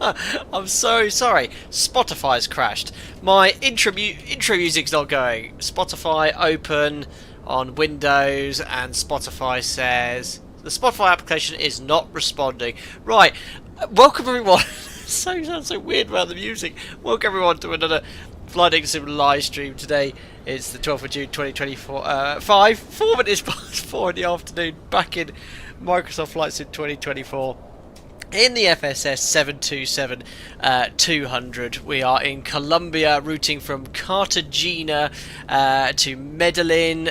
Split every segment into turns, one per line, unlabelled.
I'm so sorry. Spotify's crashed. My intro music's not going. Spotify open on Windows, and Spotify says the Spotify application is not responding. Right. Welcome everyone. Sounds so weird about the music. Welcome everyone to another Flying Sim live stream. Today is the 12th of June 2024. 4 minutes past 4 in the afternoon. Back in Microsoft Flight Sim 2024. In the FSS 727-200, we are in Colombia, routing from Cartagena to Medellin,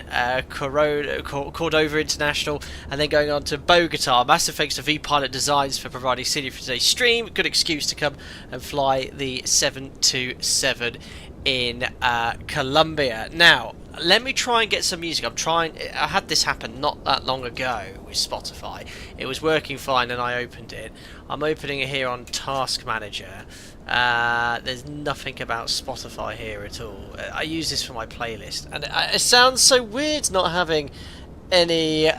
Cordova International, and then going on to Bogotá. Massive thanks to VPilot Designs for providing scenery for today's stream. Good excuse to come and fly the 727 in Colombia. Now, let me try and get some music. I had this happen not that long ago with Spotify. It was working fine and I opened it. I'm opening it here on Task Manager. There's nothing about Spotify here at all. I use this for my playlist, and it sounds so weird not having any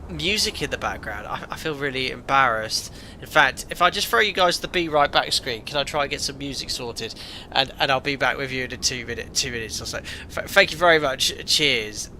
music in the background. I feel really embarrassed. In fact, if I just throw you guys the Be Right Back screen, can I try and get some music sorted? And I'll be back with you in 2 minutes or so. Thank you very much. Cheers.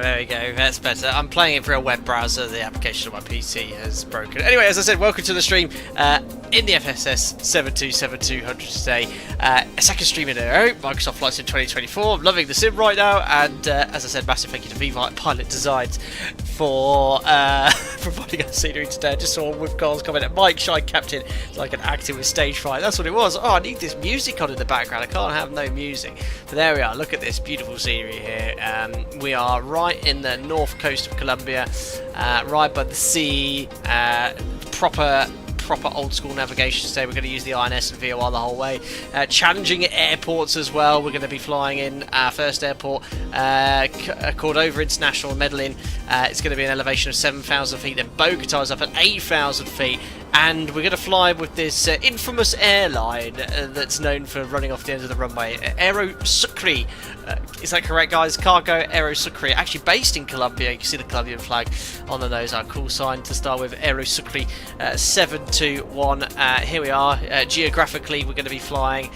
There we go, that's better. I'm playing it through a web browser. The application on my PC has broken. Anyway, as I said, welcome to the stream in the FSS 727-200 today. A second stream in a row, Microsoft Flight Sim 2024. I'm loving the sim right now, and as I said, massive thank you to VPilot Designs for providing us scenery today. I just saw with Carl's comment at Mike Shy Captain, it's like an acting with stage fright. That's what it was. Oh, I need this music on in the background. I can't have no music. But there we are. Look at this beautiful scenery here. We are right in the north coast of Colombia, right by the sea. Proper old school navigation today. We're going to use the INS and VOR the whole way. Challenging airports as well. We're going to be flying in our first airport, Cordova International Medellin. It's going to be an elevation of 7,000 feet. Then Bogotá is up at 8,000 feet. And we're going to fly with this infamous airline that's known for running off the end of the runway, Aerosucre. Is that correct, guys? Cargo Aerosucre. Actually based in Colombia. You can see the Colombian flag on the nose. Our cool sign to start with. Aerosucre 721. Here we are. Geographically, we're going to be flying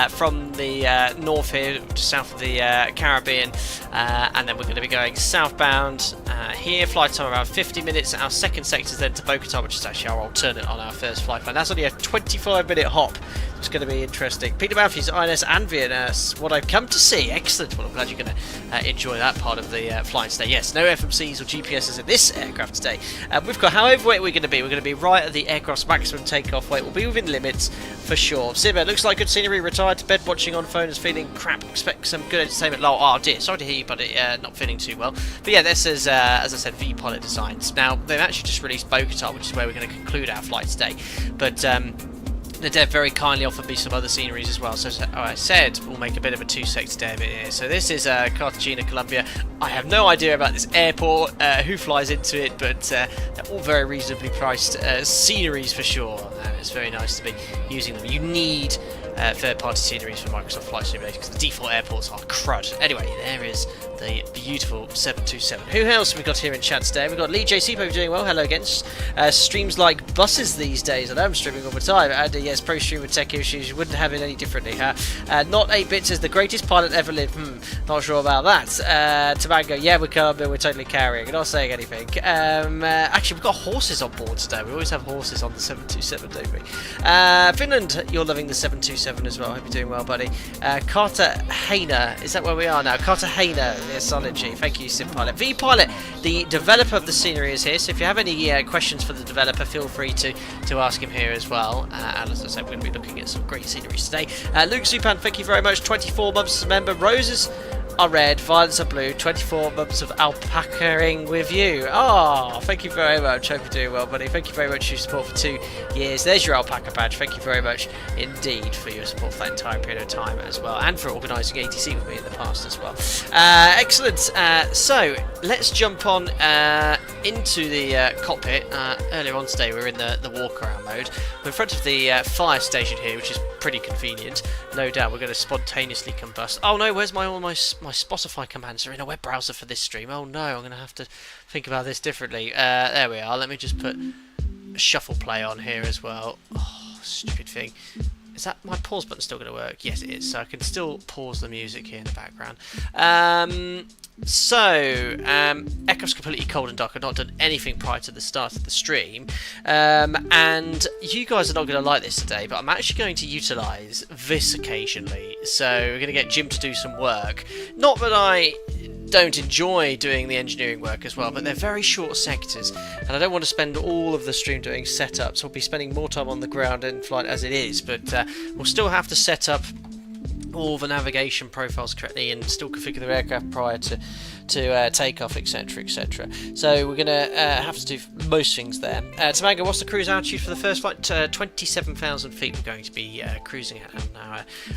from the north here to south of the Caribbean. And then we're going to be going southbound here. Flight time around 50 minutes. Our second sector is then to Bogotá, which is actually our alternate on our first flight plan. That's only a 25-minute hop. It's going to be interesting. Peter Matthews, INS and VNS, what I've come to see. Excellent. Well, I'm glad you're going to enjoy that part of the flying today. Yes, no FMCs or GPSs in this aircraft today. We've got how overweight we're going to be. We're going to be right at the aircraft's maximum takeoff weight. We'll be within limits for sure. Simba, looks like good scenery. Retired to bed, watching on phone, is feeling crap. Expect some good entertainment. Oh dear, sorry to hear you, but not feeling too well. But yeah, this is, as I said, VPilot Designs. Now, they've actually just released Bogotá, which is where we're going to conclude our flight today. But the dev very kindly offered me some other sceneries as well, so I said we'll make a bit of a two-sector dev here. So this is Cartagena, Colombia. I have no idea about this airport, who flies into it, but they're all very reasonably priced sceneries for sure, and it's very nice to be using them. You need third-party sceneries for Microsoft Flight Simulator because the default airports are crud. Anyway, there is the beautiful 727. Who else have we got here in chat today? We've got Lee JC, hope you're doing well. Hello again. Streams like buses these days. I know I'm streaming all the time. And yes, pro stream with tech issues. You wouldn't have it any differently, huh? Not 8-bit says the greatest pilot ever lived. Not sure about that. Tobago, yeah, we're Colombia. We're totally carrying. Not saying anything. Actually, we've got horses on board today. We always have horses on the 727, don't we? Finland, you're loving the 727 as well. Hope you're doing well, buddy. Cartagena, is that where we are now? Cartagena, yes, solid G. Thank you, SimPilot. VPilot, the developer of the scenery, is here. So if you have any questions for the developer, feel free to ask him here as well. And as I said, we're going to be looking at some great sceneries today. Luke Supan, thank you very much. 24 months as a member. Roses are red, violets are blue. 24 months of alpacaing with you. Oh, thank you very much. Hope you're doing well, buddy. Thank you very much for your support for 2 years. There's your alpaca badge. Thank you very much indeed for your support for that entire period of time as well, and for organising ATC with me in the past as well. Excellent. So let's jump on into the cockpit. Earlier on today, we were in the walk-around mode. We're in front of the fire station here, which is pretty convenient. No doubt we're going to spontaneously combust. Oh no, where's all my Spotify commands are in a web browser for this stream. Oh no, I'm going to have to think about this differently. There we are. Let me just put shuffle play on here as well. Oh, stupid thing. Is that my pause button still going to work? Yes, it is. So I can still pause the music here in the background. Echo's completely cold and dark. I've not done anything prior to the start of the stream. And you guys are not going to like this today, but I'm actually going to utilise this occasionally. So we're going to get Jim to do some work. Not that I don't enjoy doing the engineering work as well, but they're very short sectors, and I don't want to spend all of the stream doing setups. So we'll be spending more time on the ground and flight as it is, but we'll still have to set up all the navigation profiles correctly and still configure the aircraft prior to takeoff, etc, etc. So we're going to have to do most things there. Tobago, what's the cruise altitude for the first flight? 27,000 feet we're going to be cruising at on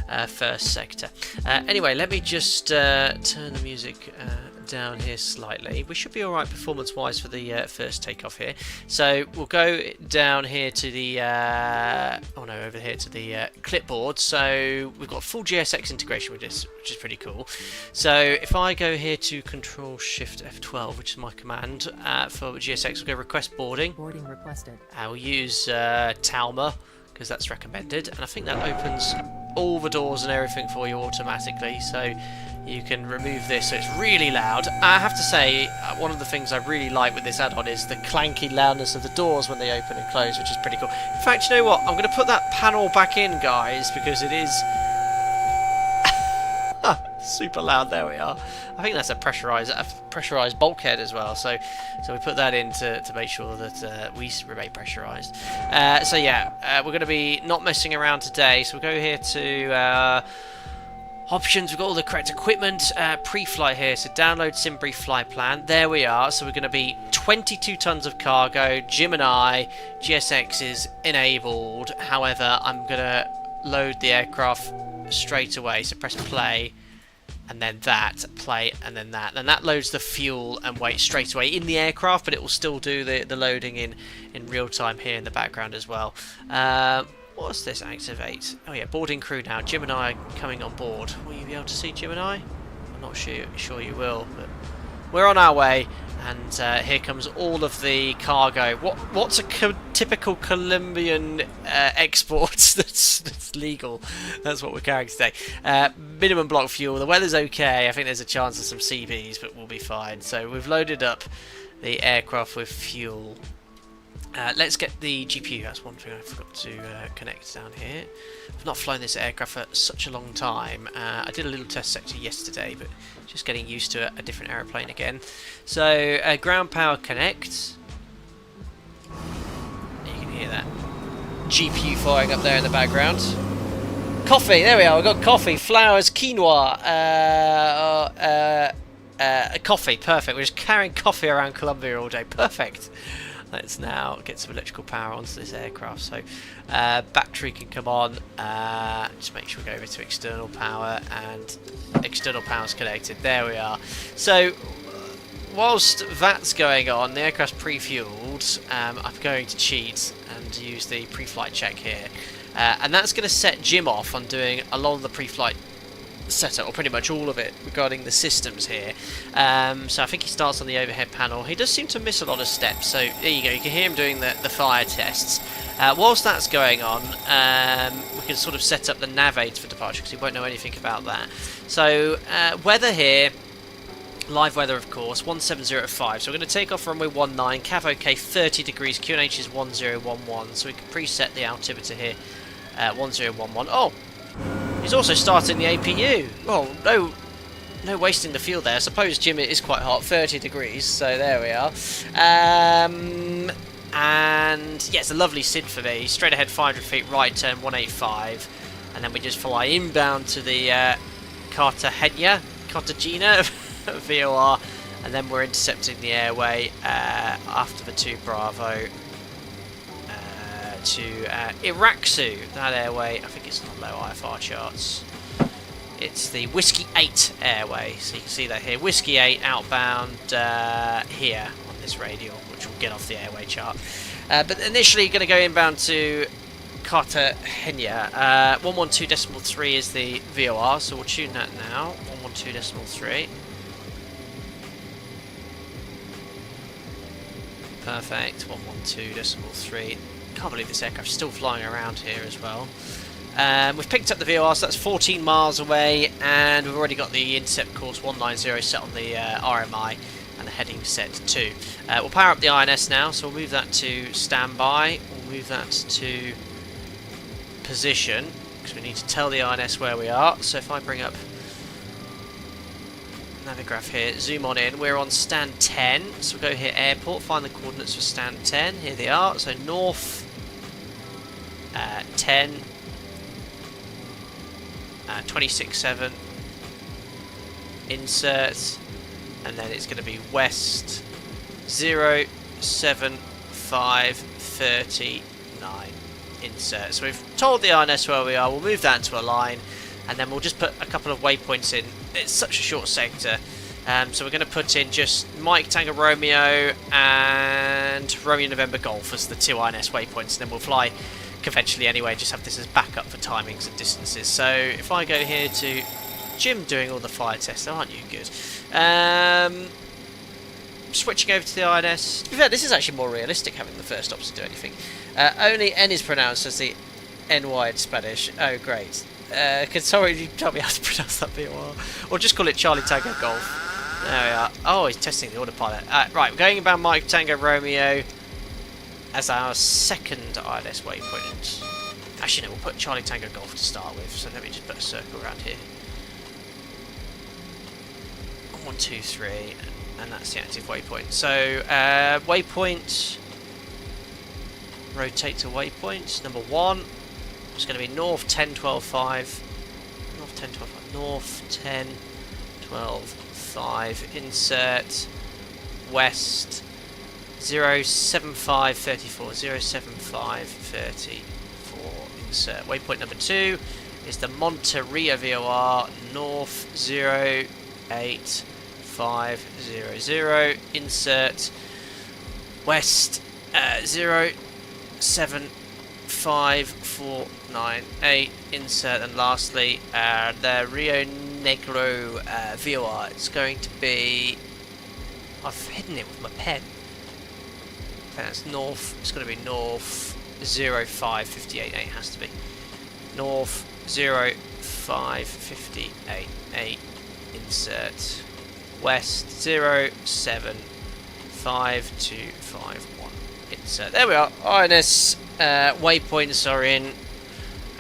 our first sector. Anyway, let me just turn the music down here slightly. We should be alright performance wise for the first takeoff here. So we'll go down here to the over here to the clipboard. So we've got full GSX integration with this, which is pretty cool. So if I go here to Control Shift F12, which is my command for GSX, we'll go request boarding.
Boarding requested.
We'll use Talma, because that's recommended, and I think that opens all the doors and everything for you automatically, so you can remove this. So it's really loud. I have to say, one of the things I really like with this add-on is the clanky loudness of the doors when they open and close, which is pretty cool. In fact, you know what? I'm going to put that panel back in, guys, because it is super loud. There we are. I think that's a pressurized bulkhead as well. So we put that in to make sure that we remain pressurized. So yeah, we're going to be not messing around today. So we'll go here to options. We've got all the correct equipment. Pre-flight here. So download SimBrief flight plan. There we are. So we're going to be 22 tons of cargo. Jim and I. GSX is enabled. However, I'm going to load the aircraft straight away. So press play. And then that, play, and then that. And that loads the fuel and weight straight away in the aircraft, but it will still do the loading in real time here in the background as well. What's this? Activate. Oh yeah, boarding crew now. Jim and I are coming on board. Will you be able to see Jim and I? I'm not sure you will, but we're on our way. And here comes all of the cargo. What's a typical Colombian export that's legal? That's what we're carrying today. Minimum block fuel. The weather's okay. I think there's a chance of some CVs, but we'll be fine. So we've loaded up the aircraft with fuel. Let's get the GPU. That's one thing I forgot to connect down here. I've not flown this aircraft for such a long time. I did a little test sector yesterday, but just getting used to a different aeroplane again. So ground power connect. You can hear that GPU firing up there in the background. Coffee. There we are. We've got coffee, flowers, quinoa. Coffee. Perfect. We're just carrying coffee around Colombia all day. Perfect. Let's now get some electrical power onto this aircraft. So battery can come on. Just make sure we go over to external power, and external power is connected. There we are. So whilst that's going on, the aircraft's pre-fueled. I'm going to cheat and use the pre-flight check here. And that's going to set Jim off on doing a lot of the pre-flight setup, or pretty much all of it, regarding the systems here. So I think he starts on the overhead panel. He does seem to miss a lot of steps, so there you go, you can hear him doing the fire tests. Whilst that's going on, we can sort of set up the nav aids for departure, because he won't know anything about that. So weather here, live weather of course, 1705, so we're going to take off runway 19, cav OK 30 degrees, QNH is 1011, so we can preset the altimeter here, 1011. Oh, he's also starting the APU. Oh, no wasting the fuel there. I suppose, Jim, it is quite hot, 30 degrees, so there we are. And yeah, it's a lovely SID for me. Straight ahead 500 feet, right turn 185, and then we just fly inbound to the Cartagena VOR, and then we're intercepting the airway after the 2 Bravo to Aerosucre. That airway, I think it's on low IFR charts. It's the Whiskey 8 airway, so you can see that here. Whiskey 8 outbound here on this radial, which will get off the airway chart. But initially, going to go inbound to Cartagena. 112.3 is the VOR, so we'll tune that now. 112.3. Perfect. 112.3. Can't believe this aircraft's still flying around here as well. We've picked up the VOR, so that's 14 miles away, and we've already got the intercept course 190 set on the RMI, and the heading set too. We'll power up the INS now, so we'll move that to standby. We'll move that to position, because we need to tell the INS where we are. So if I bring up Navigraph here, zoom on in, we're on stand 10, so we'll go here airport, find the coordinates for stand 10, here they are, so north 10, 26.7, insert, and then it's going to be west 07539, insert. So we've told the INS where we are, we'll move that into a line, and then we'll just put a couple of waypoints in. It's such a short sector, so we're going to put in just Mike Tango Romeo and Romeo November Golf as the 2 INS waypoints, and then we'll fly conventionally anyway, just have this as backup for timings and distances. So if I go here to Jim doing all the fire tests, aren't you good? Switching over to the INS. To be fair, this is actually more realistic, having the first option to do anything. Only N is pronounced as the NY in Spanish. Oh, great. Can somebody tell me how to pronounce that VOR? Or just call it Charlie Tango Golf. There we are. Oh, he's testing the autopilot. Right, we're going about Mike Tango Romeo as our second INS waypoint. Actually, no, we'll put Charlie Tango Golf to start with. So let me just put a circle around here. 1, 2, 3, and that's the active waypoint. So waypoint, rotate to waypoint number 1. It's going to be north 10, 12, 5. North 10, 12, 5. North 10, 12, 5. Insert west 07534. 07534. Insert. Waypoint number 2 is the Monteria VOR, north 08500. Insert west 07548. Insert, and lastly the Rio Negro VOR. It's going to be, I've hidden it with my pen. That's north. It's going to be north 05588. It has to be north 05588. Insert west 0752251. Insert. There we are. INS waypoints are in,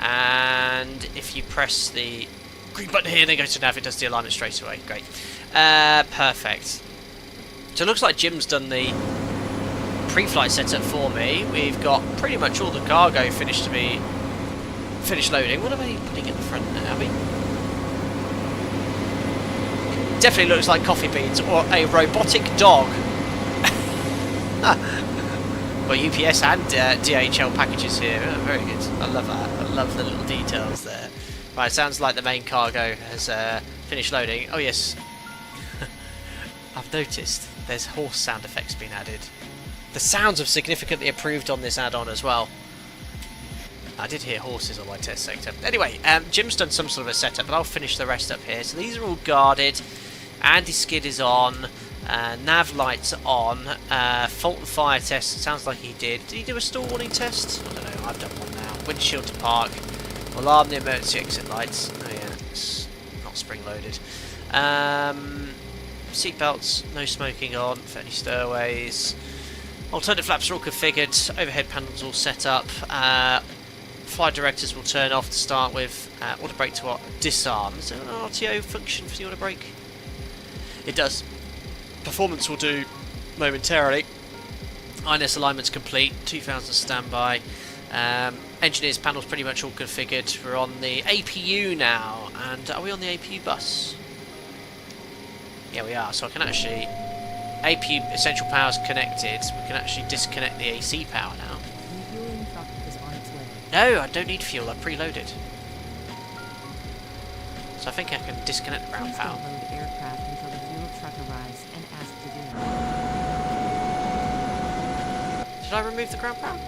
and if you press the green button here, then go to nav, it does the alignment straight away. Great. Perfect. So it looks like Jim's done the pre-flight setup for me. We've got pretty much all the cargo finished loading. What are we putting in the front now, Abby? Definitely looks like coffee beans or a robotic dog. Well, UPS and DHL packages here. Oh, very good. I love that. I love the little details there. Right, sounds like the main cargo has finished loading. Oh yes, I've noticed there's horse sound effects being added. The sounds have significantly improved on this add-on as well. I did hear horses on my test sector. Anyway, Jim's done some sort of a setup, but I'll finish the rest up here. So these are all guarded. Anti-skid is on. Nav lights are on. Fault and fire test, sounds like he did. Did he do a stall warning test? I don't know, I've done one now. Windshield to park. Alarm the emergency exit lights. Oh yeah, it's not spring loaded. Seat belts, no smoking on for any stowaways. Alternative flaps are all configured. Overhead panels all set up. Flight directors will turn off to start with. Auto brake to disarm. Is there an RTO function for the auto brake? It does. Performance will do momentarily. INS alignment's complete. 2000 standby. Engineers panel's pretty much all configured. We're on the APU now. And are we on the APU bus? Yeah, we are. So I can actually... APU essential power's connected. We can actually disconnect the AC power now.
Refueling truck is on its way.
No, I don't need fuel. I've preloaded. So I think I can disconnect the ground power.
Please don't load aircraft until the fuel truck arrives and ask to do it.
Did I remove the ground power?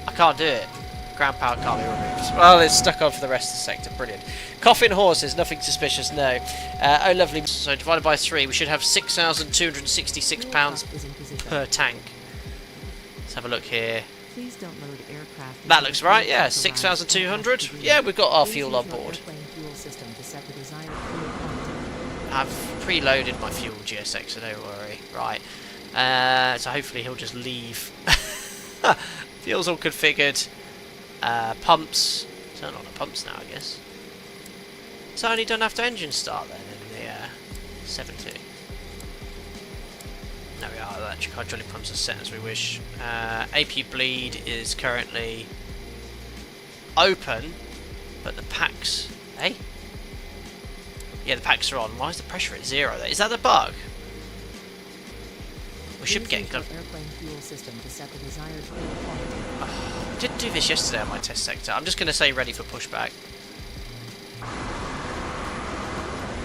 I can't do it. Ground power can't be removed. Well, it's stuck on for the rest of the sector. Brilliant. Coffee and horses, nothing suspicious, no. Oh, lovely. So divided by 3, we should have £6,266 per tank. Let's have a look here.
Please don't load aircraft.
That looks right, yeah. 6,200. Yeah, we've got our fuel on board. I've preloaded my fuel, GSX, so don't worry. Right. So hopefully he'll just leave. Fuel's all configured. Pumps. Turn on the pumps now, I guess. It's only done after engine start then in the 70. There we are. The electric hydraulic pumps are set as we wish. AP bleed is currently open, but the packs. Hey. Yeah, the packs are on. Why is the pressure at 0 there? Is that the bug? We should be getting good. I didn't do this yesterday on my test sector. I'm just going to say ready for pushback.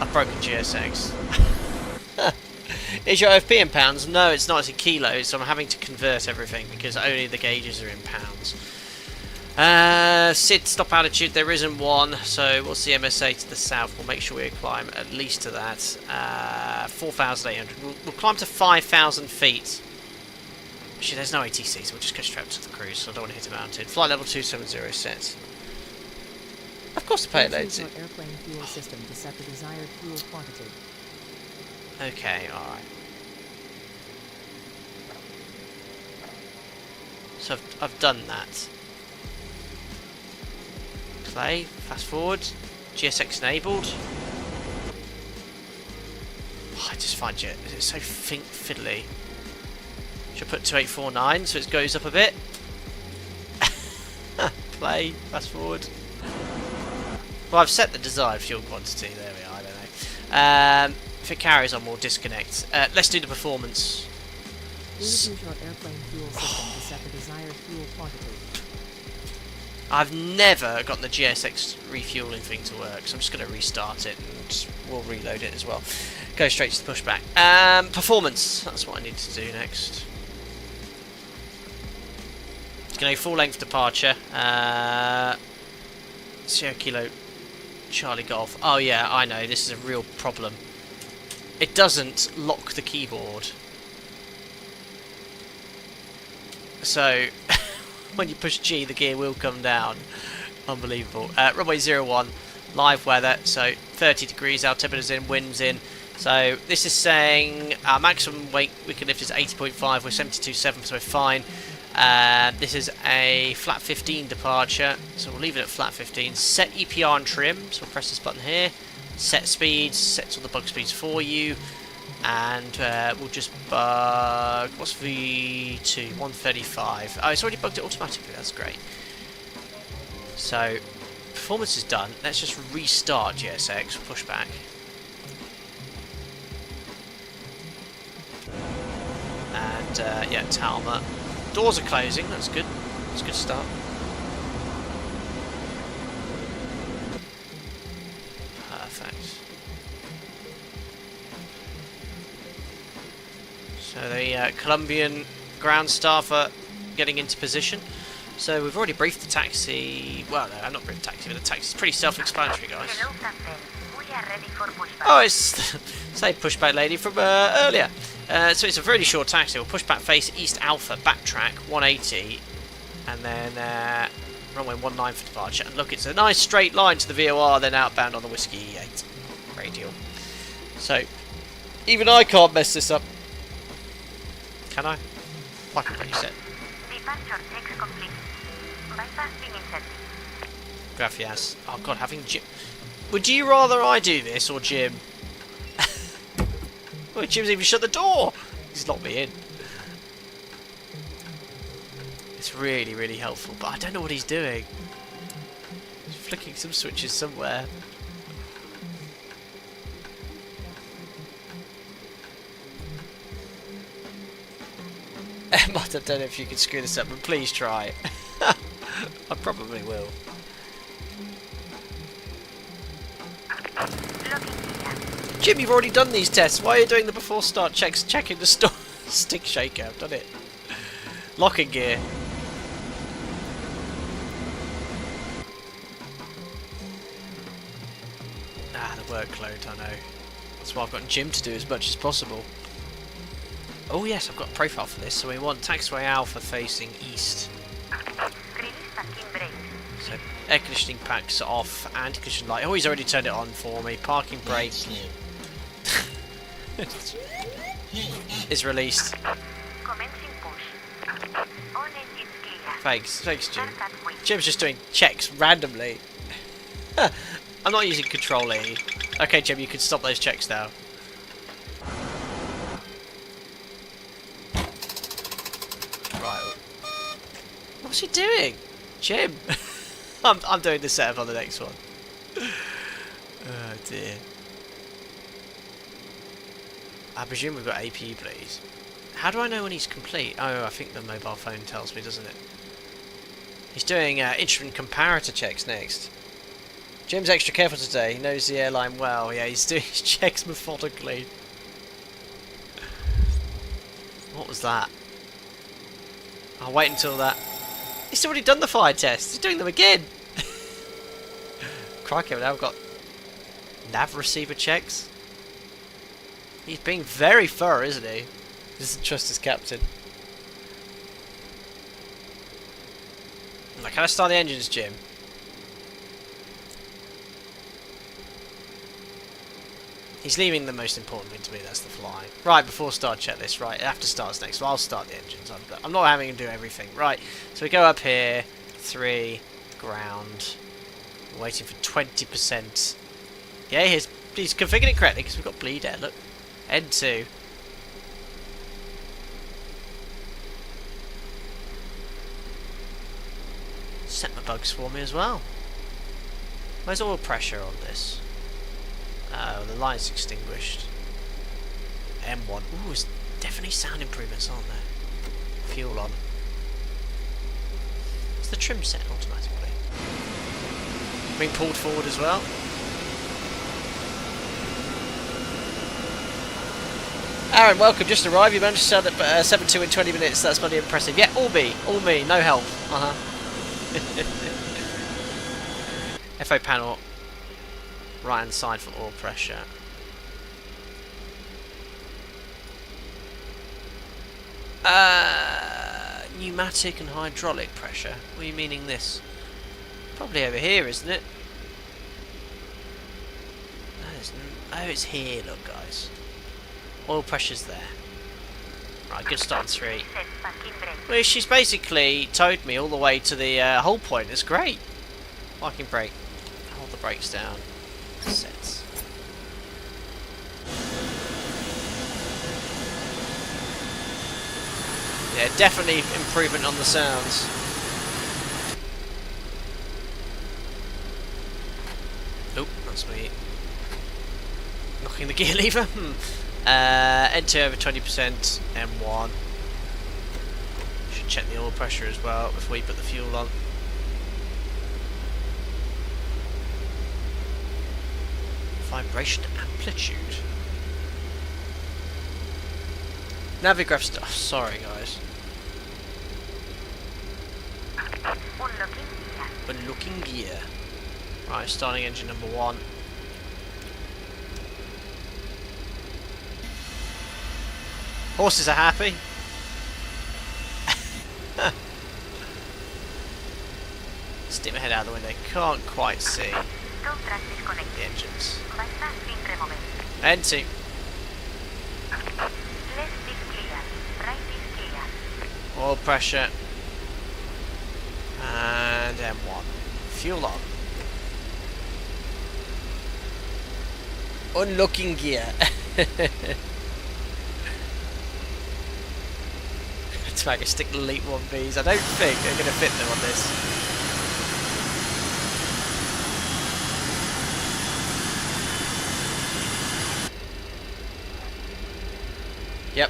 I've broken GSX. Is your OFP in pounds? No, it's not. It's in kilos, so I'm having to convert everything because only the gauges are in pounds. SID stop altitude, there isn't one, so what's the MSA to the south? We'll make sure we climb at least to that. 4,800. We'll climb to 5,000 feet. Actually, there's no ATC, so we'll just go straight up to the cruise, so I don't want to hit a mountain. Flight level 270 set. Of course the payload's in.
Airplane fuel system to set the desired fuel quantity.
Okay, alright. So I've done that. Play, fast forward, GSX enabled. Oh, I just find it's so fiddly. Should put 2849 so it goes up a bit. Play, fast forward. Well, I've set the desired fuel quantity. There we are. I don't know. If it carries on, we'll disconnect. Let's do the performance.
Please use your airplane fuel system to set the desired fuel quantity.
I've never gotten the GSX refueling thing to work, so I'm just going to restart it and we'll reload it as well. Go straight to the pushback. Performance, that's what I need to do next. It's going to be full length departure. Sierra Kilo Charlie Golf. Oh yeah, I know, this is a real problem. It doesn't lock the keyboard. So... when you push G, the gear will come down. Unbelievable. Runway 01, live weather, so 30 degrees, altimeter's in, wind's in. So this is saying our maximum weight we can lift is 80.5, we're 72.7, so we're fine. This is a flat 15 departure, so we'll leave it at flat 15. Set EPR and trim, so we'll press this button here. Set speeds, sets all the bug speeds for you. And we'll just bug... what's V2? 135. Oh, it's already bugged it automatically. That's great. So, performance is done. Let's just restart GSX. Pushback. And, yeah, Talma. Doors are closing. That's good. That's a good start. Perfect. So the Colombian ground staff are getting into position. So we've already briefed the taxi. Well, no, I'm not briefed the taxi, but the taxi's pretty self-explanatory, guys.
Hello, Captain. We are ready for pushback.
Oh, it's say pushback lady from earlier. So it's a really short taxi. We'll push back face East Alpha, backtrack 180, and then runway 19 for departure. And look, it's a nice straight line to the VOR, then outbound on the Whiskey 8 radial. So even I can't mess this up. Can I? I can pretty set.
Departure checks complete. Bypass being inserted.
Gracias. Oh god, having Jim. Would you rather I do this or Jim? Well, Jim's even shut the door. He's locked me in. It's really, really helpful, but I don't know what he's doing. He's flicking some switches somewhere. Emma, I don't know if you can screw this up, but please try. I probably will. Jim, you've already done these tests. Why are you doing the before start checks? Checking the stick shaker. I've done it. Locking gear. Ah, the workload, I know. That's why I've got Jim to do as much as possible. Oh yes, I've got a profile for this. So we want taxiway Alpha facing east. So air conditioning packs off, anti-collision light. Oh, he's already turned it on for me. Parking brake is released. Thanks, Jim. Jim's just doing checks randomly. I'm not using Control E. Okay, Jim, you can stop those checks now. Right. What's he doing? Jim! I'm doing the setup on the next one. Oh dear. I presume we've got APE, please. How do I know when he's complete? Oh, I think the mobile phone tells me, doesn't it? He's doing instrument comparator checks next. Jim's extra careful today. He knows the airline well. Yeah, he's doing his checks methodically. What was that? I'll wait until that. He's already done the fire test. He's doing them again. Crikey, now I've got nav receiver checks. He's being very thorough, isn't he? He doesn't trust his captain. Now, can I start the engines, Jim? He's leaving the most important thing to me, that's the flying. Right, before start checklist, right, after starts next, so I'll start the engines. I'm not having to do everything. Right, so we go up here, 3, ground, we're waiting for 20%. Yeah, he's configured it correctly, because we've got bleed air, look. N2. Set my bugs for me as well. Where's oil pressure on this? The light's extinguished. M1. Ooh, there's definitely sound improvements, aren't there? Fuel on. Is the trim set automatically? Being pulled forward as well. Aaron, welcome. Just arrived. You managed to sell that 7.2 in 20 minutes. That's bloody impressive. Yeah, all me. No help. FO panel. Right hand side for oil pressure. Pneumatic and hydraulic pressure. What are you meaning this? Probably over here, isn't it? Oh, it's here, look guys. Oil pressure's there. Right, good start on 3. Well, she's basically towed me all the way to the whole point. It's great. Parking brake. Hold the brakes down. Sets. Yeah, definitely improvement on the sounds. Nope, that's me. Knocking the gear lever. N2 over 20%, M1. Should check the oil pressure as well before you put the fuel on. Vibration amplitude. Navigraph stuff. Sorry, guys. Unlocking gear. Right, starting engine number 1. Horses are happy. Stick my head out the window. Can't quite see the engines. N2. Oil pressure. And M1. Fuel on. Unlocking gear. To make a stick Elite 1Bs. I don't think they're going to fit them on this. Yep,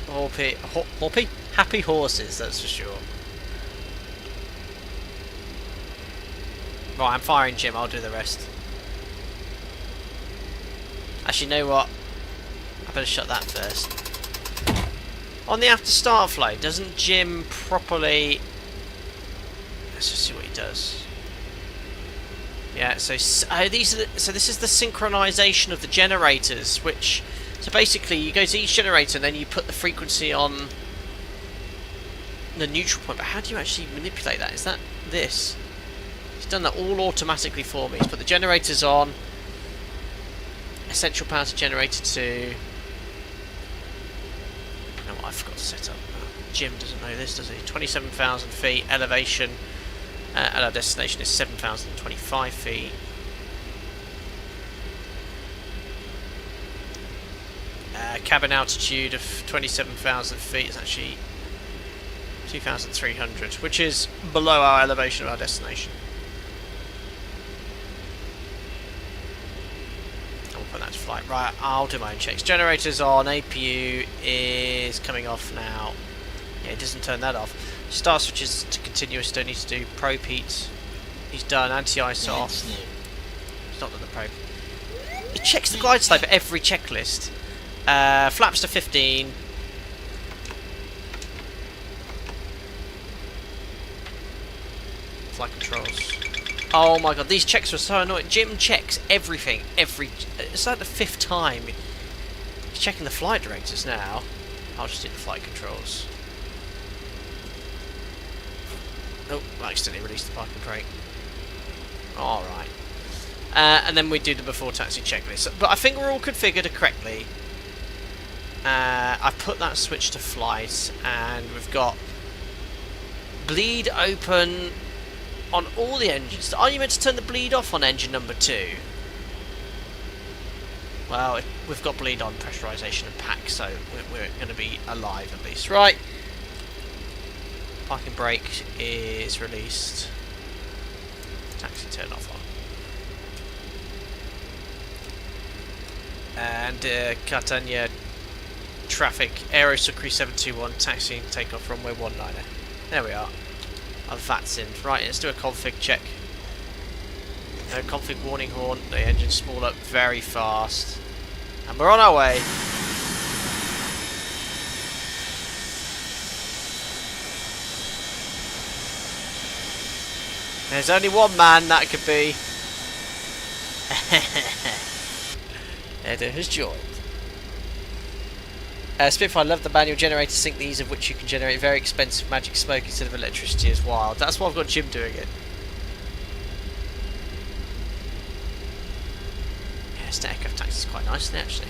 happy horses, that's for sure. Right, I'm firing Jim, I'll do the rest. Actually, you know what? I better shut that first. On the after start flight, doesn't Jim properly... Let's just see what he does. Yeah, so this is the synchronization of the generators, which... So basically, you go to each generator and then you put the frequency on the neutral point. But how do you actually manipulate that? Is that this? He's done that all automatically for me. He's put the generators on. Essential power to generator 2. No, I forgot to set up. Jim doesn't know this, does he? 27,000 feet elevation. And our destination is 7,025 feet. Cabin altitude of 27,000 feet is actually 2,300, which is below our elevation of our destination. I'll put that to flight. Right, I'll do my own checks. Generators on, APU is coming off now. Yeah, it doesn't turn that off. Star switches to continuous, don't need to do. Probe heat, he's done. Anti-ice off. It's not done the probe. It checks the glide slope at every checklist. Flaps to 15. Flight controls. Oh my god, these checks were so annoying. Jim checks everything. It's like the 5th time. He's checking the flight directors now. I'll just do the flight controls. Oh, I accidentally released the parking brake. Alright. And then we do the before taxi checklist. But I think we're all configured correctly. I've put that switch to flight, and we've got bleed open on all the engines. Are you meant to turn the bleed off on engine number 2? Well, we've got bleed on, pressurization and pack, so we're going to be alive at least. Right. Parking brake is released. Taxi turn off on. And Cartagena traffic, Aerosucre 721, taxi and takeoff from runway 19. There we are. Our VAT's in. Right, let's do a config check. No config warning horn, the engine's spool up very fast. And we're on our way. There's only one man that could be. Edo has joined. Spitfire, love the manual generator sync, these of which you can generate very expensive magic smoke instead of electricity is wild. That's why I've got Jim doing it. Yeah, this Takeoff taxi is quite nice, isn't it, actually?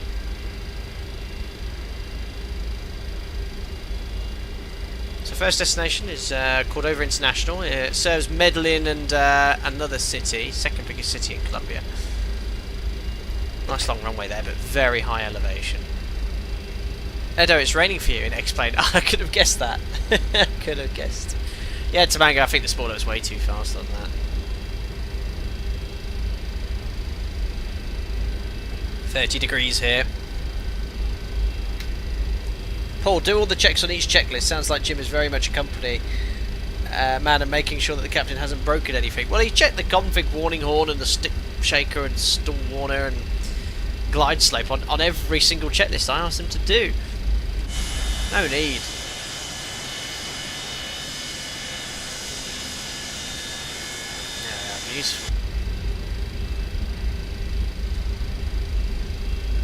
So first destination is Cordova International. It serves Medellin and another city, second biggest city in Colombia. Nice long runway there, but very high elevation. Edo, it's raining for you in X-Plane. I could have guessed that. Could have guessed. Yeah, Tomango, I think the spoiler was way too fast on that. 30 degrees here. Paul, do all the checks on each checklist. Sounds like Jim is very much a company man and making sure that the captain hasn't broken anything. Well, he checked the config warning horn and the stick shaker and stall warner and glide slope on every single checklist I asked him to do. No need. useful.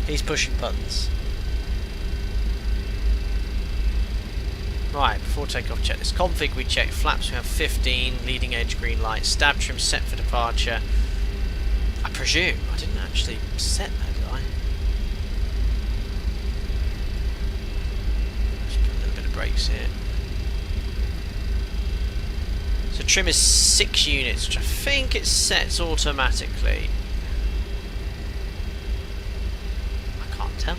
He's pushing buttons. Right, before takeoff, check this config. We check flaps. We have 15, leading edge green light, stab trim set for departure. I presume I didn't actually set that, did I? Just put a little bit of brakes here. So trim is 6 units, which I think it sets automatically. I can't tell. I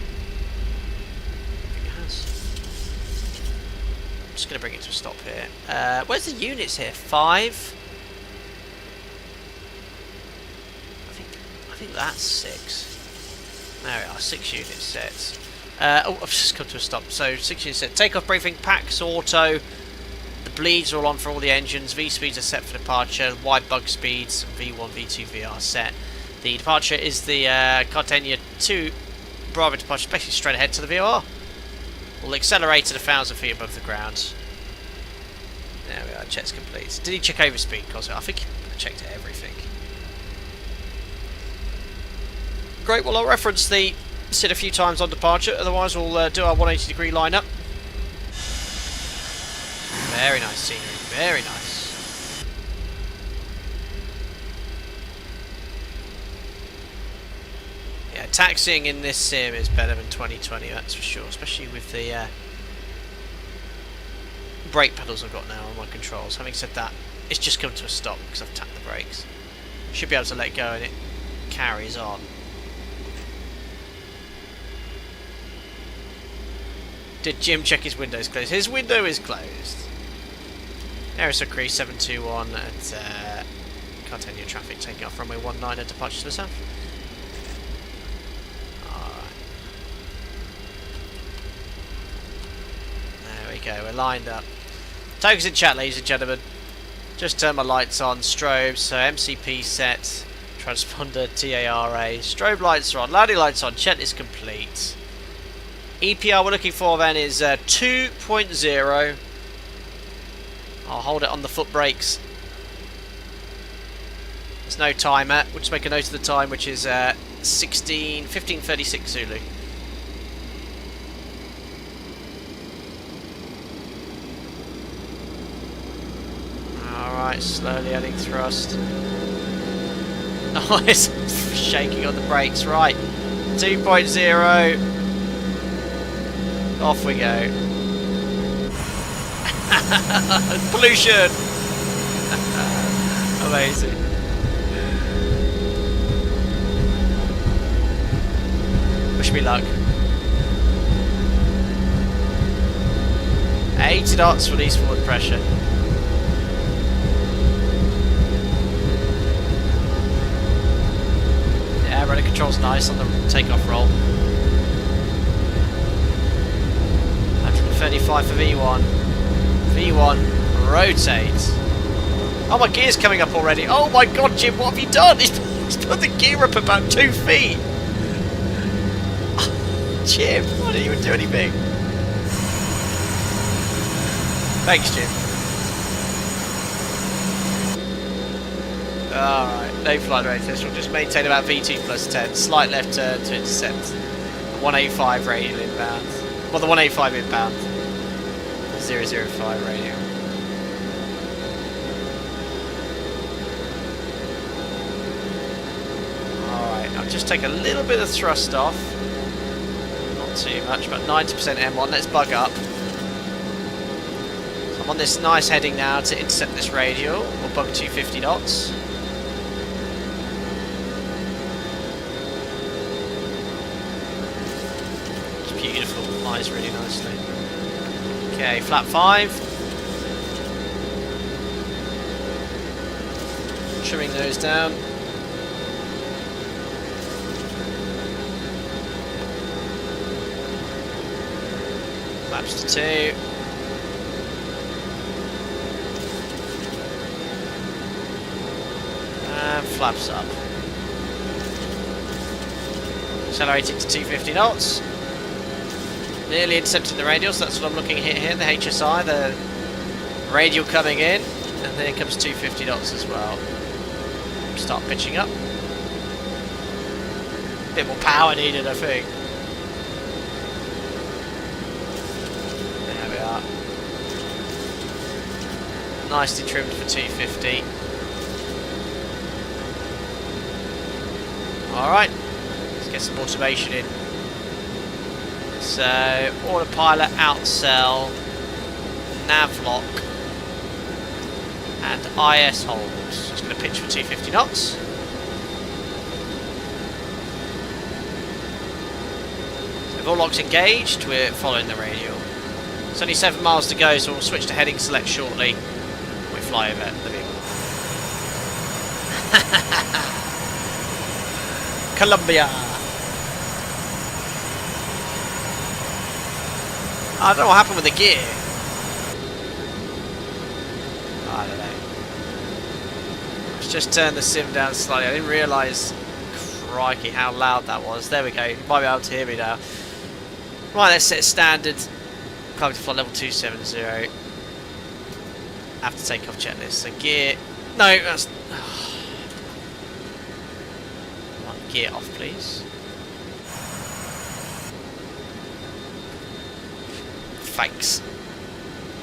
think it has. I'm just going to bring it to a stop here. Where's the units here? 5? I think that's 6. There we are, 6 unit sets. Oh, I've just come to a stop. So 6 unit set. Takeoff briefing, packs, auto. The bleeds are all on for all the engines. V speeds are set for departure. Wide bug speeds, V1, V2, VR set. The departure is the Cartagena 2 Bravo departure, basically straight ahead to the VOR. We'll accelerate at 1,000 feet above the ground. There we are, check's complete. Did he check overspeed, Cosmo? I think he checked everything. Great, well I'll reference the SID a few times on departure, otherwise we'll do our 180 degree lineup. Very nice scenery, very nice. Yeah, taxiing in this sim is better than 2020, that's for sure, especially with the brake pedals I've got now on my controls. Having said that, it's just come to a stop because I've tapped the brakes. Should be able to let go and it carries on. Did Jim check his windows closed? His window is closed. Aerosucre 721 at Cartagena traffic, taking off runway 19 at departure to the south. Alright. There we go, we're lined up. Tokens in chat, ladies and gentlemen. Just turn my lights on, strobes, so MCP set, transponder, TARA, strobe lights are on, landing lights on, check is complete. EPR we're looking for then is 2.0. I'll hold it on the foot brakes. There's no timer. We'll just make a note of the time, which is 15:36 Zulu. Alright, slowly adding thrust. Oh, it's shaking on the brakes. Right, 2.0. Off we go. Pollution! Amazing. Wish me luck. 80 knots for east forward pressure. Yeah, rudder control's nice on the takeoff roll. 135 for V1. V1, rotate. Oh, my gear's coming up already. Oh my god, Jim, what have you done? He's put the gear up about 2 feet. Jim, why didn't you even do anything? Thanks, Jim. Alright, no flight rate test. We'll just maintain about V2 plus 10. Slight left turn to intercept. 185 radial inbound. Well, the 185 inbound. 005 radial. Alright, I'll just take a little bit of thrust off. Not too much, about 90% M1. Let's bug up. So I'm on this nice heading now to intercept this radial. We'll bug 250 knots. It's beautiful, flies really nicely. Okay, flap 5. Trimming those down. Flaps to 2. And flaps up. Accelerating to 250 knots. Nearly intercepting the radial, so that's what I'm looking at here, the HSI, the radial coming in, and then comes 250 knots as well. start pitching up. Bit more power needed, I think. There we are. Nicely trimmed for 250. Alright, let's get some automation in. So, autopilot, outcell, nav lock, and IS hold. Just going to pitch for 250 knots. So, all locks engaged, we're following the radial. It's only 7 miles to go, so we'll switch to heading select shortly. We fly over the vehicle. Colombia. I don't know what happened with the gear. I don't know. Let's just turn the sim down slightly. I didn't realise, crikey, how loud that was. There we go. You might be able to hear me now. Right, let's set a standard. Climbing to flight level 270. After takeoff checklist. So gear. No, that's. Gear off, please. Thanks.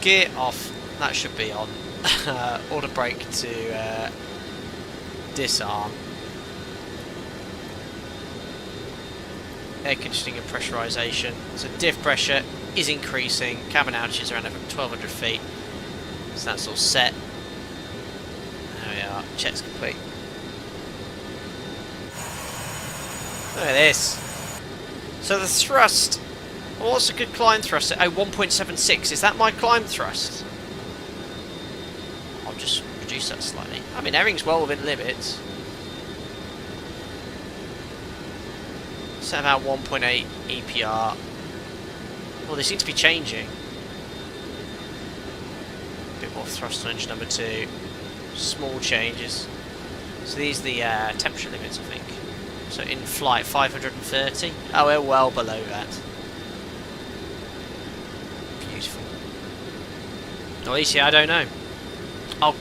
Gear off. That should be on. Auto brake to disarm. Air conditioning and pressurization. So diff pressure is increasing. Cabin altitude is around 1,200 feet. So that's all set. There we are. Check's complete. Look at this. So the thrust. What's a good climb thrust? Oh, 1.76. Is that my climb thrust? I'll just reduce that slightly. I mean, everything's well within limits. Set about 1.8 EPR. Well, they seem to be changing. A bit more thrust on engine number 2. Small changes. So these are the temperature limits, I think. So in flight 530. Oh, we're well below that. Beautiful. At least, yeah, I don't know. Oh,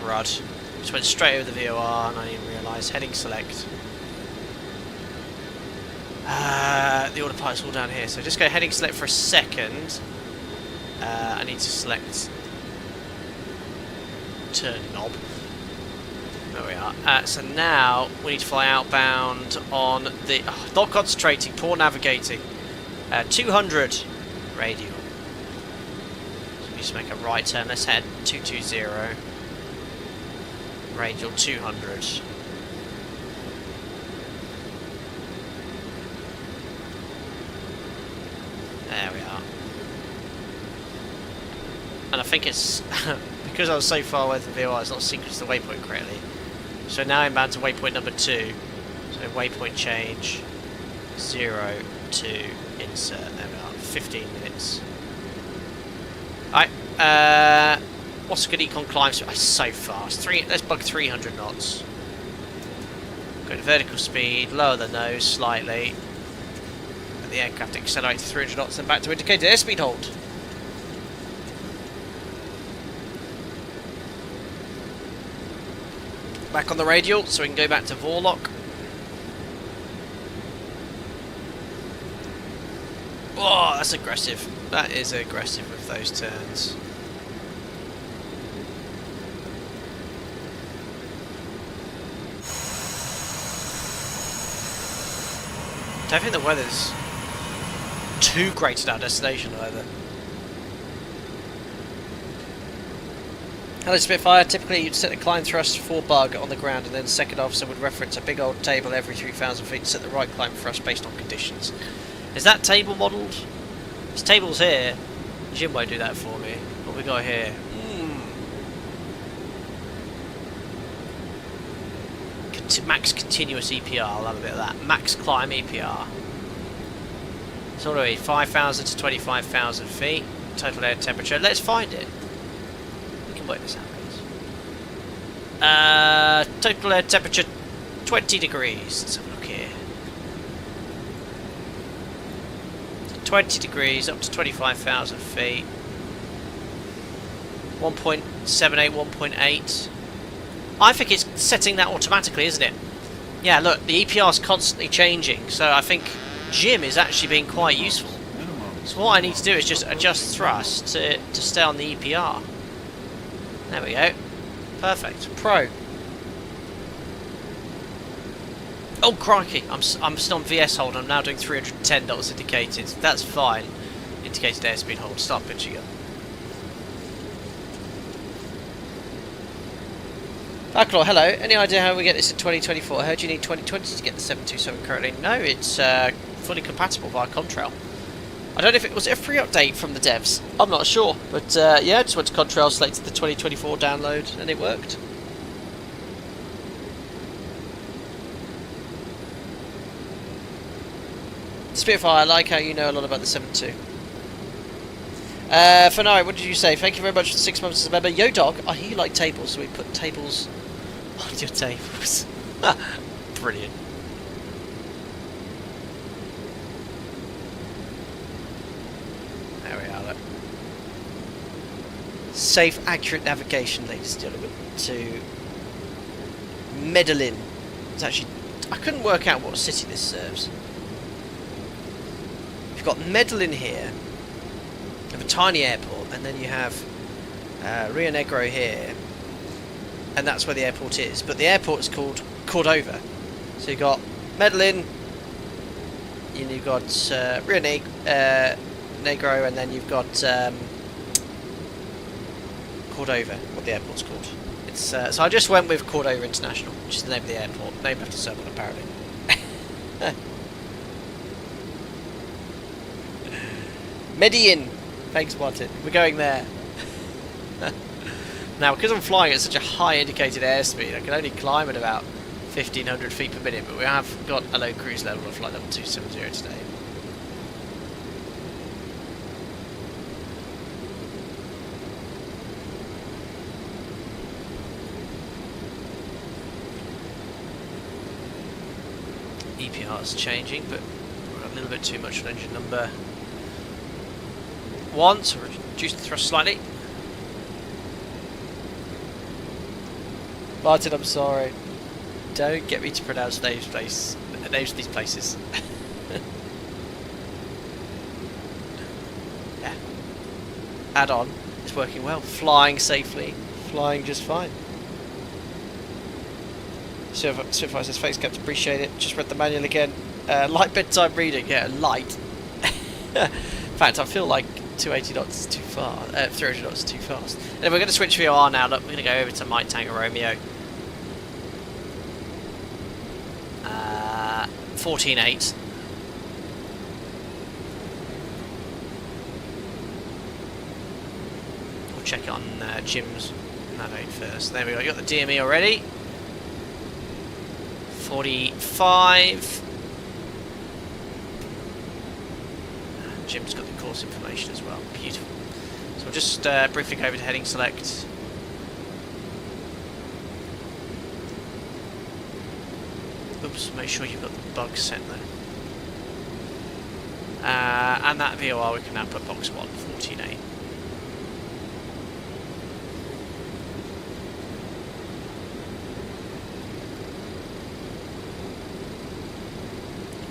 crud. Just went straight over the VOR and I didn't realise. Heading select. The autopilot's all down here. So just go heading select for a second. I need to select turn knob. There we are. So now we need to fly outbound on the not concentrating, poor navigating. 200 radial. So we just make a right turn. Let's head 220. Radial 200. There we are. And I think it's because I was so far away from the VOR, it's not sequenced the waypoint correctly. So now I'm bound to waypoint number 2. So waypoint change 0 to insert. There we are. 15 minutes. Alright. What's a good econ climb? So fast. Let's bug 300 knots. Go to vertical speed. Lower the nose slightly. Let the aircraft accelerate to 300 knots. Then back to indicated airspeed hold. Back on the radial, so we can go back to Vorlock. Oh, that's aggressive. That is aggressive with those turns. Don't think the weather's too great at our destination either. Hello Spitfire, typically you'd set the climb thrust for bug on the ground and then second officer would reference a big old table every 3,000 feet to set the right climb thrust based on conditions. Is that table modelled? This table's here. Jim won't do that for me. What we got here? Max continuous EPR, I'll have a bit of that. Max climb EPR. So what do we? 5,000 to 25,000 feet. Total air temperature. Let's find it. Work this out, please. Total air temperature 20 degrees. Let's have a look here. 20 degrees up to 25,000 feet. 1.78, 1.8. I think it's setting that automatically, isn't it? Yeah, look, the EPR is constantly changing, so I think Jim is actually being quite useful. So what I need to do is just adjust thrust to stay on the EPR. There we go. Perfect. Pro. Oh crikey! I'm still on VS hold. I'm now doing 310 knots indicated. That's fine. Indicated airspeed hold. Start pitching up. Backlor, hello. Any idea how we get this in 2024? I heard you need 2020 to get the 727 currently. No, it's fully compatible via Contrail. I don't know if it was a free update from the devs. I'm not sure, but yeah, I just went to Contrail, selected the 2024 download, and it worked. Spitfire, I like how you know a lot about the 7.2. Fanari, what did you say? Thank you very much for 6 months as a member. Yo dog, I hear you like tables, so we put tables on your tables. Brilliant. There we are, look. Safe, accurate navigation, ladies and gentlemen, to Medellin. It's actually, I couldn't work out what city this serves. You've got Medellin here. You have a tiny airport, and then you have Rio Negro here, and that's where the airport is. But the airport is called Cordova. So you've got Medellin, and you've got Rio Negro, and then you've got Cordova, what the airport's called. It's so I just went with Cordova International, which is the name of the airport, named after someone apparently. Medellin. Thanks, Martin. We're going there. Now, because I'm flying at such a high indicated airspeed, I can only climb at about 1,500 feet per minute, but we have got a low cruise level of flight level 270 today. EPR is changing, but we're a little bit too much on engine number 1, so reduce the thrust slightly. Martin, I'm sorry. Don't get me to pronounce names of these places. Yeah. Add on. It's working well. Flying safely. Flying just fine. Spitfire says, thanks, Captain. Appreciate it. Just read the manual again. Light bedtime reading. Yeah, light. In fact, I feel like 280 knots is too far. 300 knots is too fast. And we're going to switch VOR now. Look, we're going to go over to Mike Tango Romeo. 14.8. We'll check it on Jim's navigate first. There we go. You got the DME already. 45. Jim's got the course information as well. Beautiful. So we'll just briefly go over to heading select. Oops, make sure you've got the bug set there. And that VOR we can now put box 1, 14.8.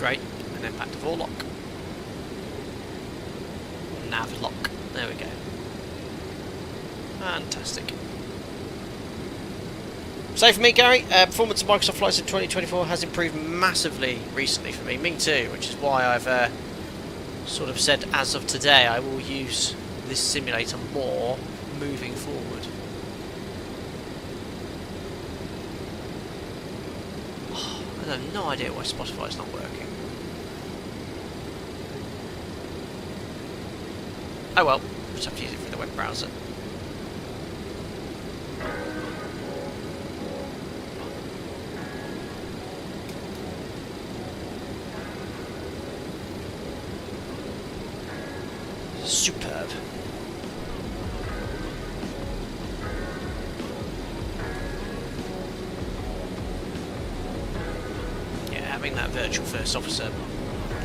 Great, and then back to VOR lock. Nav lock. There we go. Fantastic. So for me, Gary, performance of Microsoft flights in 2024 has improved massively recently for me. Me too, which is why I've sort of said as of today I will use this simulator more moving forward. Oh, I have no idea why Spotify's not working. Oh well, we'll just have to use it through the web browser. Superb. Yeah, having that virtual first officer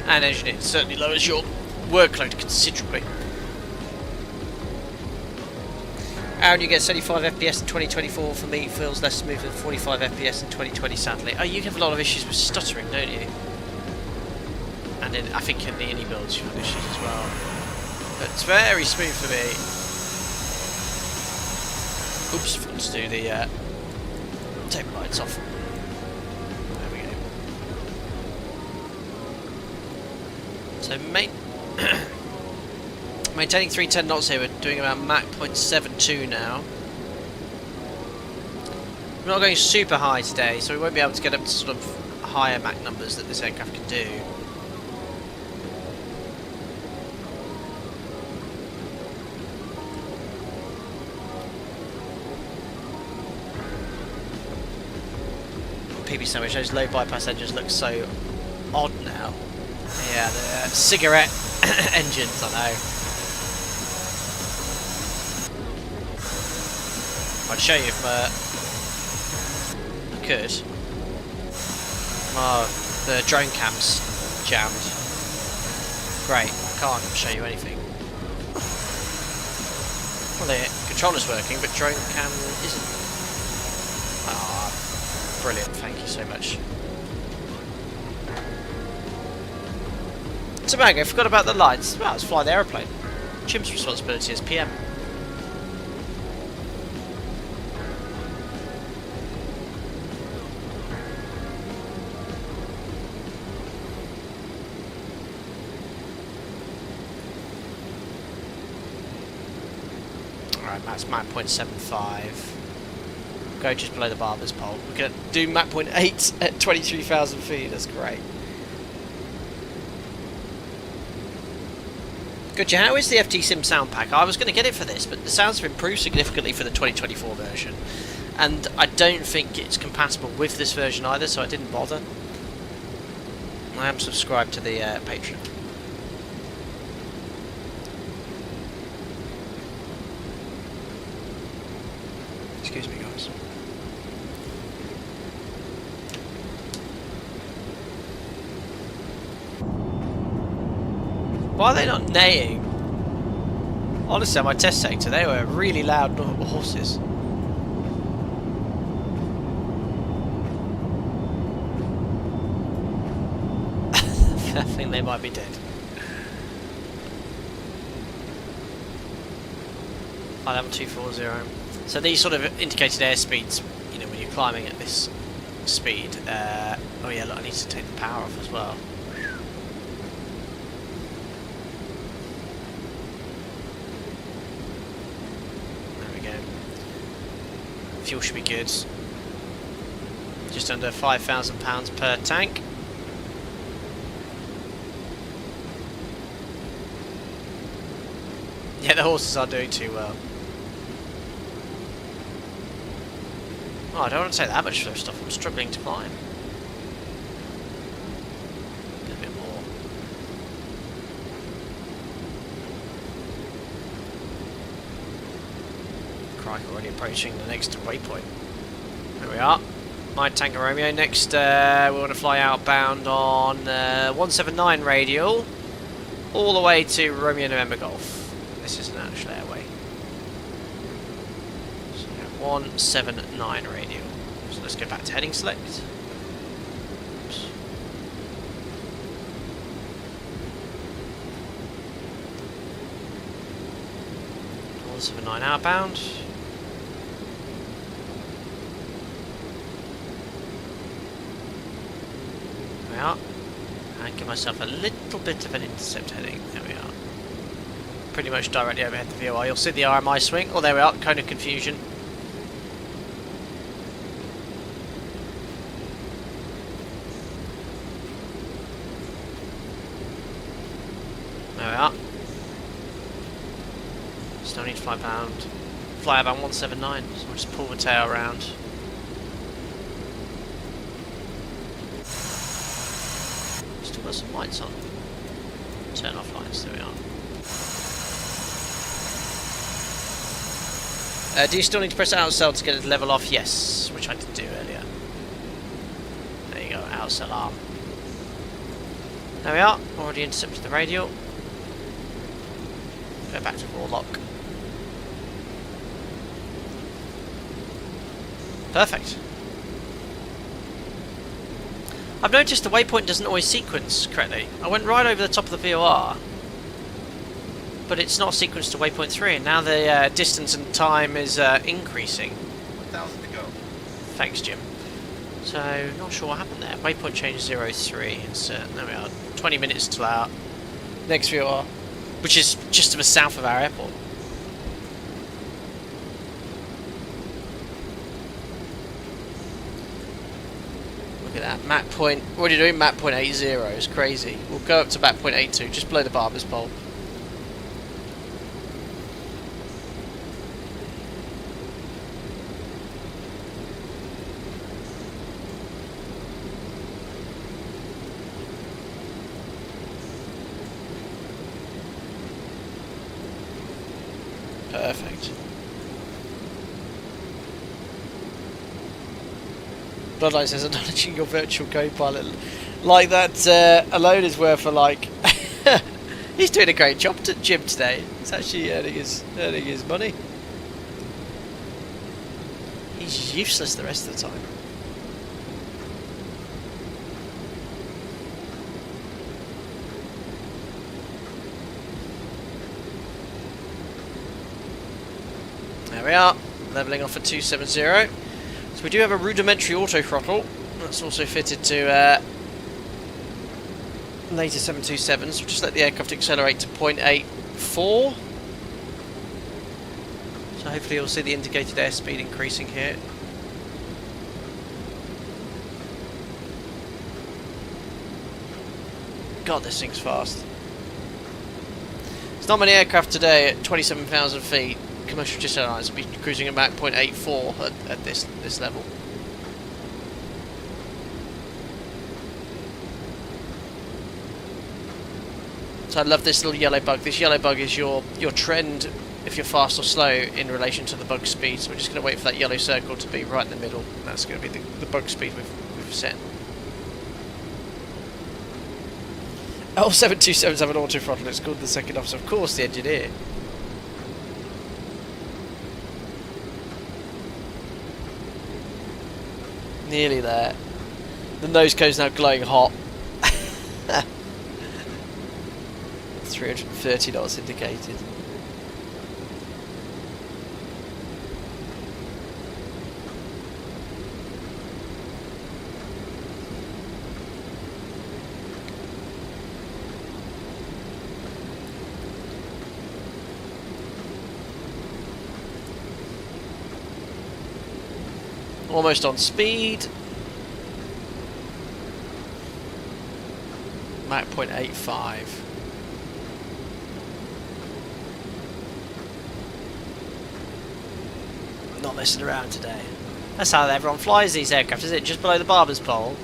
and engineer certainly lowers your workload considerably. Aaron, you get 75 FPS in 2024. For me, it feels less smooth than 45 FPS in 2020, sadly. Oh, you have a lot of issues with stuttering, don't you? And in, I think in the Innie builds you have issues as well. But it's very smooth for me. Oops, forgot to do the tape lights off. There we go. So, maintaining 310 knots here. We're doing about Mach 0.72 now. We're not going super high today, so we won't be able to get up to sort of higher Mach numbers that this aircraft can do. PB sandwich, those low bypass engines look so odd now. Yeah, the cigarette engines, I know. I'd show you if I could. Oh, the drone cam's jammed. Great, I can't show you anything. Well, the controller's working, but drone cam isn't. Ah, brilliant, thank you so much. So, Mango, forgot about the lights. Well, let's fly the aeroplane. Chim's responsibility as PM. Alright, that's Mach 0.75. Go just below the barber's pole. We're going to do Mach 0.8 at 23,000 feet. That's great. Good, how is the FT Sim sound pack? I was going to get it for this, but the sounds have improved significantly for the 2024 version. And I don't think it's compatible with this version either, so I didn't bother. I am subscribed to the Patreon. Excuse me, guys. Why are they not neighing? Honestly, on my test sector, they were really loud horses. I think they might be dead. High level 240. So these sort of indicated airspeeds, you know, when you're climbing at this speed. Oh yeah, look, I need to take the power off as well. Fuel should be good. Just under £5,000 per tank. Yeah, the horses are doing too well. Oh, I don't want to take that much first off. I'm struggling to climb. A bit more. Crikey, already approaching the next waypoint. There we are. My Tango Romeo. Next, we want to fly outbound on 179 radial, all the way to Romeo November Golf. This is an actual airway. So 179 radial. So let's go back to heading select. Oops. 179 outbound. There we are. And give myself a little bit of an intercept heading. There we are. Pretty much directly overhead the VOR. You'll see the RMI swing. Oh, there we are. Cone of confusion. There we are. Still need to fly about 179. So we'll just pull the tail around. Still got some lights on. Turn off lights. There we are. Do you still need to press outsell to get it to level off? Yes, which I did do earlier. There you go, outsell arm. There we are, already intercepted the radial. Go back to raw lock. Perfect. I've noticed the waypoint doesn't always sequence correctly. I went right over the top of the VOR, but it's not sequenced to waypoint 3, and now the distance and time is increasing.
1,000 to go.
Thanks, Jim. So, not sure what happened there. Waypoint change 03. There we are. 20 minutes till our next VOR, which is just to the south of our airport. Look at that. Map point. What are you doing? Map point 80 is crazy. We'll go up to map point 82, just below the barber's pole. Perfect. Bloodline says, acknowledging your virtual co-pilot like that alone is worth a like. He's doing a great job to Jim today. He's actually earning his money. He's useless the rest of the time. There we are, levelling off at 270. So we do have a rudimentary auto throttle. That's also fitted to later 727s. So just let the aircraft accelerate to 0.84. So hopefully you'll see the indicated airspeed increasing here. God, this thing's fast. There's not many aircraft today at 27,000 feet. Commercial jet airlines will be cruising about 0.84 at this level. So I love this little yellow bug. This yellow bug is your trend if you're fast or slow in relation to the bug speed. So we're just going to wait for that yellow circle to be right in the middle. And that's going to be the bug speed we've set. All 727s have an auto throttle. It's called the second officer. Of course, the engineer. Nearly there. The nose cone's now glowing hot. 330 knots indicated. Almost on speed. Mach 0.85. Not messing around today. That's how everyone flies these aircraft, is it? Just below the barber's pole.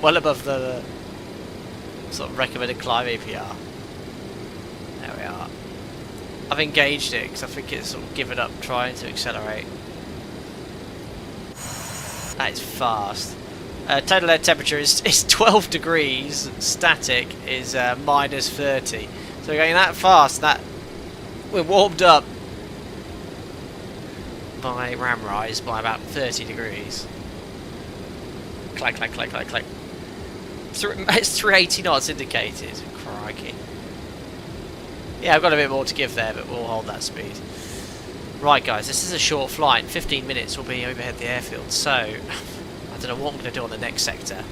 Well above the sort of recommended climb APR. There we are. I've engaged it because I think it's sort of given up trying to accelerate. That is fast. Total air temperature is 12 degrees. Static is minus 30. So we're going that fast. That we're warmed up by ram rise by about 30 degrees. Clack, clack, clack, clack, clack. It's 380 knots indicated. Crikey. Yeah, I've got a bit more to give there, but we'll hold that speed. Right, guys, this is a short flight. In 15 minutes we'll be overhead the airfield, so I don't know what I'm going to do on the next sector.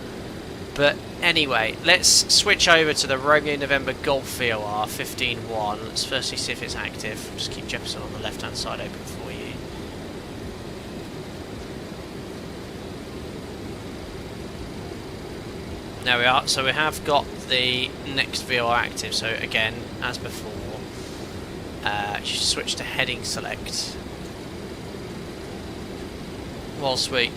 But anyway, let's switch over to the Romeo November Golf VOR 15-1. Let's firstly see if it's active. Just keep Jefferson on the left-hand side open for you. There we are. So we have got the next VOR active. So again, as before, just switch to heading select. Whilst we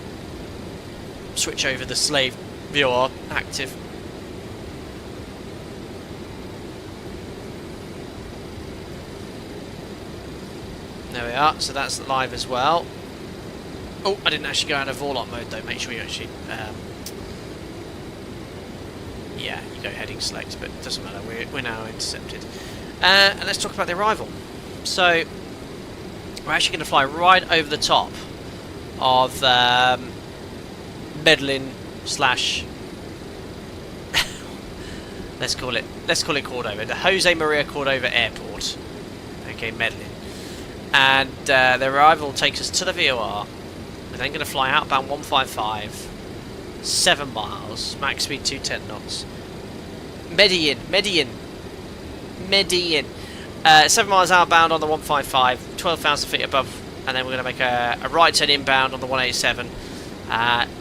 switch over the slave VOR active. There we are, so that's live as well. Oh, I didn't actually go out of Vorlock mode though. Make sure you actually yeah, you go heading select, but it doesn't matter, we're now intercepted. And let's talk about the arrival. So We're actually going to fly right over the top of Medellin slash let's call it Cordova, the Jose Maria Cordova Airport. Okay, Medellin, and their arrival takes us to the VOR. We're then going to fly outbound 155, 7 miles, max speed 210 knots. Medellin. 7 miles outbound on the 155, 12,000 feet above, and then we're going to make a right turn inbound on the 187.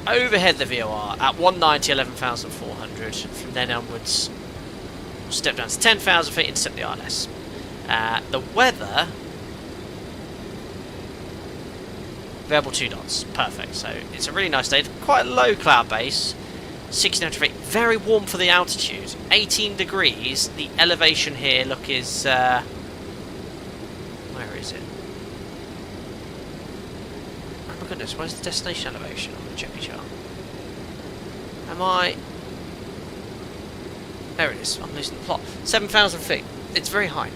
Overhead the VOR at 190, 11,400. From then onwards, we'll step down to 10,000 feet, intercept the RNS. The weather, variable 2 knots, perfect. So it's a really nice day. Quite a low cloud base, 1,600 feet, very warm for the altitude. 18 degrees. The elevation here, look, is where is it? Oh my goodness, where's the destination elevation on the Jeppy chart? Am I? There it is. I'm losing the plot. 7,000 feet. It's very high.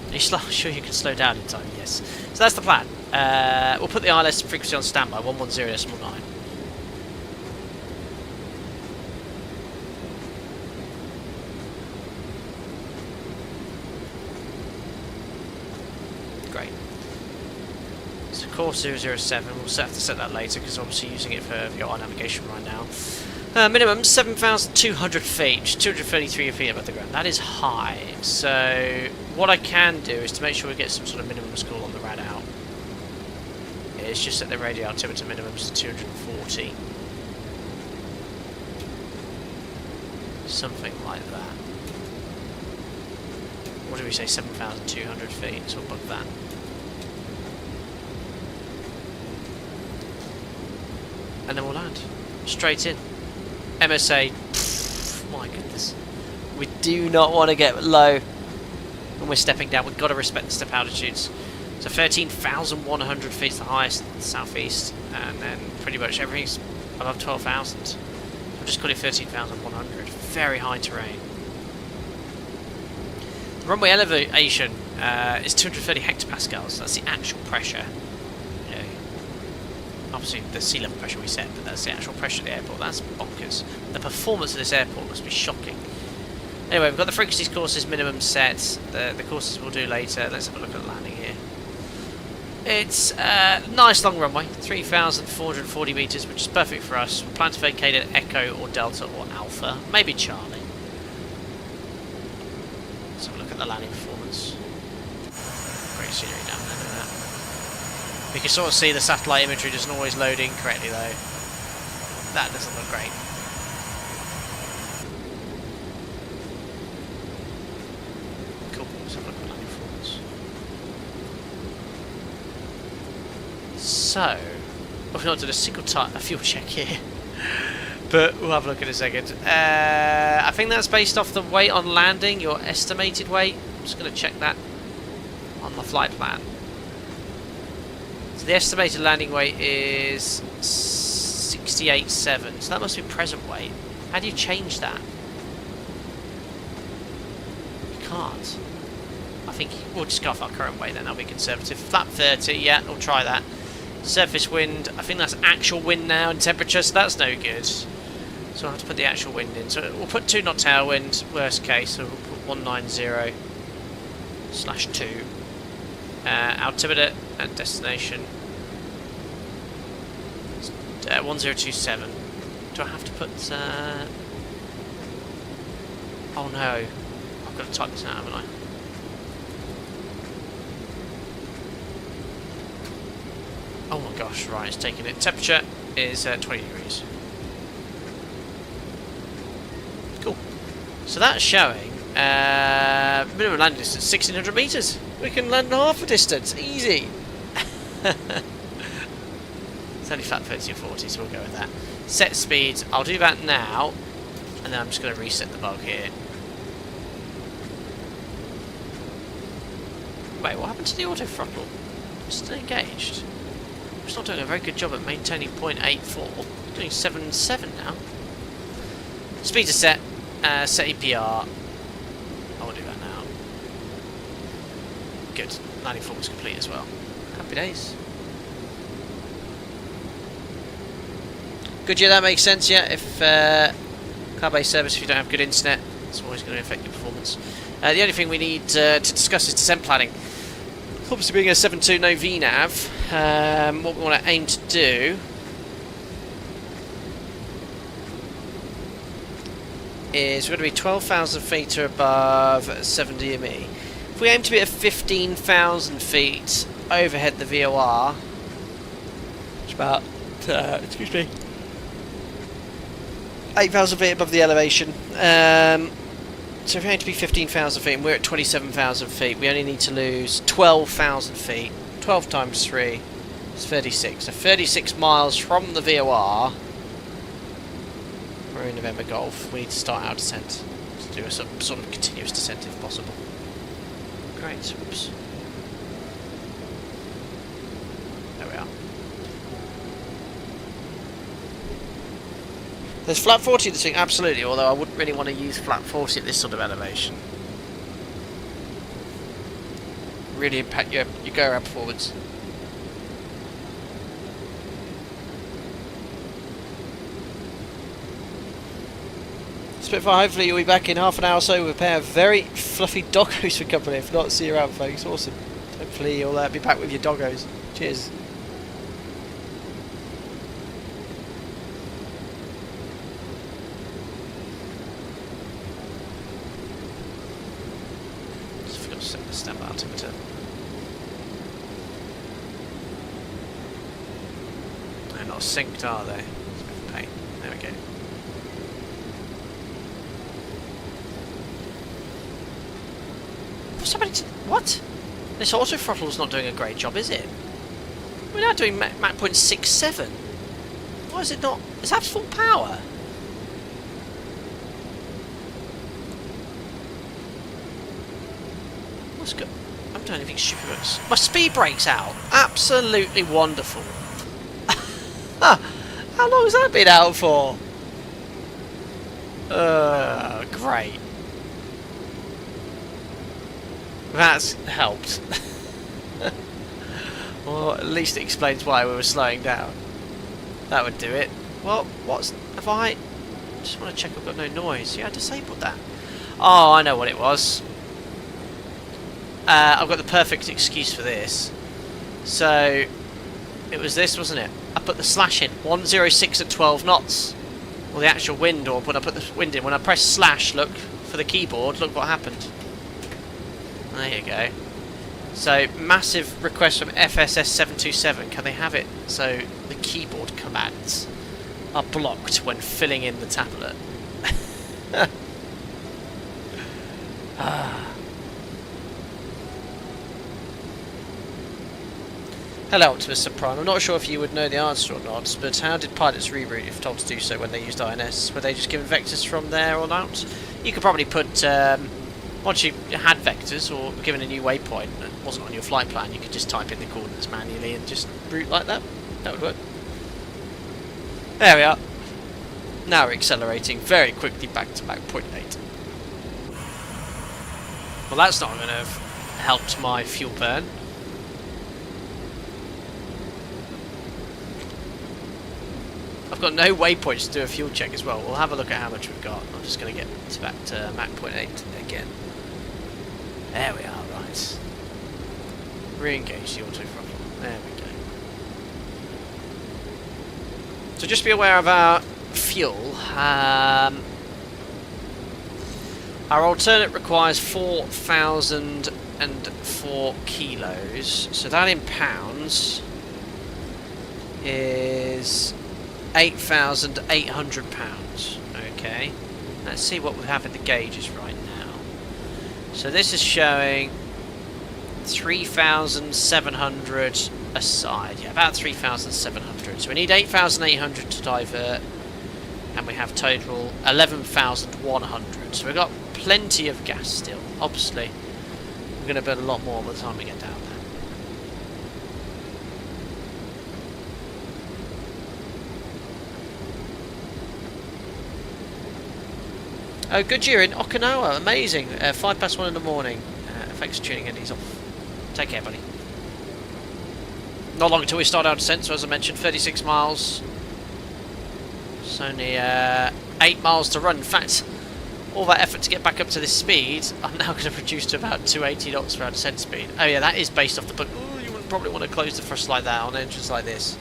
Are you sure you can slow down in time? Yes. So that's the plan. We'll put the ILS frequency on standby, 110.9. Great. So course 007, we'll have to set that later because obviously using it for VOR navigation right now. Minimum 7,200 feet, which is 233 feet above the ground. That is high. So what I can do is to make sure we get some sort of minimum score on the rad out. Is just set the radio altimeter minimums to 240. Something like that. What do we say? 7,200 feet. So above that. And then we'll land straight in. MSA, my goodness. We do not want to get low when we're stepping down. We've got to respect the step altitudes. So 13,100 feet is the highest in the southeast, and then pretty much everything's above 12,000. So we'll just call it 13,100. Very high terrain. The runway elevation is 230 hectopascals. That's the actual pressure. Obviously the sea level pressure we set, but that's the actual pressure of the airport. That's bonkers. The performance of this airport must be shocking. Anyway, we've got the frequencies courses minimum set. The courses we'll do later. Let's have a look at the landing here. It's a nice long runway, 3,440 metres, which is perfect for us. We plan to vacate at Echo or Delta or Alpha, maybe Charlie. Let's have a look at the landing performance. Great scenery down there. You can sort of see the satellite imagery doesn't always load in correctly though. That doesn't look great. Cool, let's have a look at the landing performance. So, we've not done a single fuel check here, but we'll have a look in a second. I think that's based off the weight on landing, your estimated weight. I'm just going to check that on the flight plan. The estimated landing weight is 68.7, so that must be present weight. How do you change that? You can't. I think we'll just go off our current weight then, that'll be conservative. Flap 30, yeah, we'll try that. Surface wind, I think that's actual wind now and temperature, so that's no good. So I'll have to put the actual wind in. So we'll put 2 knot tailwind, worst case, so we'll put 190/2. Altimeter and destination 1027. Do I have to put oh no, I've got to type this out, haven't I? Oh my gosh, right, it's taking it. Temperature is 20 degrees. Cool. So that's showing minimum landing distance 1,600 metres. We can land half a distance, easy. It's only flat 30 or 40, so we'll go with that. Set speeds, I'll do that now, and then I'm just going to reset the bug here. Wait, what happened to the auto throttle? It's still engaged. It's not doing a very good job at maintaining 0.84. It's doing 7.7 now. Speeds are set, set EPR. I will do that now. good. Landing form was complete as well. Happy days. Good, yeah, that makes sense, yeah. If car-based service, if you don't have good internet, it's always going to affect your performance. The only thing we need to discuss is descent planning. Obviously being a 7.2 no VNAV, what we want to aim to do is we're going to be 12,000 feet or above 7 DME. If we aim to be at 15,000 feet overhead the VOR, which is about, excuse me, 8,000 feet above the elevation. So if we aim to be 15,000 feet and we're at 27,000 feet, we only need to lose 12,000 feet. 12 times 3 is 36. So 36 miles from the VOR. We're in November Golf. We need to start our descent. To do a sort of continuous descent if possible. Great. Oops. There we are. There's flat 40 this thing, absolutely, although I wouldn't really want to use flat 40 at this sort of elevation. Really impact your go-around performance. Spitfire, hopefully you'll be back in half an hour or so with a pair of very fluffy doggos for company. If not, see you around, folks. Awesome. Hopefully you'll be back with your doggos. Cheers. Just forgot to set the stamp altimeter. They're not synced, are they? It's a bit of a pain. There we go. What? This auto throttle's not doing a great job, is it? We're now doing Mach 0.67. Why is it not? Is that full power? What's good? I'm doing anything stupid. My speed brake's out. Absolutely wonderful. How long has that been out for? Great. That's helped. Well, at least it explains why we were slowing down. That would do it. Well, have I just want to check I've got no noise. Yeah, I disabled that. Oh, I know what it was. I've got the perfect excuse for this. So, it was this, wasn't it? I put the slash in. 106 at 12 knots. Or the actual wind, or when I put the wind in. When I press slash, look, for the keyboard, look what happened. There you go. So, massive request from FSS 727. Can they have it so the keyboard commands are blocked when filling in the tablet? Hello, Optimus Subprime. I'm not sure if you would know the answer or not, but how did pilots reroute if told to do so when they used INS? Were they just given vectors from there on out? You could probably put... once you had vectors or given a new waypoint that wasn't on your flight plan, you could just type in the coordinates manually and just route like that. That would work. There we are. Now we're accelerating very quickly back to Mach 0.8. Well, that's not going to have helped my fuel burn. I've got no waypoints to do a fuel check as well. We'll have a look at how much we've got. I'm just going to get back to Mach 0.8 again. There we are, right. Re-engage the auto throttle. There we go. So just be aware of our fuel. Our alternate requires 4,004 kilos. So that in pounds is 8,800 pounds. Okay. Let's see what we have in the gauges right now. So this is showing 3,700 aside. Yeah, about 3,700. So we need 8,800 to divert, and we have total 11,100. So we've got plenty of gas still. Obviously, we're going to burn a lot more by the time we get down there. Oh, good, you're in Okinawa. Amazing. 1:05 in the morning. Thanks for tuning in. He's off Take care, buddy. Not long until we start our descent, so as I mentioned, 36 miles. It's only 8 miles to run. In fact, all that effort to get back up to this speed, I'm now going to reduce to about 280 knots for our descent speed. Oh yeah, that is based off the book. Ooh, you wouldn't probably want to close the thrust like that on an entrance like this.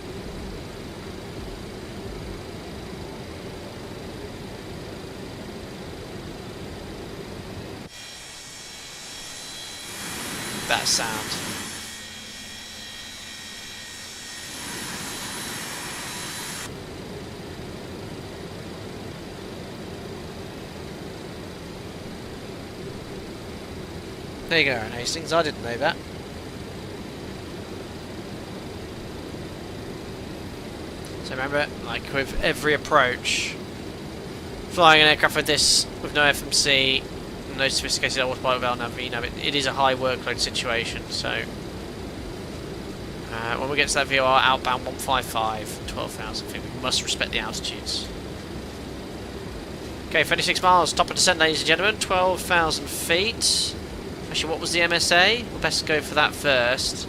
That sound. There you go, Aaron Hastings. I didn't know that. So remember, like with every approach, flying an aircraft like this with no FMC, no sophisticated autopilot valve nav, you know, it is a high workload situation. So when we get to that VOR outbound 155, 12,000 feet, we must respect the altitudes. Okay, 36 miles, top of descent, ladies and gentlemen, 12,000 feet. Actually, what was the MSA? We'll best go for that first.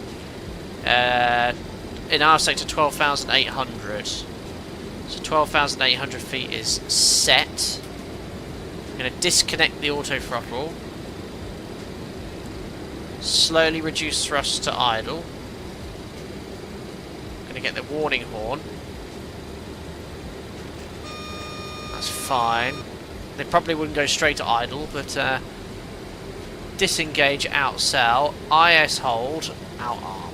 In our sector, 12,800. So 12,800 feet is set. I'm going to disconnect the auto throttle. Slowly reduce thrust to idle. I'm going to get the warning horn. That's fine. They probably wouldn't go straight to idle, but disengage, outsell, IS hold, out arm.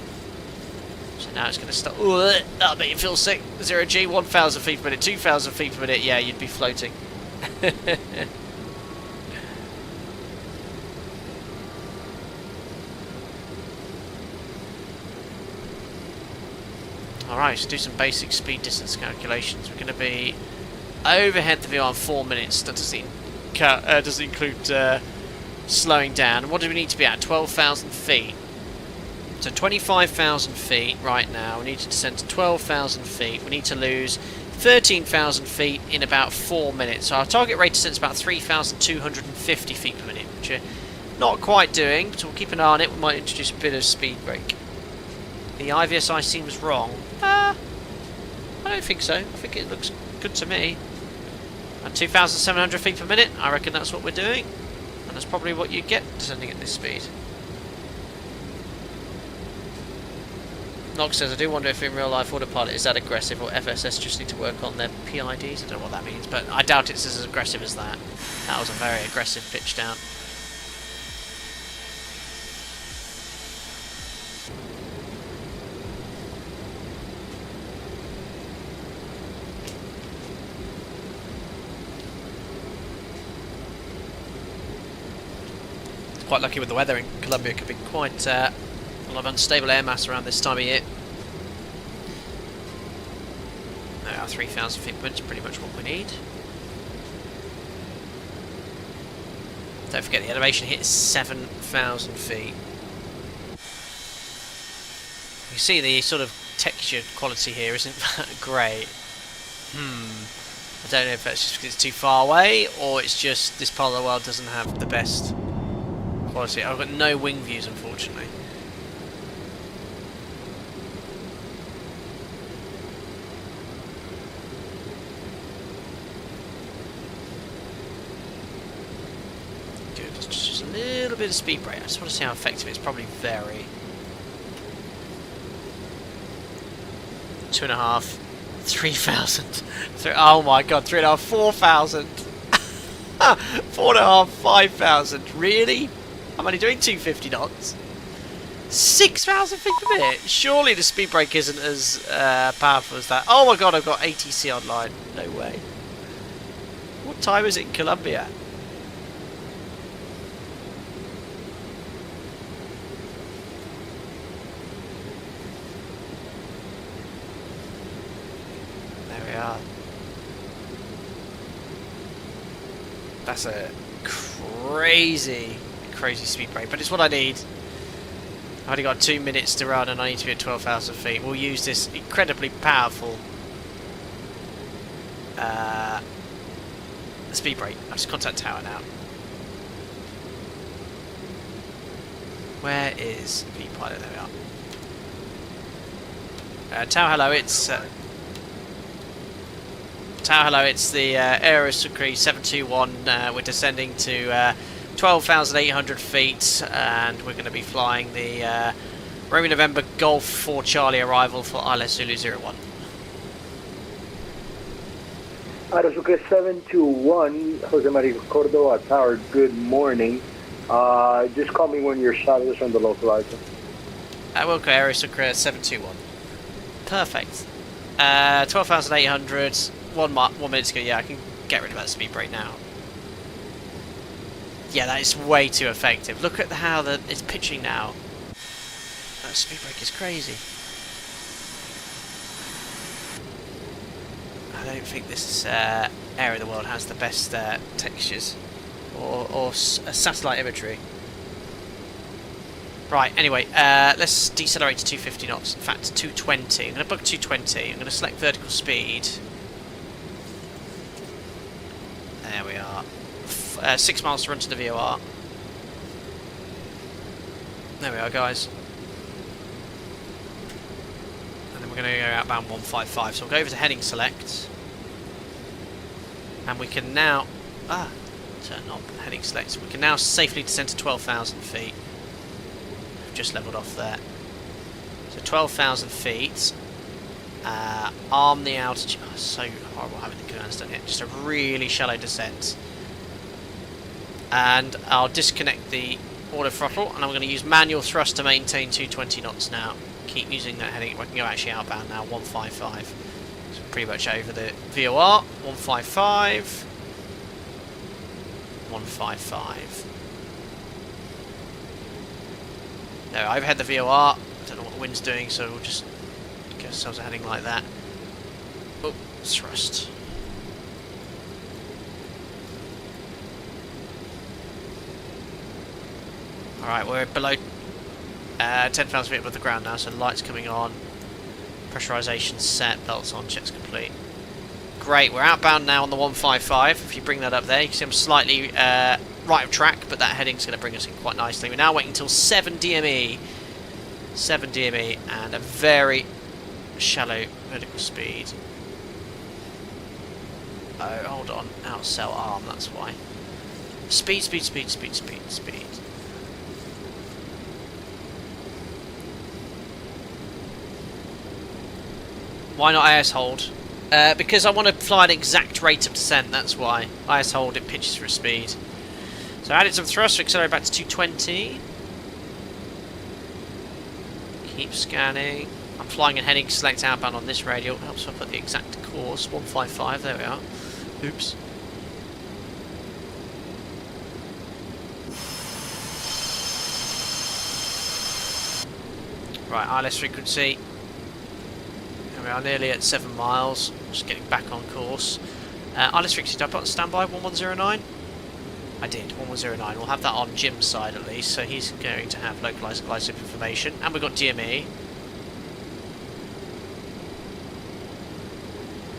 So now it's going to start. Ooh, that'll make you feel sick. 0G, 1,000 feet per minute, 2,000 feet per minute. Yeah, you'd be floating. Alright, so do some basic speed distance calculations. We're going to be overhead the VR in 4 minutes. That doesn't include slowing down. What do we need to be at? 12,000 feet. So 25,000 feet right now. We need to descend to 12,000 feet. We need to lose 13,000 feet in about 4 minutes. So our target rate descent is about 3,250 feet per minute, which we're not quite doing, so we'll keep an eye on it. We might introduce a bit of speed brake. The IVSI seems wrong. I don't think so. I think it looks good to me. At 2,700 feet per minute, I reckon that's what we're doing. And that's probably what you get descending at this speed. Nox says, I do wonder if in real life autopilot is that aggressive or FSS just need to work on their PIDs. I don't know what that means, but I doubt it's as aggressive as that. That was a very aggressive pitch down. Quite lucky with the weather in Colombia. It could be quite a lot of unstable air mass around this time of year. Now 3,000 feet per minute is pretty much what we need. Don't forget the elevation here is 7,000 feet. You see the sort of texture quality here isn't that great. I don't know if that's just because it's too far away or it's just this part of the world doesn't have the best quality. I've got no wing views, unfortunately. Good, just a little bit of speed brake. I just want to see how effective it's probably very. 2.5, 3,000. Oh my god, 3.5, 4,000. 4.5, 5,000. Really? I'm only doing 250 knots. 6,000 feet per minute. Surely the speed brake isn't as powerful as that. Oh my god, I've got ATC online. No way. What time is it in Colombia? There we are. That's a crazy speed brake, but it's what I need. I've only got 2 minutes to run and I need to be at 12,000 feet. We'll use this incredibly powerful speed brake. I'll just contact tower now. Where is VPilot? There we are. Tower hello, it's Tower hello, it's the Aerosucre 721. We're descending to 12,800 feet, and we're going to be flying the Romeo November Golf 4 Charlie arrival for ILS Zulu 01.
Aerosucre 721, Jose Maria Cordova Tower, good morning. Just call me when your shot is on the localizer.
Wilco Aerosucre 721. Perfect. 12,800, 1 minute ago. Yeah, I can get rid of that speed brake now. Yeah, that is way too effective. Look at how it's pitching now. That speed brake is crazy. I don't think this area of the world has the best textures or satellite imagery. Right, anyway, let's decelerate to 250 knots. In fact, 220. I'm going to book 220. I'm going to select vertical speed. There we are. 6 miles to run to the VOR. There we are, guys. And then we're going to go outbound 155. So we'll go over to heading select. And we can now... turn on heading select. We can now safely descend to 12,000 feet. Just leveled off there. So 12,000 feet. Arm the altitude. Oh, so horrible having the commands done it. Just a really shallow descent. And I'll disconnect the auto throttle, and I'm going to use manual thrust to maintain 220 knots now. Keep using that heading. I can go actually outbound now, 155. So pretty much over the VOR. 155. 155. No, overhead the VOR. I don't know what the wind's doing, so we'll just get ourselves a heading like that. Oh, thrust. Alright, we're below 10,000 feet above the ground now, so lights coming on. Pressurization set, belts on, checks complete. Great, we're outbound now on the 155. If you bring that up there, you can see I'm slightly right of track, but that heading's going to bring us in quite nicely. We're now waiting until 7 DME. 7 DME and a very shallow vertical speed. Oh, hold on. Outcell arm, that's why. Speed, speed, speed, speed, speed, speed. Why not IS hold? Because I want to fly an exact rate of descent, that's why. IS hold, it pitches for a speed. So added some thrust, accelerate back to 220. Keep scanning. I'm flying and heading select outbound on this radial. Helps if I put the exact course. 155, there we are. Oops. Right, ILS frequency. We are nearly at 7 miles. Just getting back on course. ILS frequency, did I put on standby 1109? I did, 1109. We'll have that on Jim's side at least, so he's going to have localised glide slope information. And we've got DME.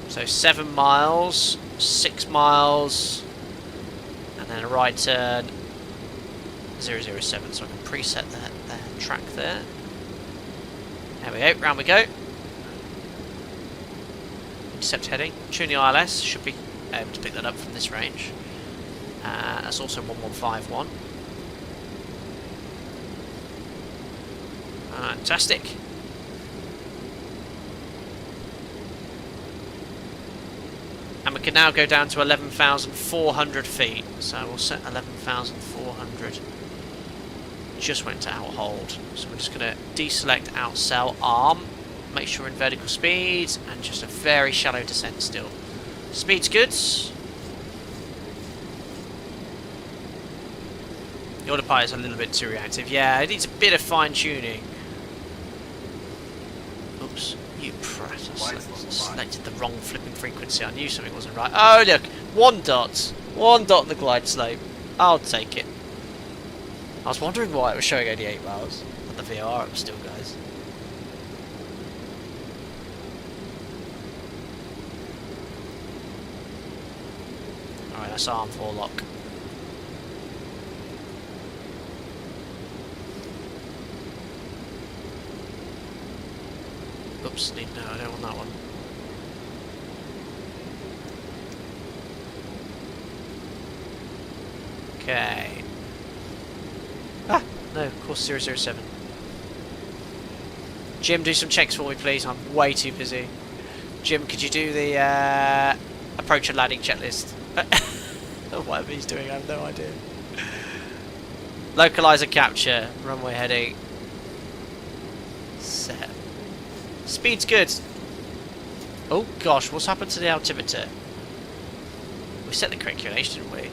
So 7 miles, 6 miles, and then a right turn 007. So I can preset that track there. There we go, round we go. Intercept heading. Tune the ILS, should be able to pick that up from this range. That's also 1151. Fantastic. And we can now go down to 11,400 feet. So we'll set 11,400. Just went to out hold. So we're just going to deselect outcell arm. Make sure we're in vertical speed, and just a very shallow descent still. Speed's good. The autopilot is a little bit too reactive. Yeah, it needs a bit of fine tuning. Oops, you prat. I selected the wrong flipping frequency. I knew something wasn't right. Oh look, 1 dot. 1 dot in the glide slope. I'll take it. I was wondering why it was showing 88 miles. But the VR up still, guys. Alright, that's arm 4 lock. Absolutely no, I don't want that one. Okay. Ah! No, course 007. Jim, do some checks for me, please. I'm way too busy. Jim, could you do the approach and landing checklist? Whatever he's doing, I have no idea. Localizer capture, runway heading. Set. Speed's good. Oh gosh, what's happened to the altimeter? We set the correct QNH, didn't we?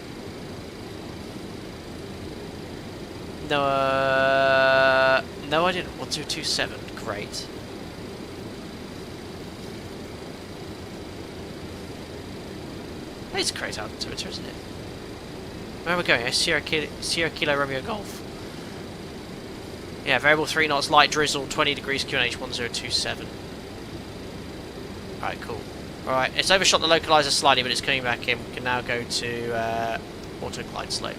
No, no I didn't. 1227, great. It's a correct altimeter, isn't it? Where are we going? Sierra Kilo Romeo Golf. Yeah, variable 3 knots, light drizzle, 20 degrees QNH 1027. Alright, cool. Alright, it's overshot the localizer slightly, but it's coming back in. We can now go to auto glide slope.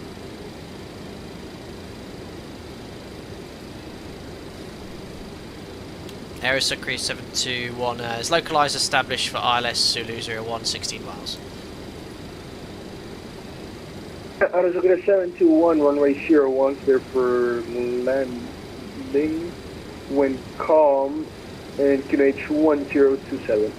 Aerosucre 721 is localizer established for ILS Zulu 01, 16 miles.
Aerosucre 721, runway 01, clear for landing when calm, and QNH 1027.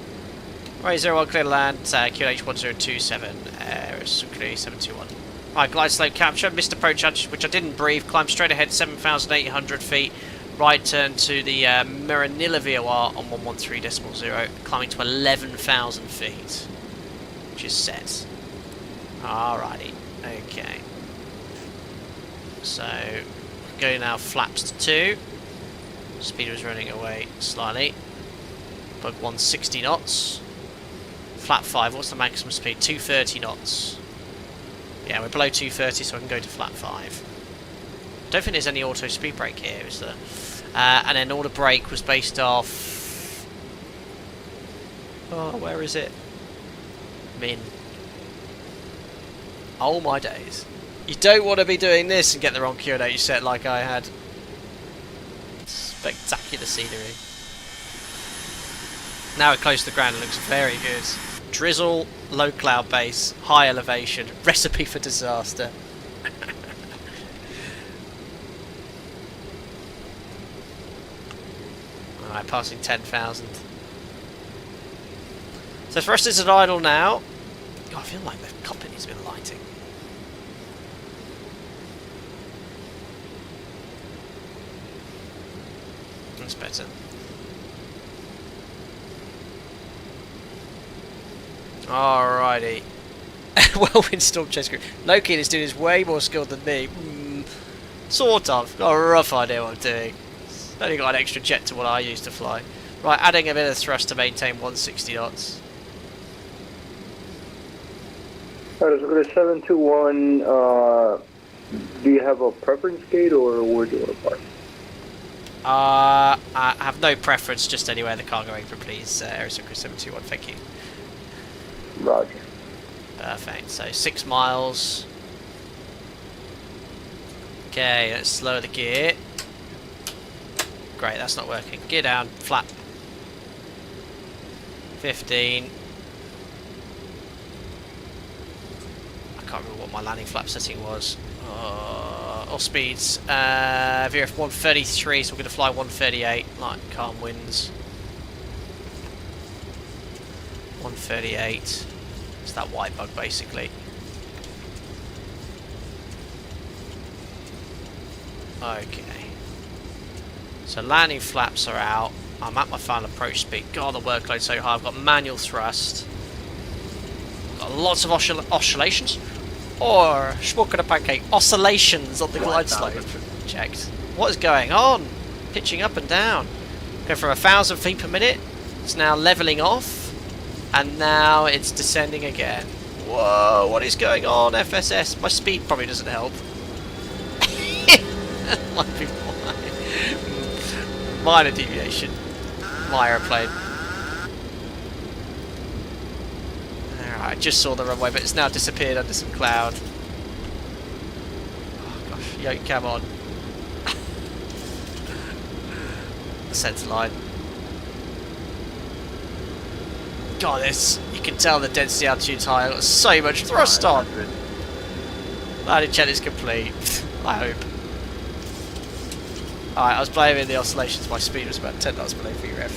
Right, 01 clear to land, QNH 1027, Aerosucre 721. Right, glide slope capture, missed approach, which I didn't brief, climb straight ahead 7,800 feet, right turn to the Maranilla VOR on 113.0, climbing to 11,000 feet, which is set. Alrighty. Okay, so go now flaps to 2. Speed was running away slightly. Bug 160 knots. Flap 5, what's the maximum speed? 230 knots. Yeah, we're below 230, so I can go to flap 5. Don't think there's any auto speed brake here, is there? And then auto brake was based off... Oh, where is it? Min. Oh my days. You don't want to be doing this and get the wrong QNH set like I had. Spectacular scenery. Now we're close to the ground, it looks very good. Drizzle, low cloud base, high elevation, recipe for disaster. Alright, passing 10,000. So for us it's at idle now. God, I feel like the company's been lighting. That's better. Alrighty. Well-win storm chase crew. Loki is doing this way more skilled than me. Sort of. Got a rough idea what I'm doing. Only got an extra jet to what I used to fly. Right, adding a bit of thrust to maintain 160 knots.
Aerosucre 721, do you have a preference gate or where do you want to park?
I have no preference, just anywhere the cargo apron, please. Aerosucre 721, thank you.
Roger.
Perfect, so 6 miles. Okay, let's lower the gear. Great, that's not working. Gear down, flat. 15. I can't remember what my landing flap setting was. Or speeds. VRF 133, so we're going to fly 138, like calm winds. 138. It's that white bug basically. Okay. So landing flaps are out. I'm at my final approach speed. God, the workload's so high. I've got manual thrust. Got lots of oscillations. Or schmuck a pancake. Oscillations on the glide slope. Checked. What is going on? Pitching up and down. Go from 1,000 feet per minute. It's now leveling off. And now it's descending again. Whoa, what is going on, FSS? My speed probably doesn't help. Might be why. Minor deviation. My aeroplane. Alright, I just saw the runway, but it's now disappeared under some cloud. Oh gosh, yoke cam on. Centre line. God, this, you can tell the density altitude's high. I've got so much thrust on.
500.
Landing check is complete. I hope. Alright, I was blaming the oscillations. My speed was about 10 knots below VREF.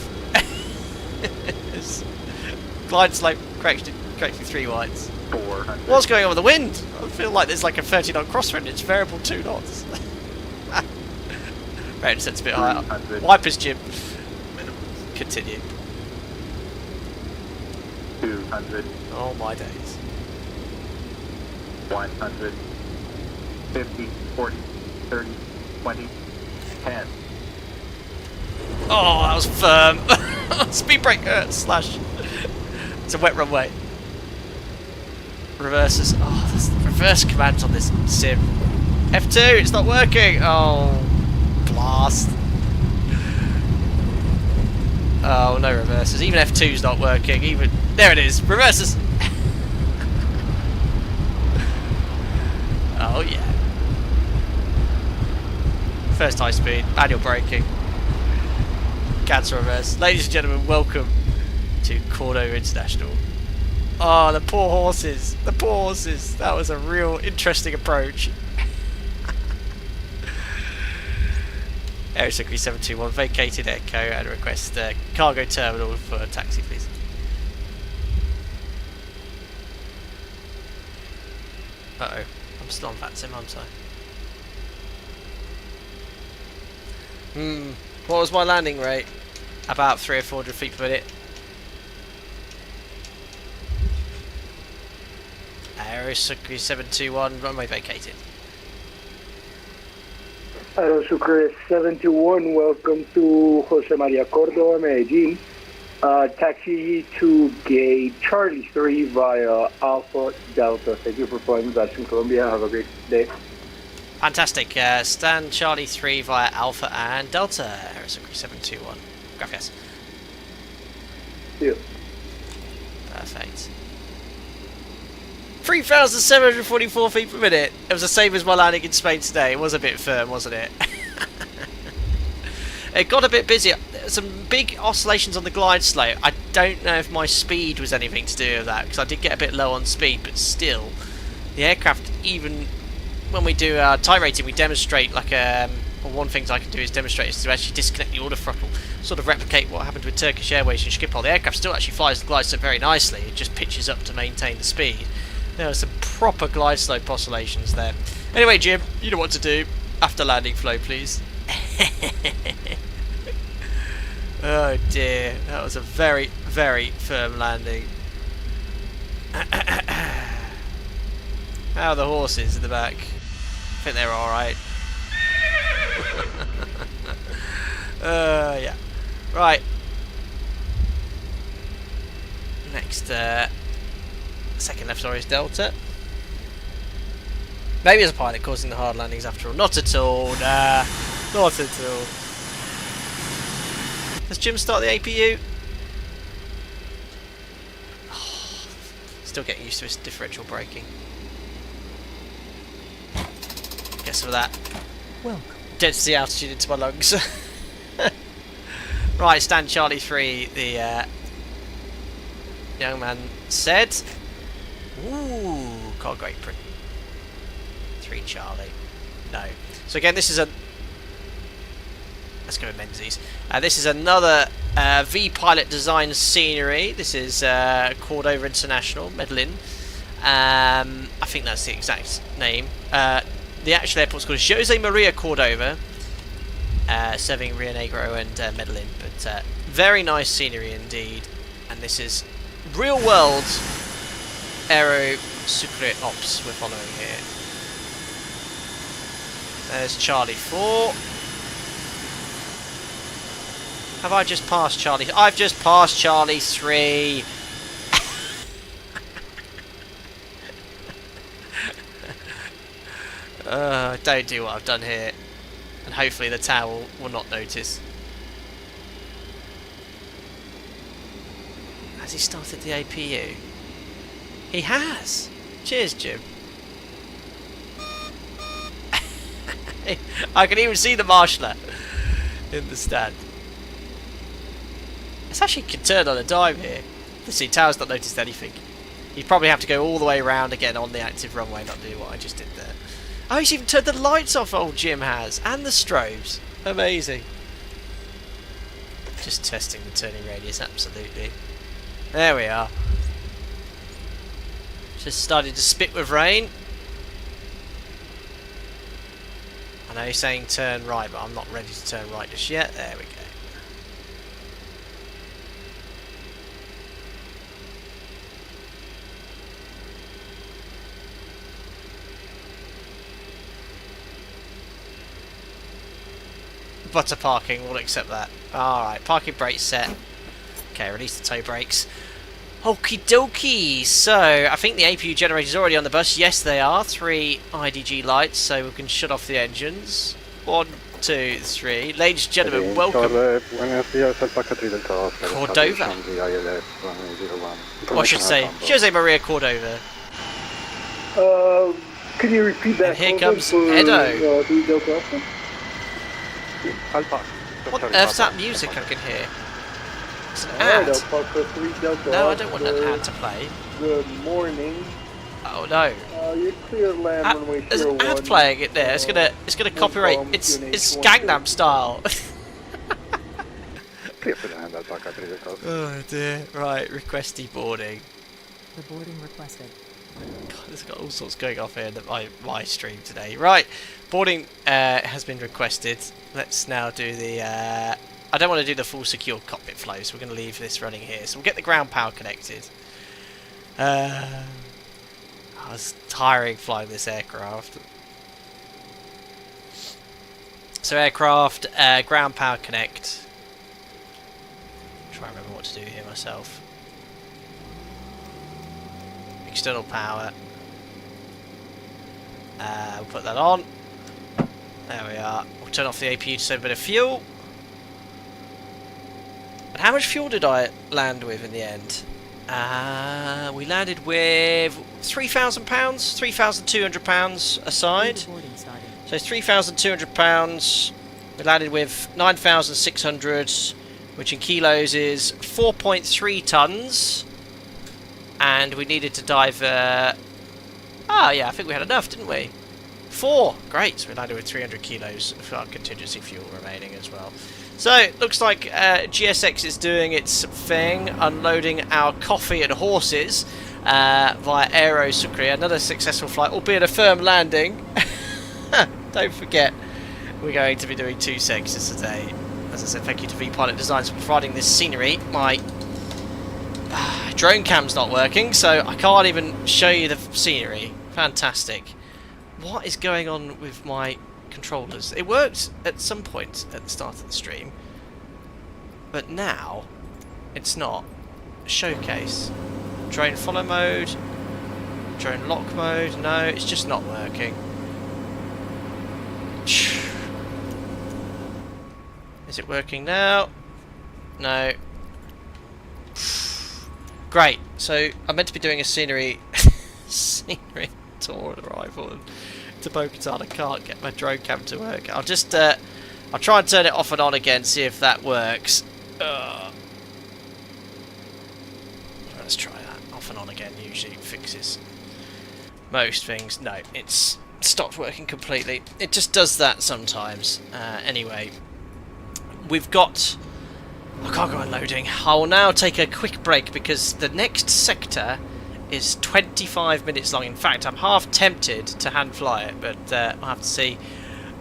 Glide slope corrected 3 wides.
400.
What's going on with the wind? I feel like there's like a 30 knot crosswind. It's variable 2 knots. Right, it's a bit higher.
300.
Wipers, Jim. Continue.
200.
Oh my days.
100. 50. 40. 30. 20. 10.
Oh, that was firm. Speed brake slash. It's a wet runway. Reverses. Oh, there's reverse commands on this sim. F2, it's not working. Oh, blast. Oh, no reverses. Even F2's not working. Even there it is. Reverses. Oh yeah. First high speed. Manual braking. Cancel reverse. Ladies and gentlemen, welcome to Cordova International. Oh, the poor horses. The poor horses. That was a real interesting approach. Aerosucre 721 vacated Echo and request cargo terminal for taxi, please. Uh-oh. I'm still on VATSIM, aren't I? What was my landing rate? About 300 or 400 feet per minute. Aerosucre 721, runway vacated.
Aerosucre 721, welcome to Jose Maria Cordova, Medellin. Taxi to gate Charlie 3 via Alpha Delta. Thank you for flying with us in Colombia. Have a great day.
Fantastic. Stand Charlie 3 via Alpha and Delta. Aerosucre 721. Gracias.
See you.
Perfect. 3,744 feet per minute. It was the same as my landing in Spain today. It was a bit firm, wasn't it? It got a bit busier. Some big oscillations on the glide slope. I don't know if my speed was anything to do with that, because I did get a bit low on speed, but still, the aircraft, even when we do our type rating, we demonstrate like well, one thing I can do is demonstrate is to actually disconnect the order throttle, sort of replicate what happened with Turkish Airways and Schiphol. The aircraft still actually flies the glide slope very nicely. It just pitches up to maintain the speed. There are some proper glide slope oscillations there. Anyway, Jim, you know what to do. After landing flow, please. Oh dear, that was a very, very firm landing. How are the horses in the back? I think they're alright. Yeah. Right. Next, second left story is Delta. Maybe it's a pilot causing the hard landings after all. Not at all, nah. Not at all. Does Jim start the APU? Oh, still getting used to his differential braking. Get some of that
Welcome.
density altitude into my lungs. Right, stand Charlie 3, the young man said. Ooh, cargo apron. 3 Charlie. No. So again, this is a... Let's go with Menzies. This is another VPilot design scenery. This is Cordova International, Medellin. I think that's the exact name. The actual airport's called Jose Maria Cordova, serving Rio Negro and Medellin. But very nice scenery indeed. And this is real world Aerosucre ops we're following here. There's Charlie 4. Have I just passed Charlie? I've just passed Charlie 3. Don't do what I've done here. And hopefully the tower will not notice. Has he started the APU? He has! Cheers, Jim. I can even see the marshaller in the stand. It's actually can turn on a dime here. See, Tower's not noticed anything. You'd probably have to go all the way around again on the active runway, not do what I just did there. Oh, he's even turned the lights off, old Jim has, and the strobes. Amazing. Just testing the turning radius, absolutely. There we are. Just started to spit with rain. I know you're saying turn right, but I'm not ready to turn right just yet. There we go. Butter parking, we'll accept that. Alright, parking brake set. Okay, release the tow brakes. Okie dokie! So, I think the APU generator is already on the bus. Yes, they are. 3 IDG lights, so we can shut off the engines. 1, 2, 3. Ladies and gentlemen, welcome. Cordova. Or I should say, Jose Maria Cordova.
Can you repeat that?
And here comes Edo. What on earth's that music I can hear? It's an ad. No, I don't want an ad to play.
Good morning.
Oh no.
You're clear land runway
there's an ad playing it there. It's gonna copyright. It's Gangnam Style. Oh dear. Right, requesty boarding.
The boarding requested.
God, there's got all sorts going off here in my stream today. Right, boarding has been requested. Let's now do the... I don't want to do the full secure cockpit flow, so we're going to leave this running here. So we'll get the ground power connected. I was tiring flying this aircraft. So aircraft, ground power connect. Try and remember what to do here myself. External power. We'll put that on. There we are. We'll turn off the APU to save a bit of fuel. And how much fuel did I land with in the end? We landed with £3,000, £3,200 aside. So £3,200. We landed with 9,600, which in kilos is 4.3 tons. And we needed to divert... Oh yeah, I think we had enough, didn't we? 4! Great, so we landed with 300 kilos of our contingency fuel remaining as well. So, it looks like GSX is doing its thing, unloading our coffee and horses via Aerosucre. Another successful flight, albeit a firm landing. Don't forget, we're going to be doing 2 sectors today. As I said, thank you to VPilot Designs for providing this scenery. My drone cam's not working, so I can't even show you the scenery. Fantastic. What is going on with my controllers? It worked at some point at the start of the stream, but now it's not. Showcase. Drone follow mode. Drone lock mode. No, it's just not working. Is it working now? No. Great. So I'm meant to be doing a scenery tour arrival to Bogotá. I can't get my drone cam to work. I'll just I'll try and turn it off and on again, see if that works. Let's try that. Off and on again usually fixes most things. No, it's stopped working completely. It just does that sometimes. Anyway, we've got... I can't go unloading. I will now take a quick break because the next sector is 25 minutes long. In fact, I'm half tempted to hand fly it, but I'll have to see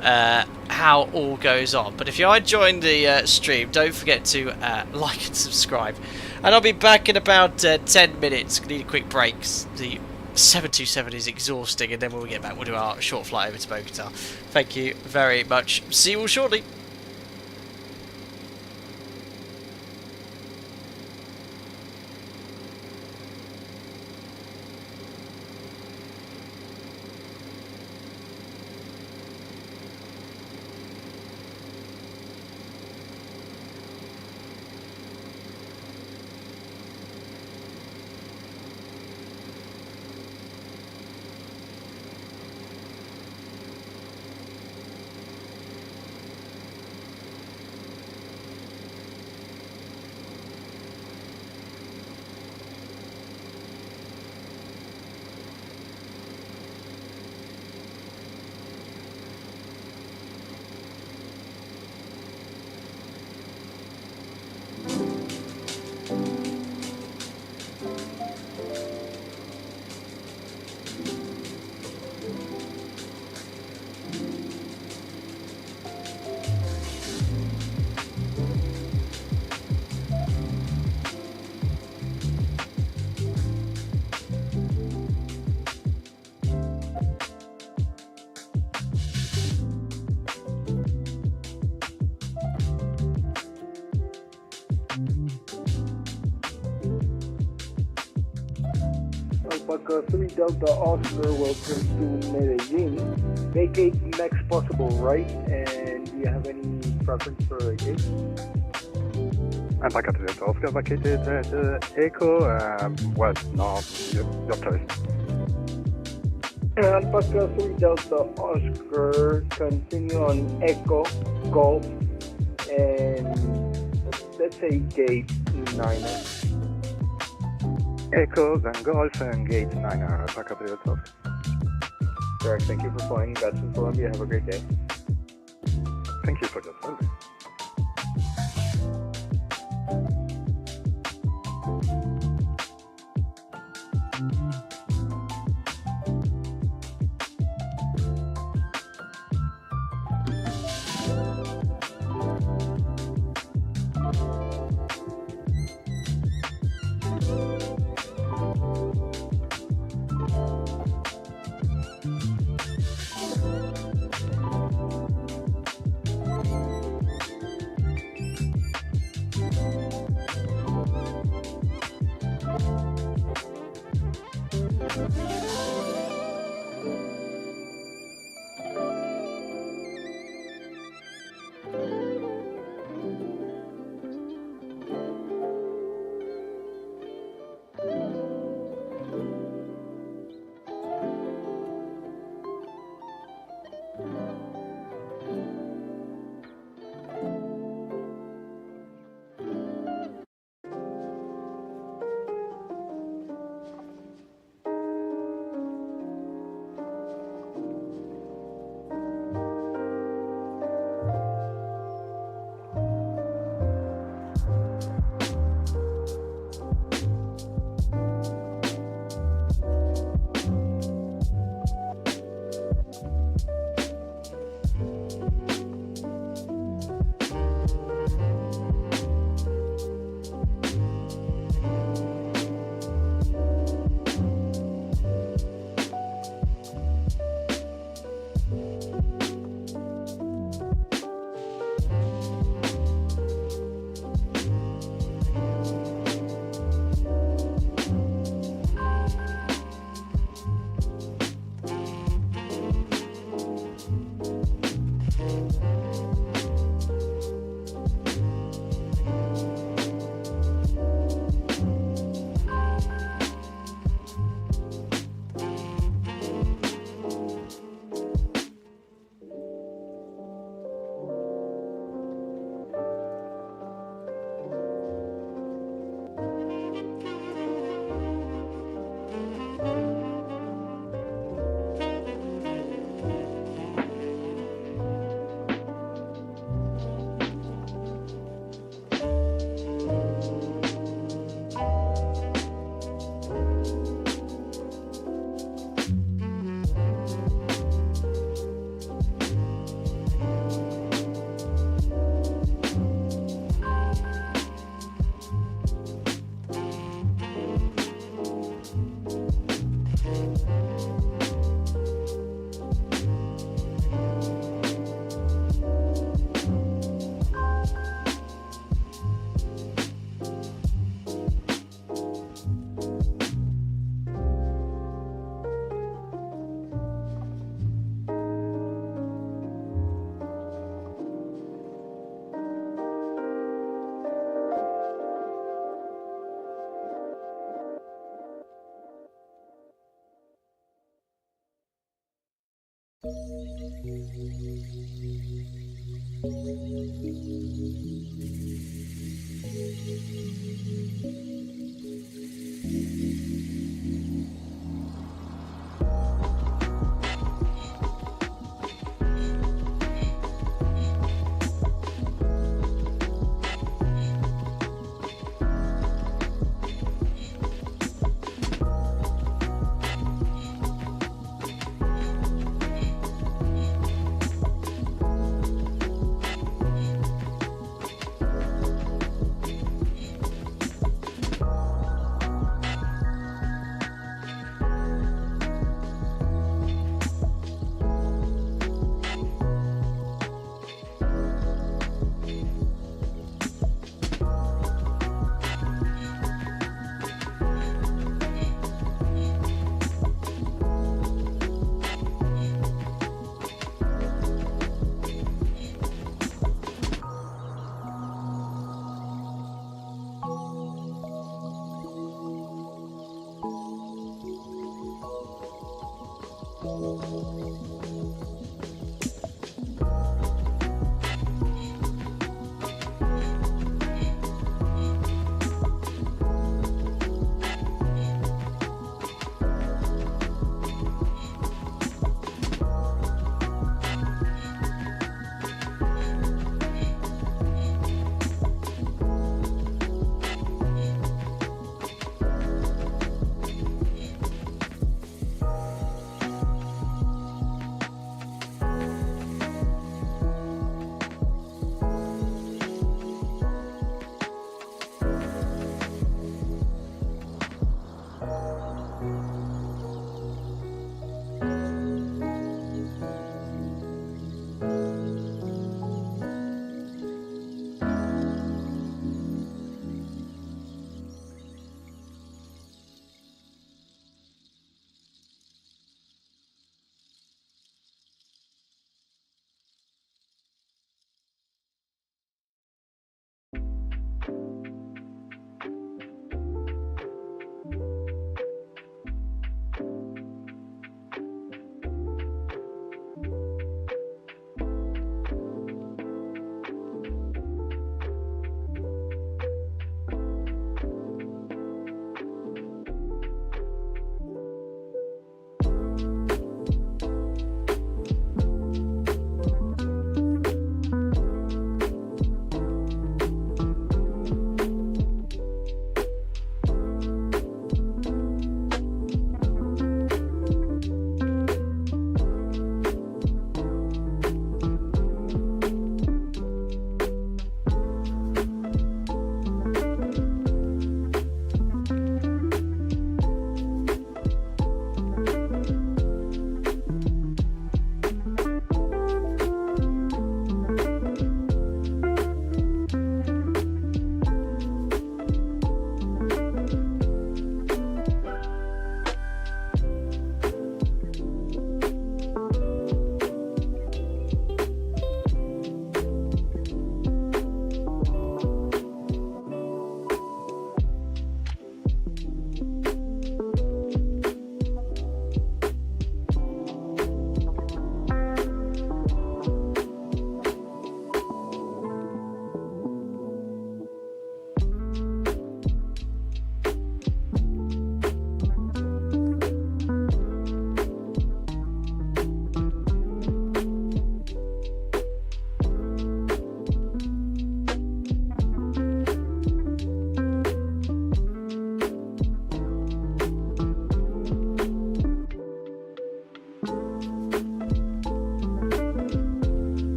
how all goes on. But if you are enjoying the stream, don't forget to like and subscribe. And I'll be back in about 10 minutes. Need a quick break. The 727 is exhausting, and then when we get back, we'll do our short flight over to Bogotá. Thank you very much. See you all shortly.
Alpaca 3 Delta Oscar, welcome to Medellin. Vacate next possible, right? And do you have any preference for a gate?
Alpaca 3 Delta Oscar vacated Echo. Well, no, your choice.
Alpaca 3 Delta Oscar, continue on Echo, Golf, and let's say gate 9.
Echo, then Golf, and Gate 9, Alpaca 3 Delta Oscar.
Correct. Thank you for flying. That's in Colombia. Have a great day.
Thank you for your service.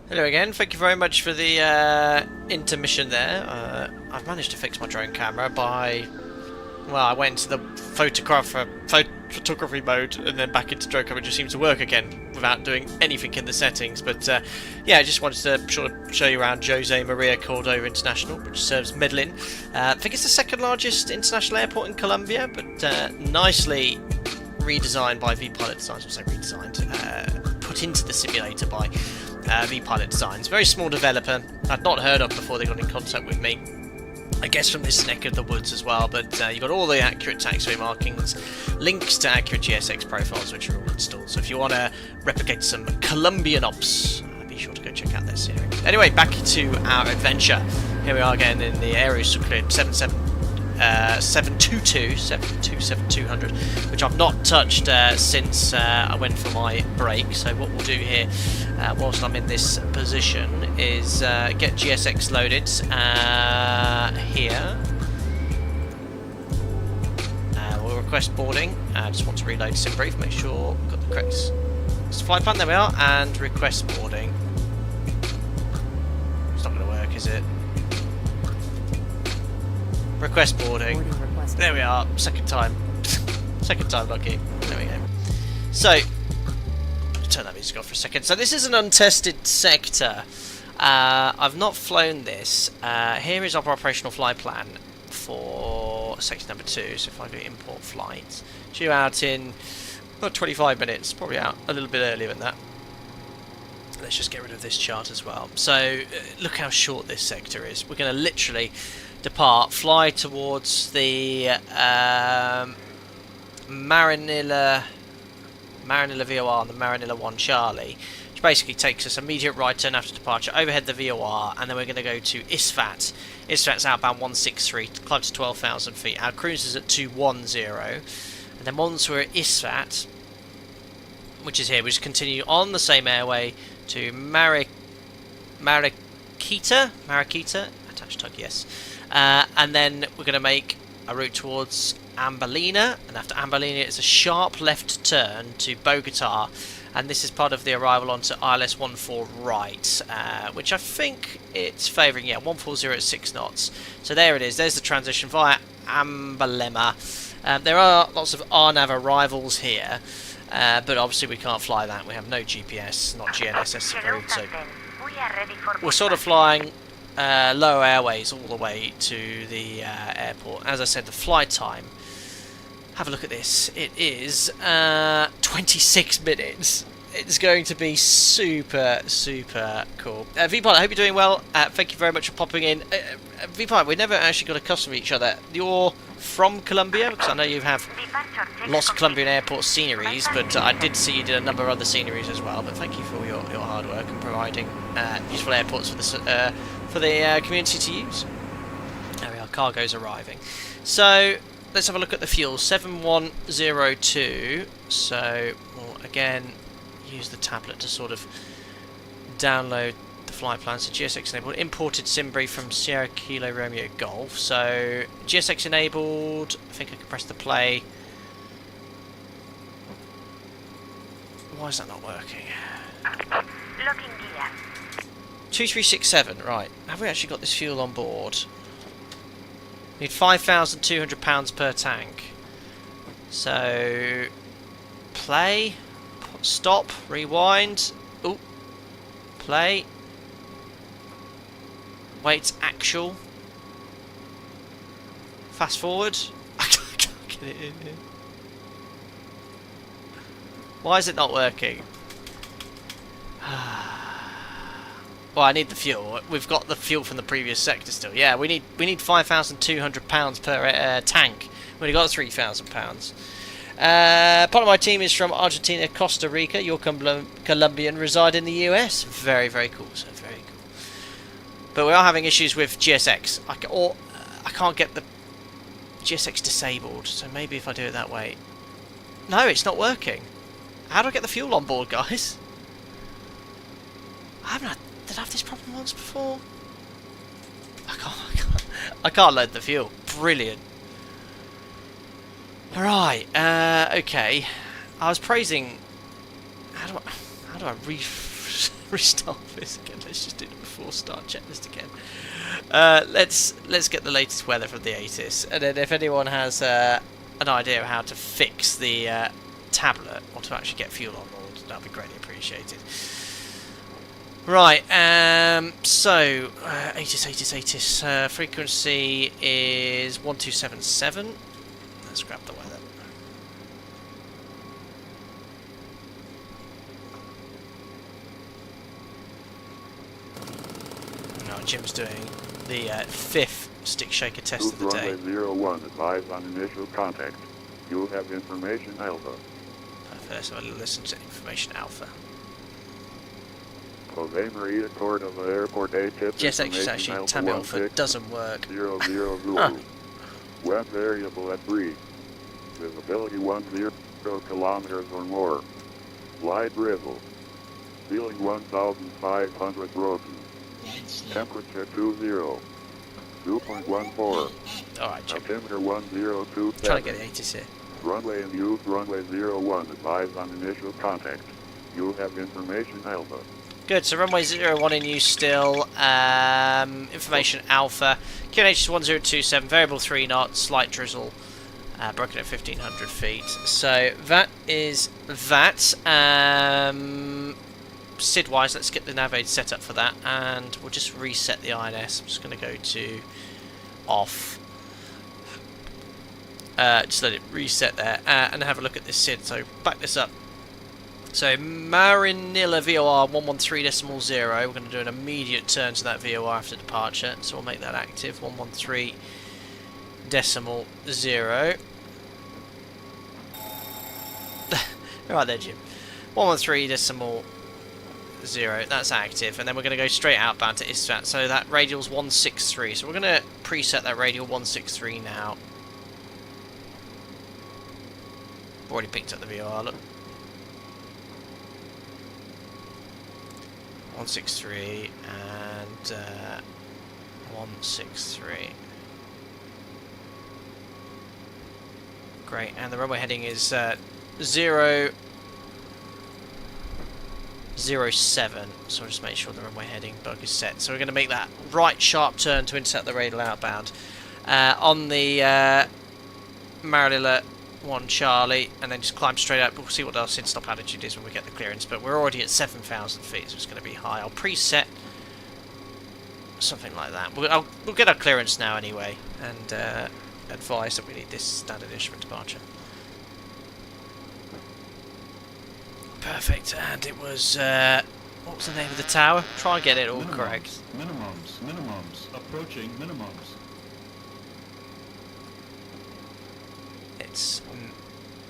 Hello again, thank you very much for the intermission there. I've managed to fix my drone camera by... Well, I went into the photography mode and then back into drone camera. It just seems to work again without doing anything in the settings. But yeah, I just wanted to sort of show you around Jose Maria Cordova International, which serves Medellin. I think it's the second largest international airport in Colombia, but nicely redesigned by VPilot Designs. I'll say redesigned, put into the simulator by VPilot Designs. Very small developer I'd not heard of before they got in contact with me. I guess from this neck of the woods as well, but you've got all the accurate taxiway markings, links to accurate GSX profiles which are all installed. So if you want to replicate some Colombian ops, be sure to go check out their series. Anyway, back to our adventure. Here we are again in the Aerosucre 722, which I've not touched since I went for my break. So what we'll do here, whilst I'm in this position, is get GSX loaded here. We'll request boarding. I just want to reload SimBrief, make sure we've got the correct flight plan. There we are, and request boarding. It's not going to work, is it? Request boarding. There we are. Second time. Second time lucky. There we go. So, turn that music off for a second. So this is an untested sector. I've not flown this. Here is our operational flight plan for sector number 2. So if I go import flights, due out in about 25 minutes. Probably out a little bit earlier than that. Let's just get rid of this chart as well. So look how short this sector is. We're going to literally depart, fly towards the Maranilla VOR and the Maranilla 1 Charlie, which basically takes us immediate right turn after departure, overhead the VOR, and then we're going to go to ISFAT. ISFAT's outbound 163, climb to 12,000 feet. Our cruise is at 210, and then once we're at ISFAT, which is here, we just continue on the same airway to Marikita, attached tug, yes. And then we're going to make a route towards Ambalina, and after Ambalina it's a sharp left turn to Bogotá, and this is part of the arrival onto ILS 14 right, which I think it's favouring, yeah, 140 at 6 knots. So there it is, there's the transition via Ambalema. There are lots of RNAV arrivals here, but obviously we can't fly that, we have no GPS, not GNSS approved, so we're sort of flying low airways all the way to the airport. As I said, the flight time, have a look at this, it is 26 minutes. It's going to be super cool. VPilot, I hope you're doing well. Thank you very much for popping in. VPilot, we never actually got accustomed to each other. You're from Colombia? Because I know you have lots of Colombian airport sceneries, but I did see you did a number of other sceneries as well. But thank you for your hard work and providing useful airports for the community to use. There we are, cargo's arriving. So let's have a look at the fuel. 7102. So we'll again use the tablet to sort of download the flight plan. So GSX enabled, imported SimBrief from Sierra Kilo Romeo Golf. So GSX enabled. I think I can press the play. Why is that not working?
Looking gear.
2367, right. Have we actually got this fuel on board? Need £5,200 per tank. So play, stop, rewind. Ooh, play. Wait, actual. Fast forward. I can't get it in here. Why is it not working? Well, I need the fuel. We've got the fuel from the previous sector still. Yeah, we need £5,200 per tank. We only got £3,000. Part of my team is from Argentina, Costa Rica. Your Colombian reside in the US. Very cool. So very cool. But we are having issues with GSX. I can't get the GSX disabled. So maybe if I do it that way. No, it's not working. How do I get the fuel on board, guys? Did I have this problem once before? I can't load the fuel. Brilliant. Alright, okay. I was praising... How do I restart this again. Let's just do the before start checklist again. Let's get the latest weather from the ATIS, and then if anyone has an idea of how to fix the tablet or to actually get fuel on board, that'd be greatly appreciated. Right, so ATIS, frequency is 1277. Let's grab the weather. No, Jim's doing the 5th stick shaker test of the day.
Runway 01, advise on initial contact. You have information alpha.
Perfect, so I'll listen to information alpha.
Jose Maria Cordova Airport ATIP.
Yes, actually, Tammy Alpha doesn't work.
00 Zulu. Web variable at 3. Visibility 10 kilometers or more. Light drizzle. Ceiling 1,500 broken. Temperature 20. 2.14.
Alright, Jim.
Altimeter 1027.
Trying to get the ATIS here.
Runway in use, runway 01, advise on initial contact. You have information alpha.
Good, so runway 01 in use still. Information alpha. QNH is 1027, variable 3 knots, light drizzle. Broken at 1500 feet. So that is that. SID wise, let's get the nav aid set up for that, and we'll just reset the INS. I'm just going to go to off. Just let it reset there, and have a look at this SID. So back this up. So Maranilla VOR 113.0. We're going to do an immediate turn to that VOR after departure. So we'll make that active. 113.0. Right there, Jim. 113.0. That's active, and then we're going to go straight outbound to ISFAT. So that radial's 163. So we're going to preset that radial 163 now. I've already picked up the VOR. Look. 163 and 163. Great, and the runway heading is 007. So I'll just make sure the runway heading bug is set. So we're going to make that right sharp turn to intercept the radial outbound on the Maranilla 1 Charlie, and then just climb straight up. We'll see what our SID stop altitude is when we get the clearance, but we're already at 7,000 feet, so it's going to be high. I'll preset something like that. We'll get our clearance now anyway, and advise that we need this standard instrument departure. Perfect, and it was, what was the name of the tower? Try and get it all correct.
Minimums, approaching minimums.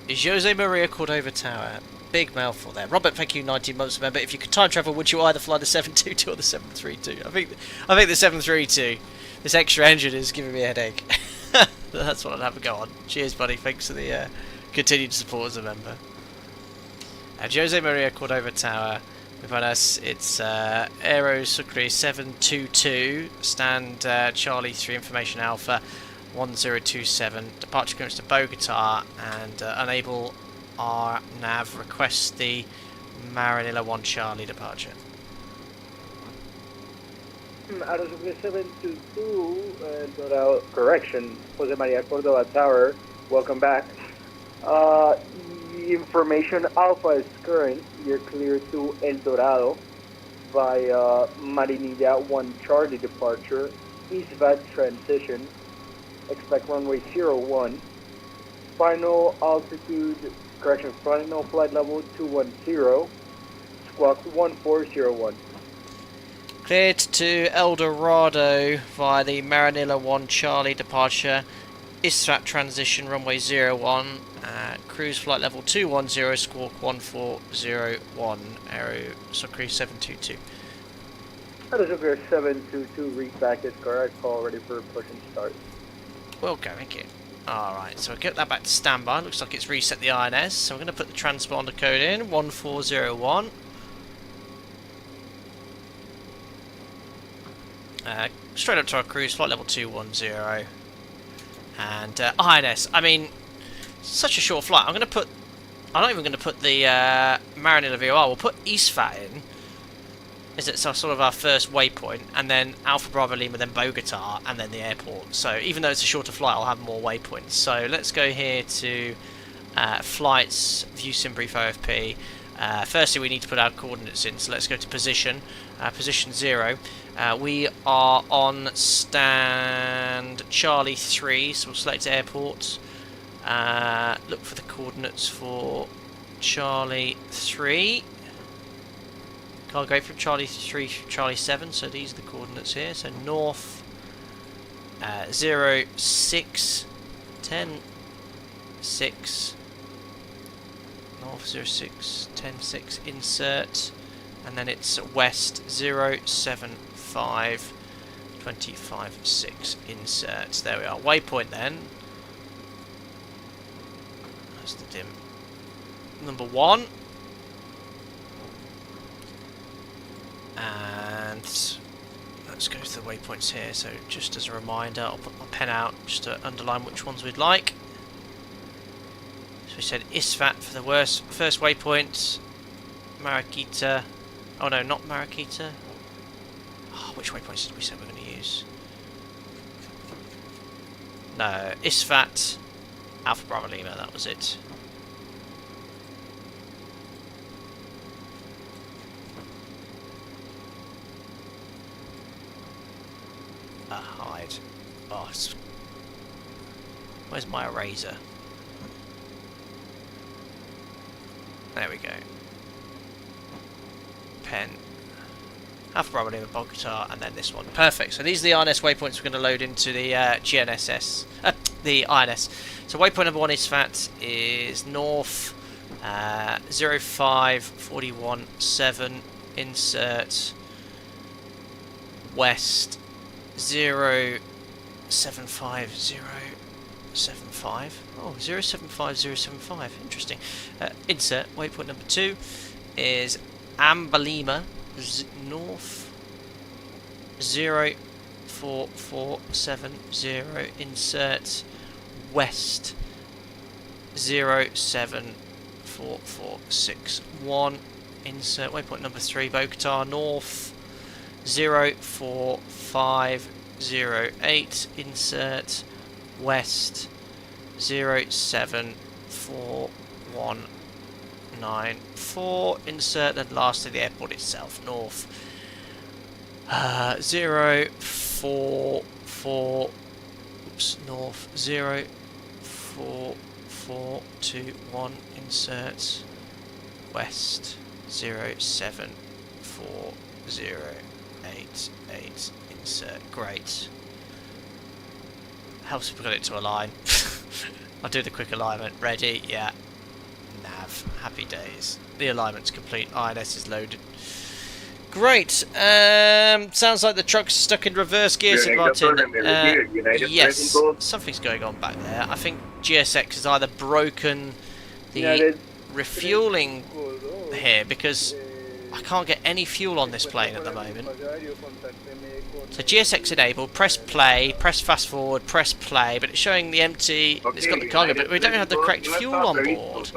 It's Jose Maria Cordova Tower. Big mouthful there. Robert, thank you, 19 months member. If you could time travel, would you either fly the 722 or the 732? I think the 732. This extra engine is giving me a headache. That's what I'd have a go on. Cheers, buddy. Thanks for the continued support as a member. Jose Maria Cordova Tower. With us, it's Aerosucre 722. Stand Charlie 3 Information Alpha. 1027, departure clearance to Bogotá, and enable our nav, request the Maranilla 1 Charlie departure.
Aerosucre 722, Dorado, correction, Jose Maria Cordova Tower, welcome back. Information Alpha is current, you're clear to El Dorado via Maranilla 1 Charlie departure, EastVAT transition. Expect runway 01. Final altitude, correction, final flight level 210. Squawk 1401.
Cleared to El Dorado via the Maranilla 1 Charlie departure. ISFAT transition, runway 01. Cruise flight level 210, squawk 1401. Aerosucre 722.
Aerosucre 722, reach back is correct. Call ready for push and start.
We'll go again. Alright, so we'll get that back to standby. Looks like it's reset the INS. So we're going to put the transponder code in, 1401. Straight up to our cruise, flight level 210. And INS, I mean, such a short flight. I'm not even going to put the Maranilla VOR. We'll put EastFAT in. is it sort of our first waypoint, and then Alpha Bravo Lima, then Bogotá, and then the airport. So even though it's a shorter flight, I'll have more waypoints. So let's go here to flights, view sim brief OFP. Firstly, we need to put our coordinates in, so let's go to position, position 0. We are on stand Charlie 3, so we'll select airport. Look for the coordinates for Charlie 3. Can't go from Charlie 3 to Charlie 7, so these are the coordinates here. So north 0, 6, 10, 6. North 0, 6, 10, 6, insert, and then it's west 0, 7, 5, 25, 6, insert. There we are. Waypoint then. That's the dim. Number 1. And let's go to the waypoints here. So just as a reminder, I'll put my pen out just to underline which ones we'd like. So we said ISFAT for the first waypoint, Maracita. Oh no, not Maracita. Oh, which waypoints did we say we're going to use? No, ISFAT, Alpha Bravo Lima, that was it. Hide. Oh, where's my eraser? There we go. Pen. Alpha Bravo Lima, Bogotá, and then this one. Perfect. So these are the INS waypoints we're going to load into the GNSS, the INS. So waypoint number 1 ISFAT is north 05, 41, 7, insert, west 0, 75, 0, 75. Oh, 075075. Interesting. Insert. Waypoint number 2 is Ambalima north 04470. Insert west 07446. Insert. Waypoint number 3 Bogotá north 04508. Insert west 07494. Insert, and lastly the airport itself north 044 north 04421. Insert west 07488. Insert. Great. Helps if we got it to align. I'll do the quick alignment. Ready? Yeah. Nav. Happy days. The alignment's complete. INS is loaded. Great. Sounds like the truck's stuck in reverse gear, St. Martin. Yes. Something's going on back there. I think GSX has either broken the refueling here, because I can't get any fuel on this plane at the moment. So GSX enabled, press play, press fast forward, press play, but it's showing the empty, it's got the cargo, but we don't have the correct fuel on board.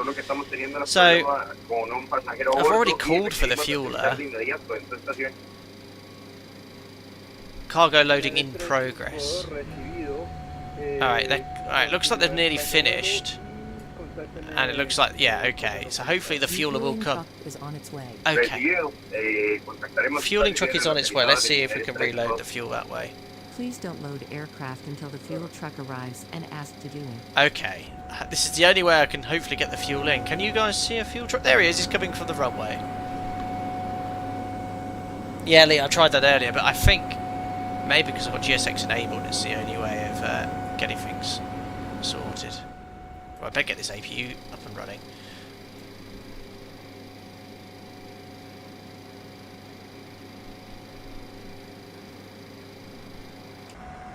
So I've already called for the fueler. Cargo loading in progress. Alright, looks like they've nearly finished. And it looks like, yeah, okay. So hopefully the fueler will come.
Is on its way.
Okay. Fueling truck is on its way. Let's see if we can reload the fuel that way.
Please don't load aircraft until the fuel truck arrives and ask to do it.
Okay. This is the only way I can hopefully get the fuel in. Can you guys see a fuel truck? There he is. He's coming from the runway. Yeah, Lee, I tried that earlier, but I think maybe because I've got GSX enabled, it's the only way of getting things sorted. Well, I better get this APU up and running.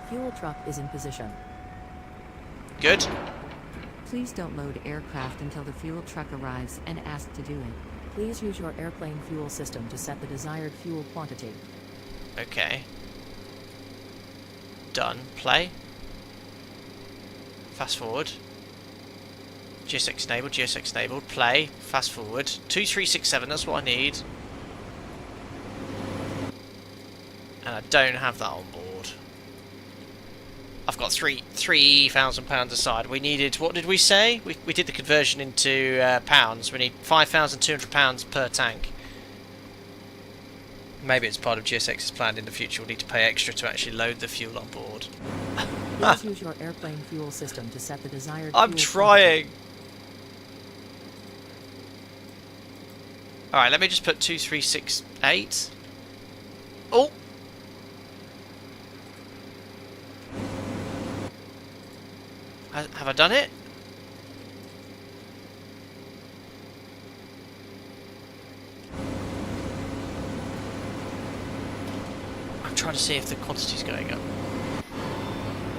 Fuel truck is in position.
Good.
Please don't load aircraft until the fuel truck arrives and ask to do it. Please use your airplane fuel system to set the desired fuel quantity.
Okay. Done. Play. Fast forward. GSX enabled, play, fast forward. 2367, that's what I need. and I don't have that on board. I've got £3,000 aside. We needed, what did we say? We did the conversion into pounds. We need £5,200 per tank. Maybe it's part of GSX's plan in the future. We'll need to pay extra to actually load the fuel on board.
Please use your airplane fuel system to set the desired
I'm
fuel
trying. Alright, let me just put 2368. Oh! Have I done it? I'm trying to see if the quantity's going up.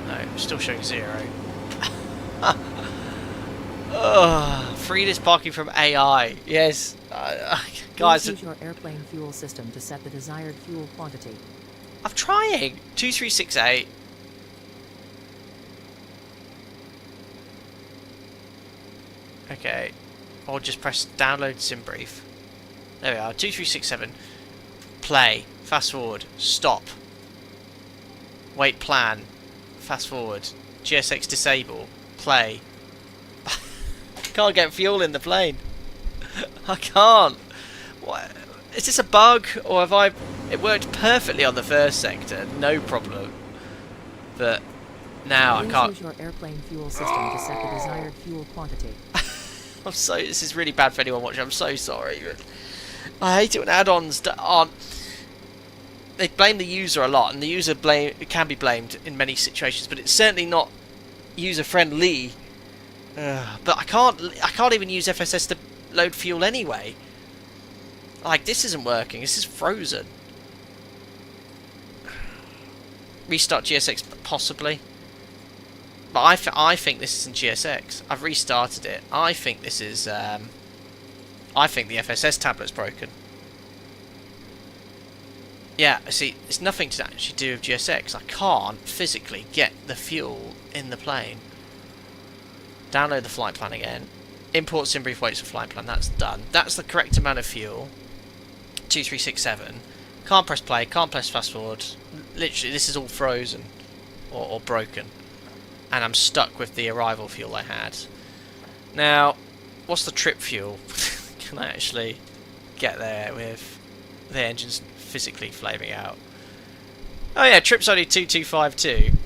No, still showing 0. Freeless parking from AI. Yes. Guys.
Please use your airplane fuel system to set the desired fuel quantity.
I'm trying. 2368. Okay. Or just press download sim brief. There we are. 2367. Play. Fast forward. Stop. Wait plan. Fast forward. GSX disable. Play. Can't get fuel in the plane. I can't. What? Is this a bug, or have I? It worked perfectly on the first sector, no problem. But now I can't.
Use your airplane fuel system to set the desired fuel quantity.
I'm so. This is really bad for anyone watching. I'm so sorry. But I hate it when add-ons aren't. They blame the user a lot, and the user can be blamed in many situations, but it's certainly not user-friendly. But I can't even use FSS to load fuel anyway. Like, this isn't working. This is frozen. Restart GSX possibly, but I think this isn't GSX. I've restarted it. I think this is. I think the FSS tablet's broken. Yeah, see, it's nothing to actually do with GSX. I can't physically get the fuel in the plane. Download the flight plan again. Import sim brief weights for flight plan. That's done. That's the correct amount of fuel. 2367. Can't press play. Can't press fast forward. Literally, this is all frozen or broken, and I'm stuck with the arrival fuel I had. Now, what's the trip fuel? Can I actually get there with the engines physically flaming out? Oh yeah, trip's only 2252.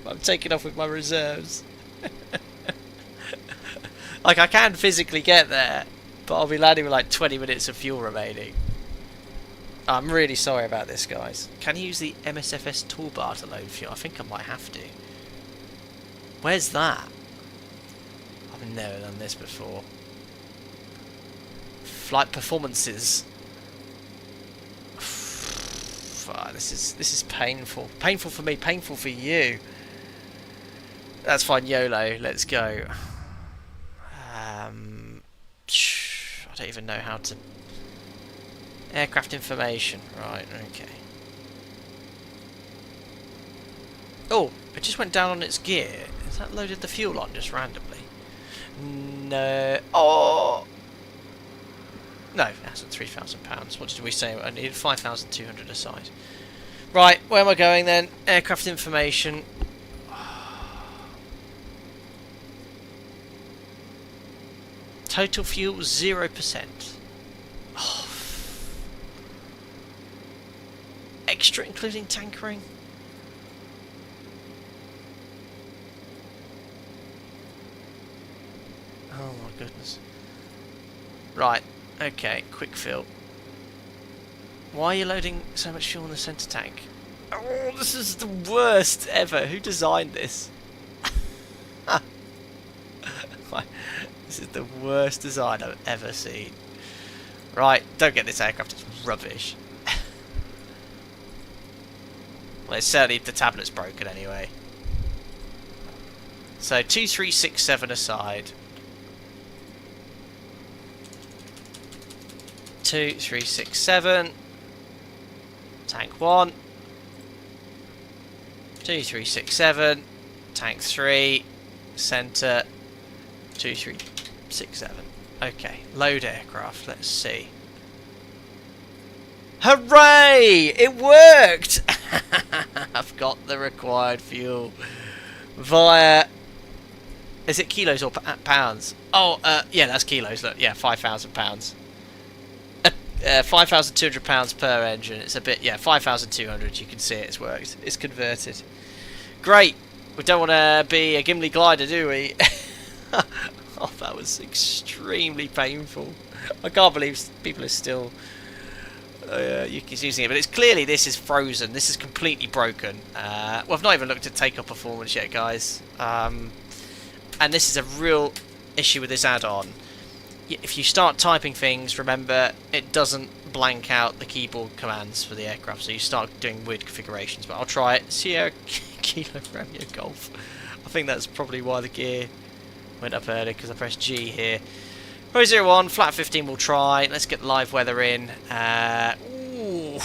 I'm taking off with my reserves. Like, I can physically get there, but I'll be landing with like 20 minutes of fuel remaining. I'm really sorry about this, guys. Can you use the MSFS toolbar to load fuel? I think I might have to. Where's that? I've never done this before. Flight performances. This is painful. Painful for me, painful for you. That's fine, YOLO. Let's go. I don't even know how to. Aircraft information. Right, okay. Oh, it just went down on its gear. Has that loaded the fuel on just randomly? No. Oh! No, it hasn't. £3,000. What did we say? I needed 5,200 aside. Right, where am I going then? Aircraft information. Total fuel 0%. Oh. Extra including tankering. Oh my goodness. Right, okay, quick fill. Why are you loading so much fuel in the centre tank? Oh, this is the worst ever. Who designed this? This is the worst design I've ever seen. Right, don't get this aircraft, it's rubbish. Well, it's certainly, the tablet's broken anyway. So 2367 aside. 2367. Tank 1. 2367. Tank 3. Centre. 2367. Okay, load aircraft, let's see. Hooray! It worked! I've got the required fuel via... Is it kilos or pounds? Oh, yeah, that's kilos. Look, yeah, 5,000 pounds. 5,200 pounds per engine. It's a bit, yeah, 5,200. You can see it. It's worked. It's converted. Great. We don't want to be a Gimli glider, do we? Oh, that was extremely painful. I can't believe people are still using it, but it's clearly this is frozen. This is completely broken. Well, I've not even looked at takeoff performance yet, guys. And this is a real issue with this add-on. If you start typing things, remember it doesn't blank out the keyboard commands for the aircraft, so you start doing weird configurations. But I'll try it. Sierra Kilo Romeo Golf. I think that's probably why the gear went up early, because I pressed G here. 001, flat 15 we'll try. Let's get live weather in. Ooh.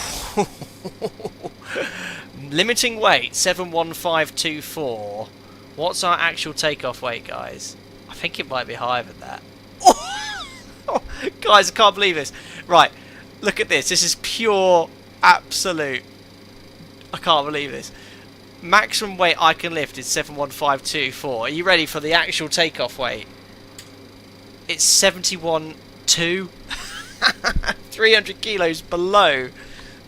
Limiting weight, 71524. What's our actual takeoff weight, guys? I think it might be higher than that. Guys, I can't believe this. Right, look at this. This is pure, absolute. I can't believe this. Maximum weight I can lift is 71524. Are you ready for the actual takeoff weight? It's 71.2. 300 kilos below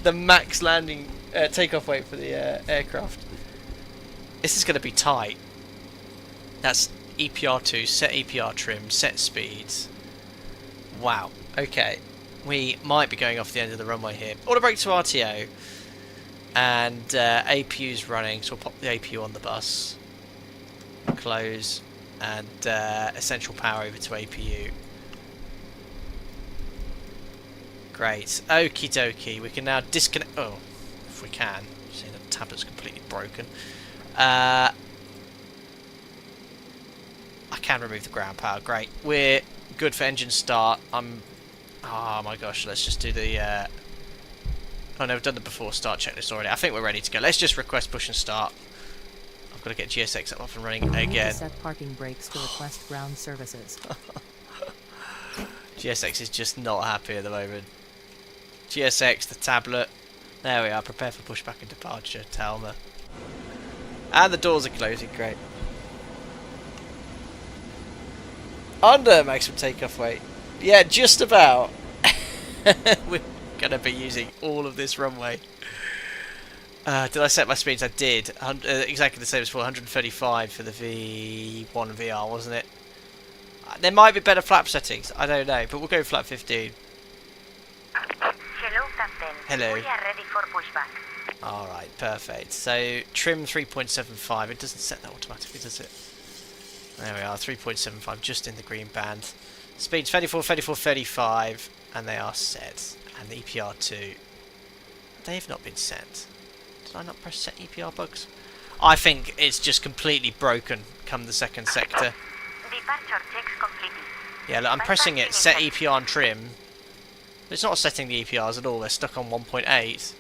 the max landing takeoff weight for the aircraft. This is going to be tight. That's EPR2, set EPR trim, set speeds. Wow. Okay. We might be going off the end of the runway here. Auto brake to RTO. And APU's running, so we'll pop the APU on the bus. Close. And essential power over to APU. Great. Okie dokie. We can now disconnect. Oh, if we can. See, the tablet's completely broken. I can remove the ground power. Great. We're good for engine start. Oh my gosh. Let's just do the. Oh no, we've done the before start checklist already. I think we're ready to go. Let's just request push and start. I've got to get GSX up and running again.
Set parking brakes to request ground services.
GSX is just not happy at the moment. GSX, the tablet. There we are. Prepare for pushback and departure. Talma. And the doors are closing. Great. Under maximum takeoff weight. Yeah, just about. We're going to be using all of this runway. Did I set my speeds? I did. Exactly the same as before. 135 for the V1 VR, wasn't it? There might be better flap settings. I don't know, but we'll go flap 15.
Hello, Captain.
Hello.
We are ready for pushback.
Alright, perfect. So, trim 3.75. It doesn't set that automatically, does it? There we are, 3.75, just in the green band. Speeds 34, 34, 35, and they are set. And the EPR2. They have not been set. Did I not press set EPR bugs? I think it's just completely broken come the second sector.
Departure checks completed.
Yeah, look, I'm pressing it, set EPR and trim. It's not setting the EPRs at all, they're stuck on 1.8.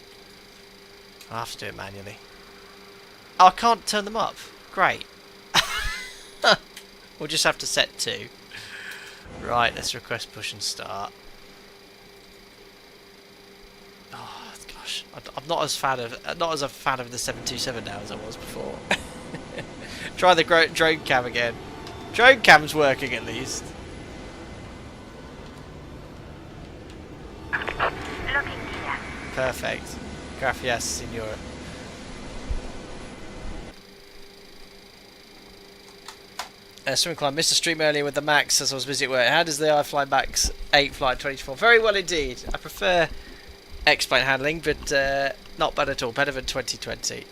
I'll have to do it manually. Oh, I can't turn them up. Great. We'll just have to set 2. Right, let's request push and start. Oh gosh, I'm not as a fan of the 727 now as I was before. Try the drone cam again. Drone cam's working at least.
Looking here.
Perfect. Gracias, senor. Swimming climb. Missed the stream earlier with the Max as I was busy at work. How does the iFly Max 8 fly 24? Very well indeed. I prefer X-plane handling, but not bad at all. Better than 2020.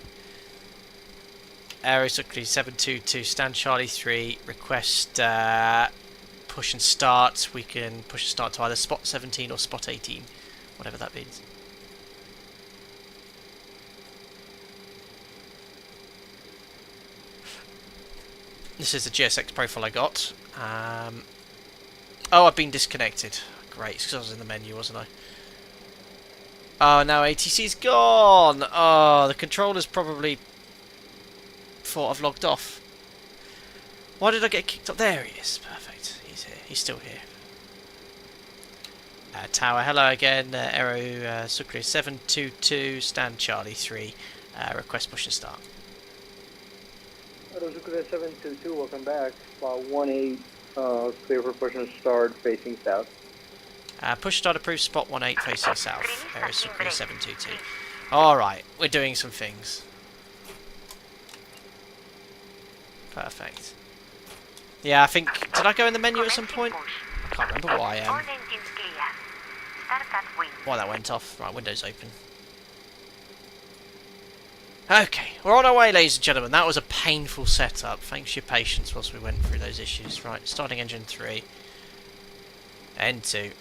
Aerosucre 722, stand Charlie 3, request push and start. We can push and start to either spot 17 or spot 18, whatever that means. This is the GSX profile I got. Oh, I've been disconnected. Great, because I was in the menu, wasn't I? Oh, now ATC's gone! Oh, the controller's probably thought I've logged off. Why did I get kicked up? There he is. Perfect. He's here. He's still here. Tower, hello again. Aerosucre 722, stand Charlie 3. Request push and start.
Aerosucre 722, welcome back. Spot 18, clear for push and start facing south.
Push start approved, spot 18 facing south. Aerosucre 722. Alright, we're doing some things. Perfect. Yeah, I think... Did I go in the menu at some point? I can't remember why that went off. Right, windows open. Okay, we're on our way, ladies and gentlemen. That was a painful setup. Thanks for your patience whilst we went through those issues. Right, starting engine 3. N2.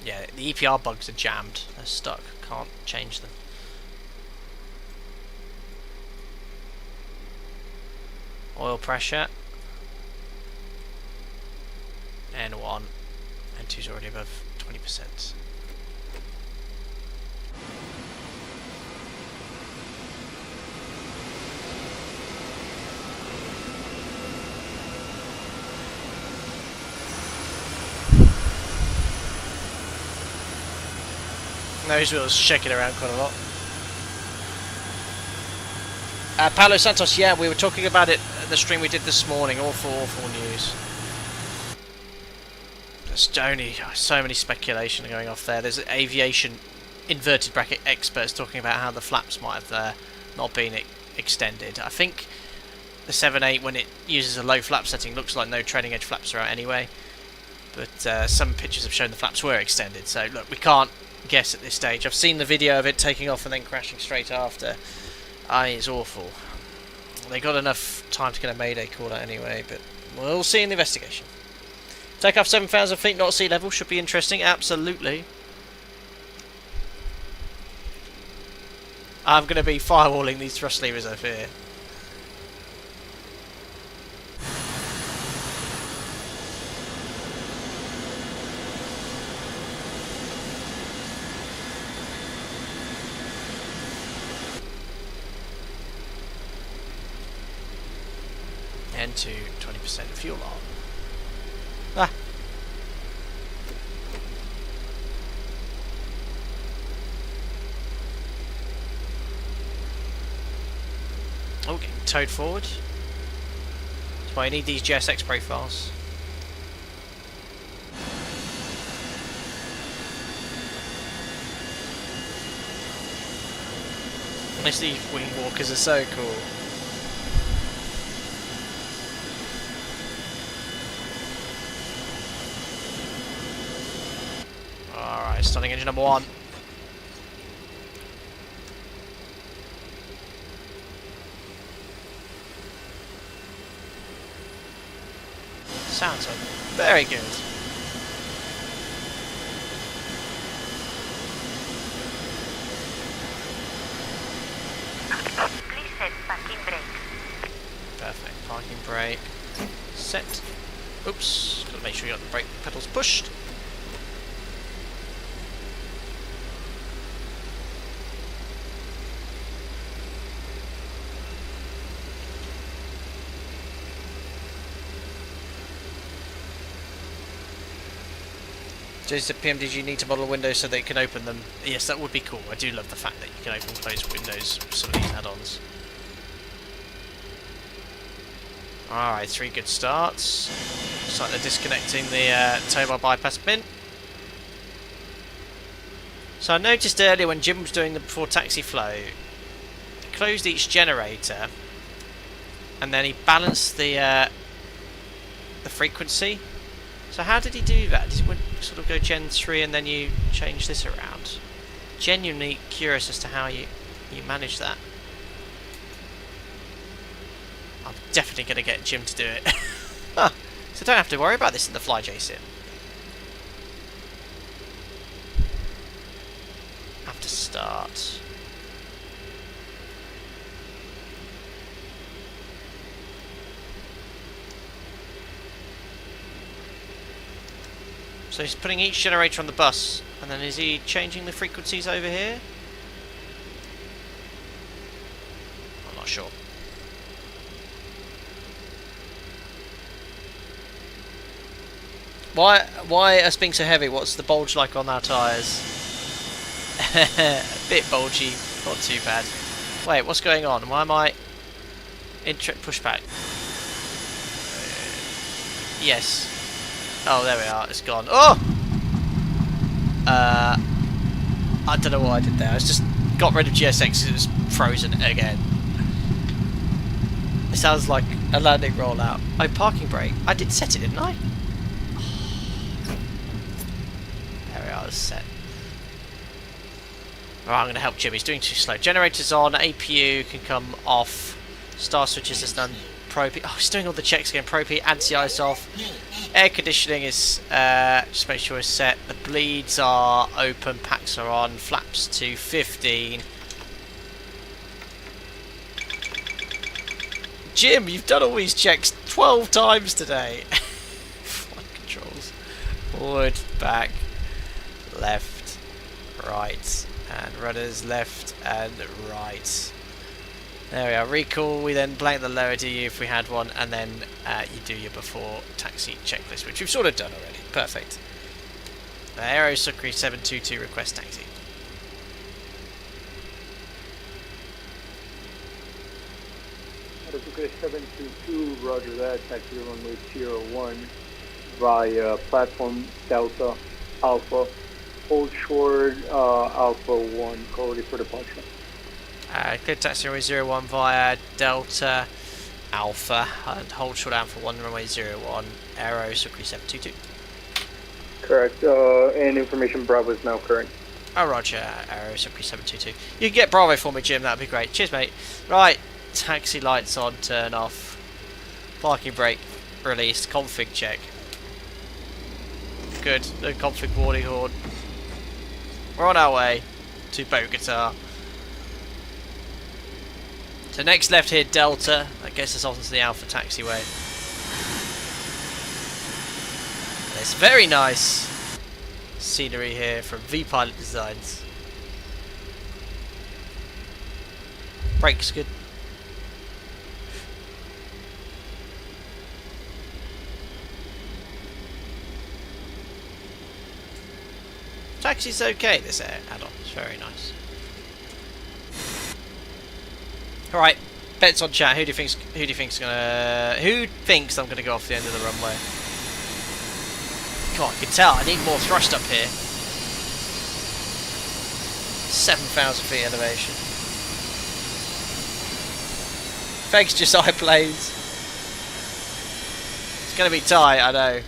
Yeah, the EPR bugs are jammed. They're stuck. Can't change them. Oil pressure. N1. N2's already above 20%. Nose wheels shaking around quite a lot. Paulo Santos, yeah, we were talking about it at the stream we did this morning. Awful, awful news. There's only so many speculation going off there. There's aviation inverted bracket experts talking about how the flaps might have not been extended. I think the 7.8, when it uses a low flap setting, looks like no trailing edge flaps are out anyway. But some pictures have shown the flaps were extended. So look, we can't guess at this stage. I've seen the video of it taking off and then crashing straight after. It's awful. They got enough time to get a mayday call out anyway, but we'll see in the investigation. Takeoff 7,000 feet, not sea level, should be interesting, absolutely. I'm going to be firewalling these thrust levers over here. To 20% fuel on. Ah. Oh, getting towed forward. That's why you need these GSX profiles. These wing walkers are so cool. Starting engine number 1. Sounds very good.
Please set parking brake.
Perfect. Parking brake. Set. Oops. Gotta make sure you got the brake pedals pushed. Joseph PM, did you need to model windows so they can open them? Yes, that would be cool. I do love the fact that you can open and close windows with some of these add-ons. Alright, 3 good starts. Looks like they're disconnecting the tow bar bypass pin. So I noticed earlier when Jim was doing the before taxi flow, he closed each generator and then he balanced the frequency. So how did he do that? Did he sort of go Gen 3 and then you change this around? Genuinely curious as to how you manage that. I'm definitely going to get Jim to do it. So don't have to worry about this in the FlyJ sim. Have to start. So he's putting each generator on the bus, and then is he changing the frequencies over here? I'm not sure. Why are being so heavy? What's the bulge like on our tyres? A bit bulgy, not too bad. Wait, what's going on? Why am I in pushback? Yes. Oh, there we are. It's gone. Oh! I don't know what I did there. I just got rid of GSX because it was frozen again. It sounds like a landing rollout. Oh, parking brake. I did set it, didn't I? There we are. It's set. Right, I'm going to help Jim. He's doing too slow. Generators on. APU can come off. Star switches is done. Pro-P. Oh, he's doing all the checks again. Pro-P. Anti-ice off. Air conditioning is just make sure it's set. The bleeds are open. Packs are on. Flaps to 15. Jim, you've done all these checks 12 times today. Flight controls. Forward, back, left, right. And rudders left and right. There we are. Recall. We then blank the lower DU if we had one, and then you do your before taxi checklist, which we've sort of done already. Perfect. Aerosucre 722 request taxi.
Aerosucre 722, roger that, taxi runway 01 via platform Delta Alpha. Hold short Alpha 1, call ready for departure.
Clear taxi runway 01 via Delta Alpha and hold short Alpha 1 runway 01 Aerosucre 722.
Correct, and information Bravo is now current.
Oh, roger, Aerosucre 722. You can get Bravo for me, Jim, that'd be great. Cheers, mate. Right, taxi lights on, turn off. Parking brake released, config check. Good, no config warning horn. We're on our way to Bogotá. So next left here, Delta. That gets us onto the Alpha taxiway. There's very nice scenery here from VPilot Designs. Brakes good. Taxi's okay, this add-on. It's very nice. Alright, bets on chat. Who thinks I'm gonna go off the end of the runway? God, I can tell. I need more thrust up here. 7,000 feet elevation. Thanks, Josiah Planes. It's gonna be tight, I know.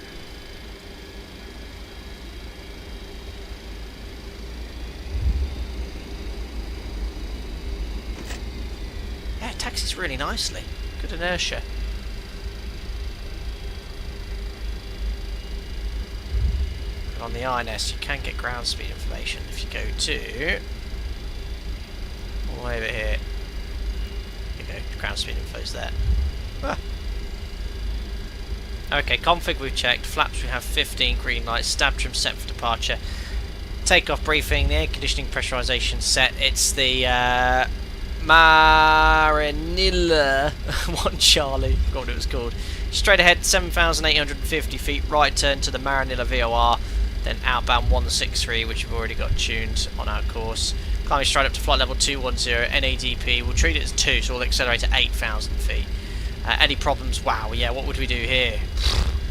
Taxis really nicely. Good inertia. And on the INS you can get ground speed information if you go to all the way over here. There you go, ground speed info's there. Ah. Okay, config we've checked, flaps we have 15, green lights, stab trim set for departure. Takeoff briefing, the air conditioning pressurization set. It's the Maranilla 1 Charlie, forgot what it was called. Straight ahead 7,850 feet, right turn to the Maranilla VOR, then outbound 163, which we've already got tuned on our course. Climbing straight up to flight level 210, NADP, we'll treat it as 2, so we'll accelerate at 8,000 feet. Any problems? Wow, yeah, what would we do here?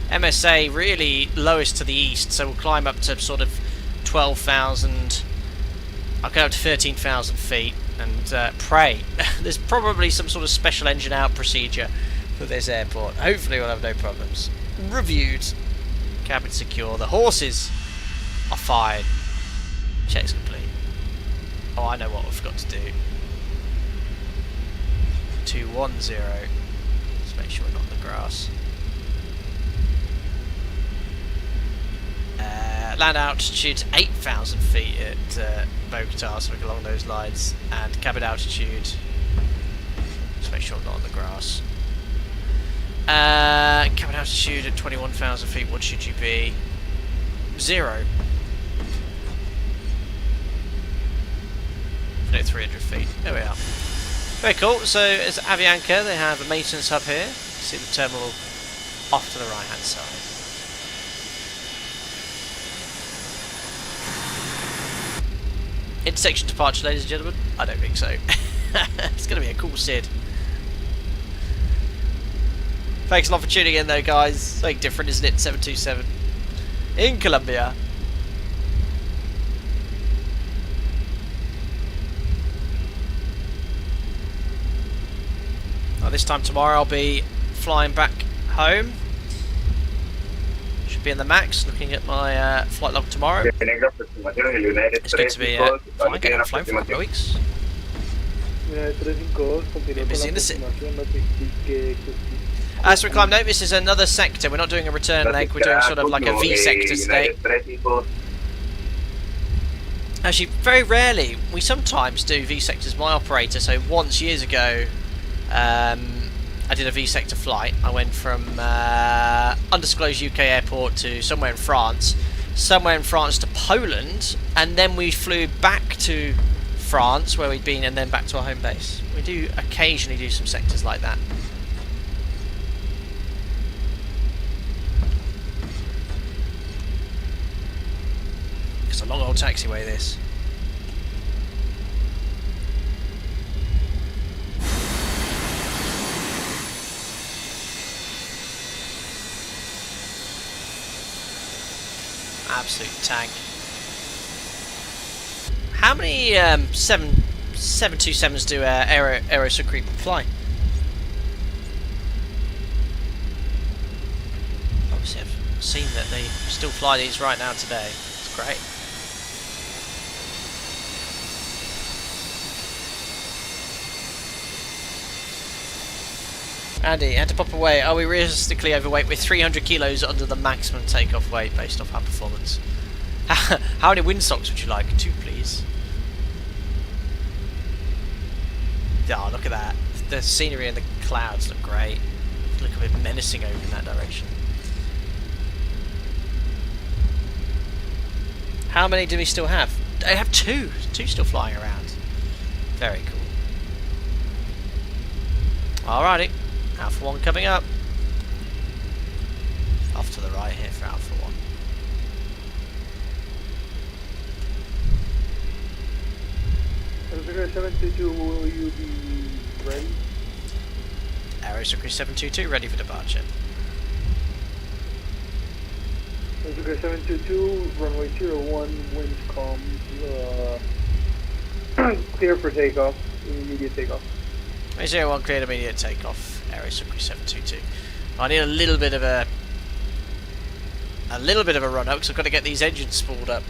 MSA really lowest to the east, so we'll climb up to sort of 12,000, I'll go up to 13,000 feet. And pray. There's probably some sort of special engine out procedure for this airport. Hopefully we'll have no problems. Reviewed. Cabin secure. The horses are fine. Checks complete. Oh, I know what we've got to do. 210. Let's make sure we're not on the grass. Land altitude 8,000 feet at Bogotá, something along those lines, and cabin altitude, just make sure I'm not on the grass. Cabin altitude at 21,000 feet, what should you be? 0. No, 300 feet, there we are. Very cool, so as Avianca, they have a maintenance hub here. See the terminal off to the right hand side. intersection departure, ladies and gentlemen? I don't think so. It's going to be a cool SID. Thanks a lot for tuning in though, guys. Something different, isn't it? 727 in Colombia. This time tomorrow I'll be flying back home. Should be in the max, looking at my flight log tomorrow. It's good to be flying again. I've flown for a couple of weeks. Been busy in the city. As we climb note, this is another sector. We're not doing a return leg, we're doing sort of like a V sector today. Actually, very rarely. We sometimes do V sectors, my operator. So once, years ago, I did a V sector flight. I went from undisclosed UK airport to somewhere in France to Poland, and then we flew back to France where we'd been, and then back to our home base. We do occasionally do some sectors like that. It's a long old taxiway, this. Absolute tank. How many 727s do Aerosucre fly? Obviously I've seen that they still fly these right now today. It's great. Andy, and to pop away, are we realistically overweight with 300 kilos under the maximum takeoff weight based off our performance? How many windsocks would you like? 2, please. Oh, look at that. The scenery and the clouds look great. Look a bit menacing over in that direction. How many do we still have? I have 2. 2 still flying around. Very cool. Alrighty. Alpha 1 coming up. Off to the right here for Alpha 1.
Aerosucre 722, will you be ready?
Aerosucre 722 ready for departure.
Aerosucre 722, runway 01, winds calm, clear for takeoff, immediate takeoff.
01 cleared immediate takeoff. Aerosucre 722. I need a little bit of a run up because I've got to get these engines spooled up.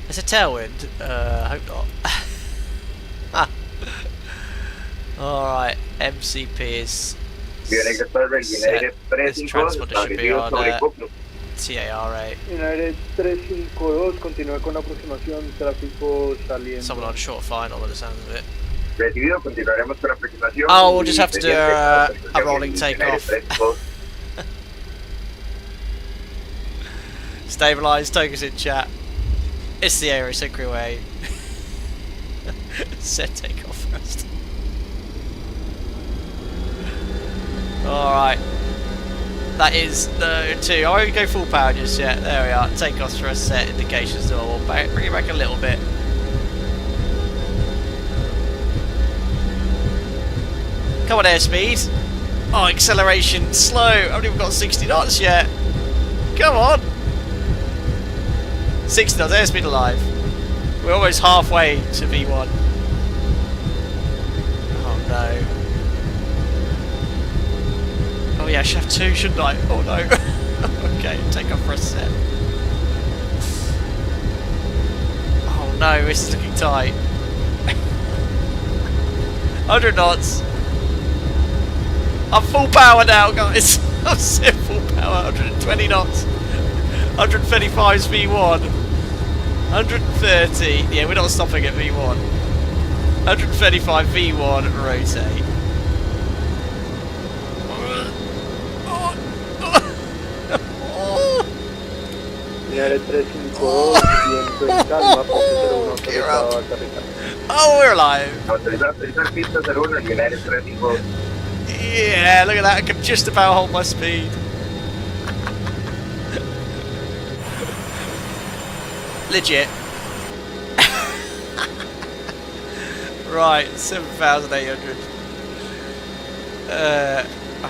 There's a tailwind. Hope not. Alright, MCP is set. This transponder should be on TAR8.
United 352, continúa con aproximación, tráfico saliendo.
Someone on short final by the sound of it.
Oh,
we'll just have to do a rolling takeoff. Stabilise, Tokus in chat. It's the Aerosucre way. Set takeoff first. Alright. That is the 2. I won't go full power just yet. There we are. Takeoffs for a set. Indications do all back. Bring it back a little bit. Come on, airspeed. Oh, acceleration slow. I haven't even got 60 knots yet. Come on. 60 knots, airspeed alive. We're almost halfway to V1. Oh no. Oh yeah, I should have 2, shouldn't I? Oh no. Okay, take off for a set. Oh no, this is looking tight. 100 knots. I'm full power now, guys. I'm set full power. 120 knots. 135's V1. 130. Yeah, we're not stopping at V1. 135 V1 rotate.
United 352, viento en calma, Fox 01 autorizado a aterrizar.
Oh, we're alive. Yeah, look at that. I can just about hold my speed. Legit. Right, 7,800. I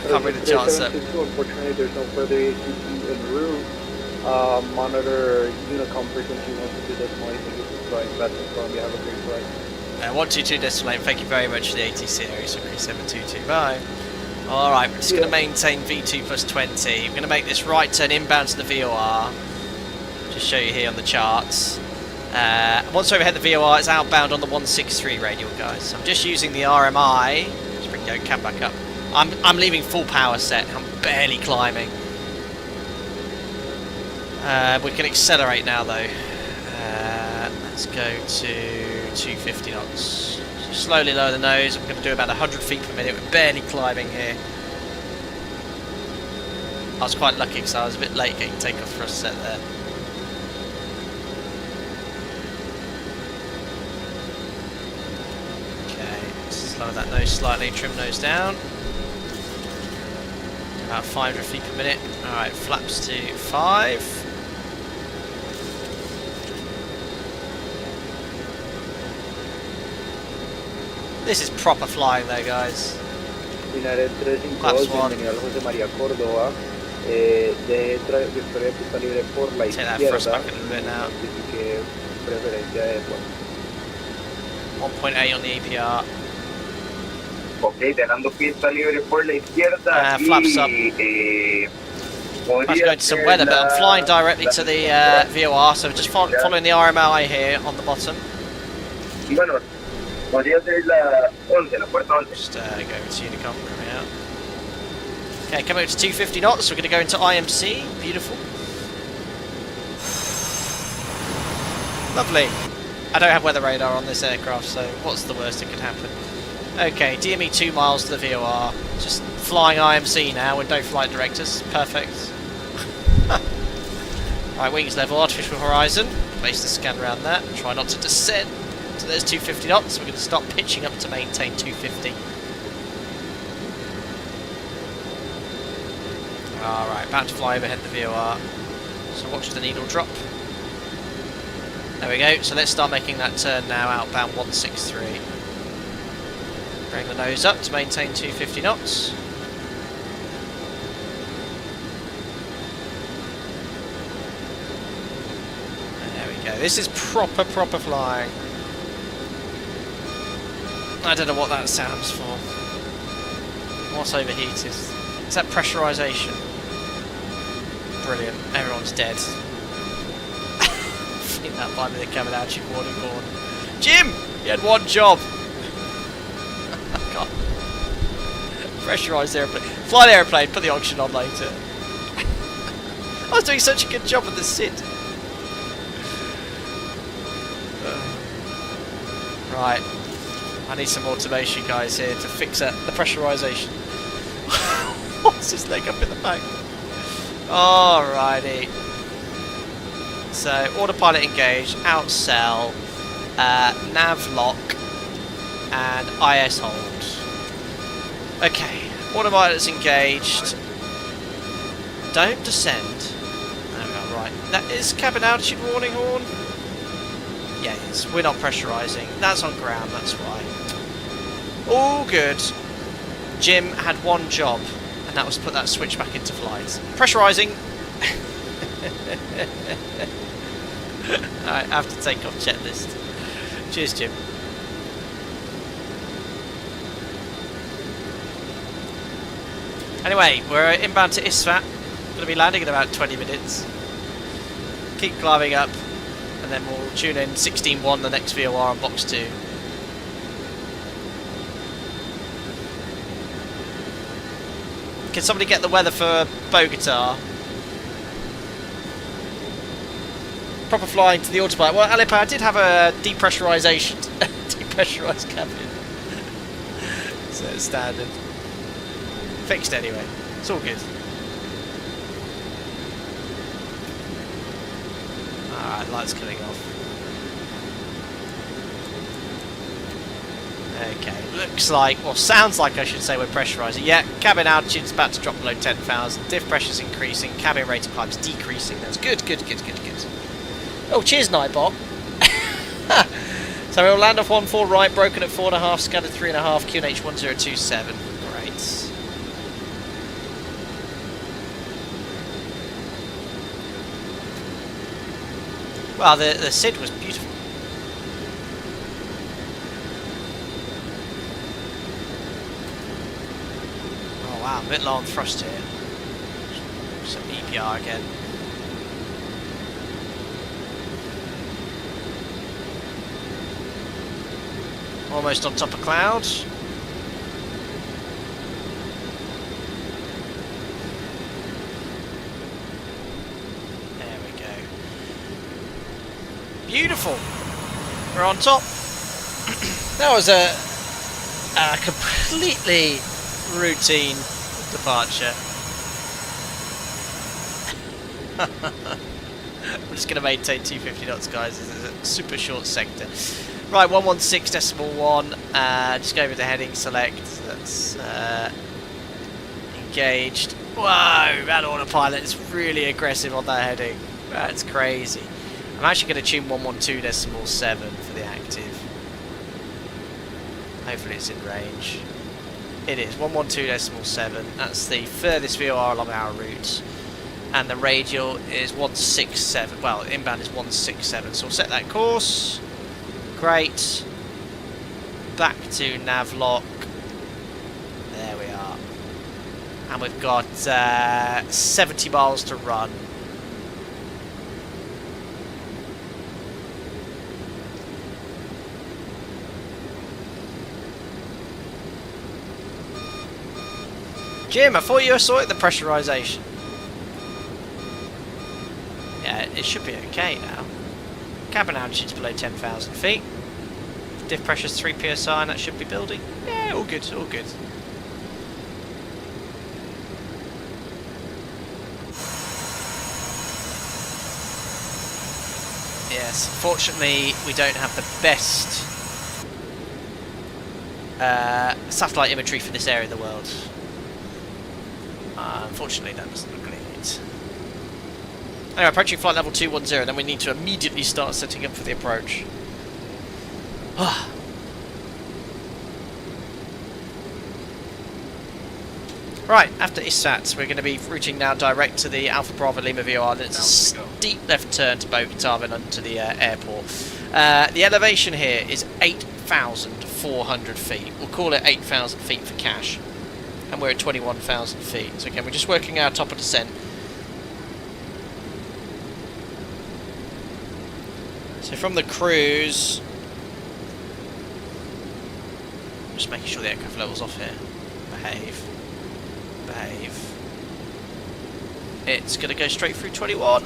can't read the charts up.
Unfortunately, there's no further ATC en route. Monitor Unicom frequency 122.8. Thank you for flying back to Colombia. Have a great flight.
122 decimal 8, thank you very much for the ATC Aerosucre 722. Bye. Alright, we're just going to maintain V2 plus 20. We're going to make this right turn inbound to the VOR. Just show you here on the charts. Once we overhead the VOR, it's outbound on the 163 radial, guys. So I'm just using the RMI. Let's bring the cam back up. I'm leaving full power set. I'm barely climbing. We can accelerate now, though. Let's go to 250 knots. So slowly lower the nose. I'm going to do about 100 feet per minute. We're barely climbing here. I was quite lucky because I was a bit late getting takeoff thrust set there. Lower that nose slightly, trim nose down. About 500 feet per minute. Alright, flaps to 5. This is proper flying though, guys.
United 352,
Flaps 1.
bienvenido al José María Córdoba. De trayectoria de pista libre por la
Take that thrust
izquierda.
back a little bit now.
Notifique preferencia de puerto.
1.8 on the EPR.
Ok, dejando pista libre por la izquierda
flaps up.
y
I have to go into some weather, but I'm flying directly to the VOR, so just following the RMI here on the bottom.
Bueno, podría ser la 11, la puerta 11.
Just go over to Unicom, coming out. Okay, coming up to 250 knots, we're going to go into IMC. Beautiful. Lovely. I don't have weather radar on this aircraft, so what's the worst that could happen? Okay, DME 2 miles to the VOR. Just flying IMC now with no flight directors. Perfect. Right, wings level, artificial horizon. Place the scan around that. Try not to descend. So there's 250 knots. We're going to start pitching up to maintain 250. Alright, about to fly overhead the VOR. So watch the needle drop. There we go. So let's start making that turn now, outbound 163. Bring the nose up to maintain 250 knots. And there we go. This is proper flying. I don't know what that sounds for. What's overheated? Is that pressurization? Brilliant. Everyone's dead. I think that might be the cabin altitude warning horn. Jim! You had one job! Pressurised airplane. Fly the airplane, put the oxygen on later. I was doing such a good job with the SID. Right. I need some automation, guys, here to fix the pressurisation. What's his leg up in the back? Alrighty. So, autopilot engaged, outcell, nav lock, and IS hold. Okay, autopilot's engaged. Don't descend. There we are, right. That is cabin altitude warning horn. Yeah, it is. We're not pressurising. That's on ground, that's why. All good. Jim had one job, and that was to put that switch back into flight. Pressurising. Alright, I have to take off checklist. Cheers, Jim. Anyway, we're inbound to Isfat. Going to be landing in about 20 minutes. Keep climbing up, and then we'll tune in 16.1 the next VOR on box 2. Can somebody get the weather for Bogotá? Proper flying to the autopilot. Well, Alipa, I did have a depressurised cabin. So it's standard. Fixed anyway. It's all good. Alright, lights coming off. Okay, looks like, or sounds like I should say we're pressurising. Yeah, cabin altitude's about to drop below 10,000. Diff pressure's increasing. Cabin rate of climb's decreasing. That's good, good. Oh, cheers, Nightbot. So we'll land off 14 right, broken at 4.5, scattered 3.5, QNH 1027. Great. Well, the SID was beautiful. Oh wow, a bit low on thrust here. Some EPR again. Almost on top of cloud. There we go. Beautiful. We're on top. That was a completely routine departure. I'm just going to maintain 250 knots, guys. This is a super short sector. Right, 116.1. Just go with the heading select. That's engaged. Whoa, that autopilot is really aggressive on that heading. That's crazy. I'm actually going to tune 112.7 for the active. Hopefully it's in range. It is 112.7. That's the furthest VOR along our route. And the radial is 167. Well, inbound is 167. So we'll set that course. Great. Back to navlock. There we are. And we've got 70 miles to run. Jim, I thought you saw it, the pressurization. Yeah, it should be okay now. Cabin altitude's below 10,000 feet. Diff pressure's 3 psi and that should be building. Yeah, all good, all good. Yes, unfortunately we don't have the best satellite imagery for this area of the world. Unfortunately that doesn't look great. Anyway, approaching flight level 210, then we need to immediately start setting up for the approach. Right, after ISAT, we're going to be routing now direct to the Alpha Bravo Lima VOR, and it's a steep left turn to Bogotá and onto the airport. The elevation here is 8,400 feet. We'll call it 8,000 feet for cash. And we're at 21,000 feet. So again, we're just working our top of descent. So from the cruise, just making sure the aircraft level's off here. Behave. Behave. It's going to go straight through 21.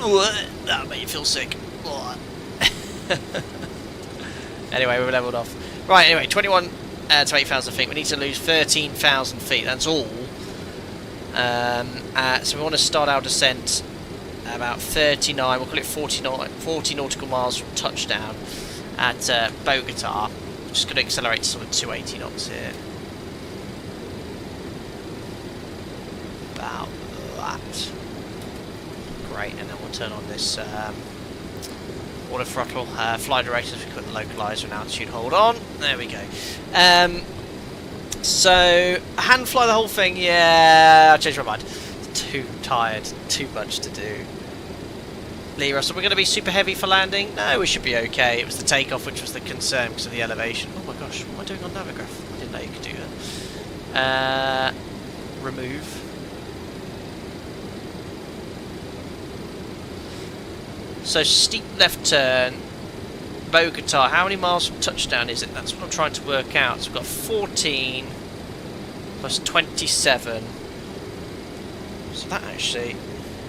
That'll make you feel sick. Anyway, we're leveled off. Right, anyway, 21 to 8,000 feet. We need to lose 13,000 feet. That's all. So we want to start our descent about 39, we'll call it 40 nautical miles from touchdown at Bogotá. Just going to accelerate to sort of 280 knots here. About that. Great, and then we'll turn on this auto throttle, fly directors, we put the localizer and altitude hold on. There we go. So, hand fly the whole thing, yeah, I changed my mind. Too tired, too much to do. Lee Russell, we're going to be super heavy for landing? No, we should be okay. It was the takeoff which was the concern because of the elevation. Oh my gosh, what am I doing on Navigraph? I didn't know you could do that. Remove. So steep left turn, Bogotá. How many miles from touchdown is it? That's what I'm trying to work out. So we've got 14 plus 27. So that actually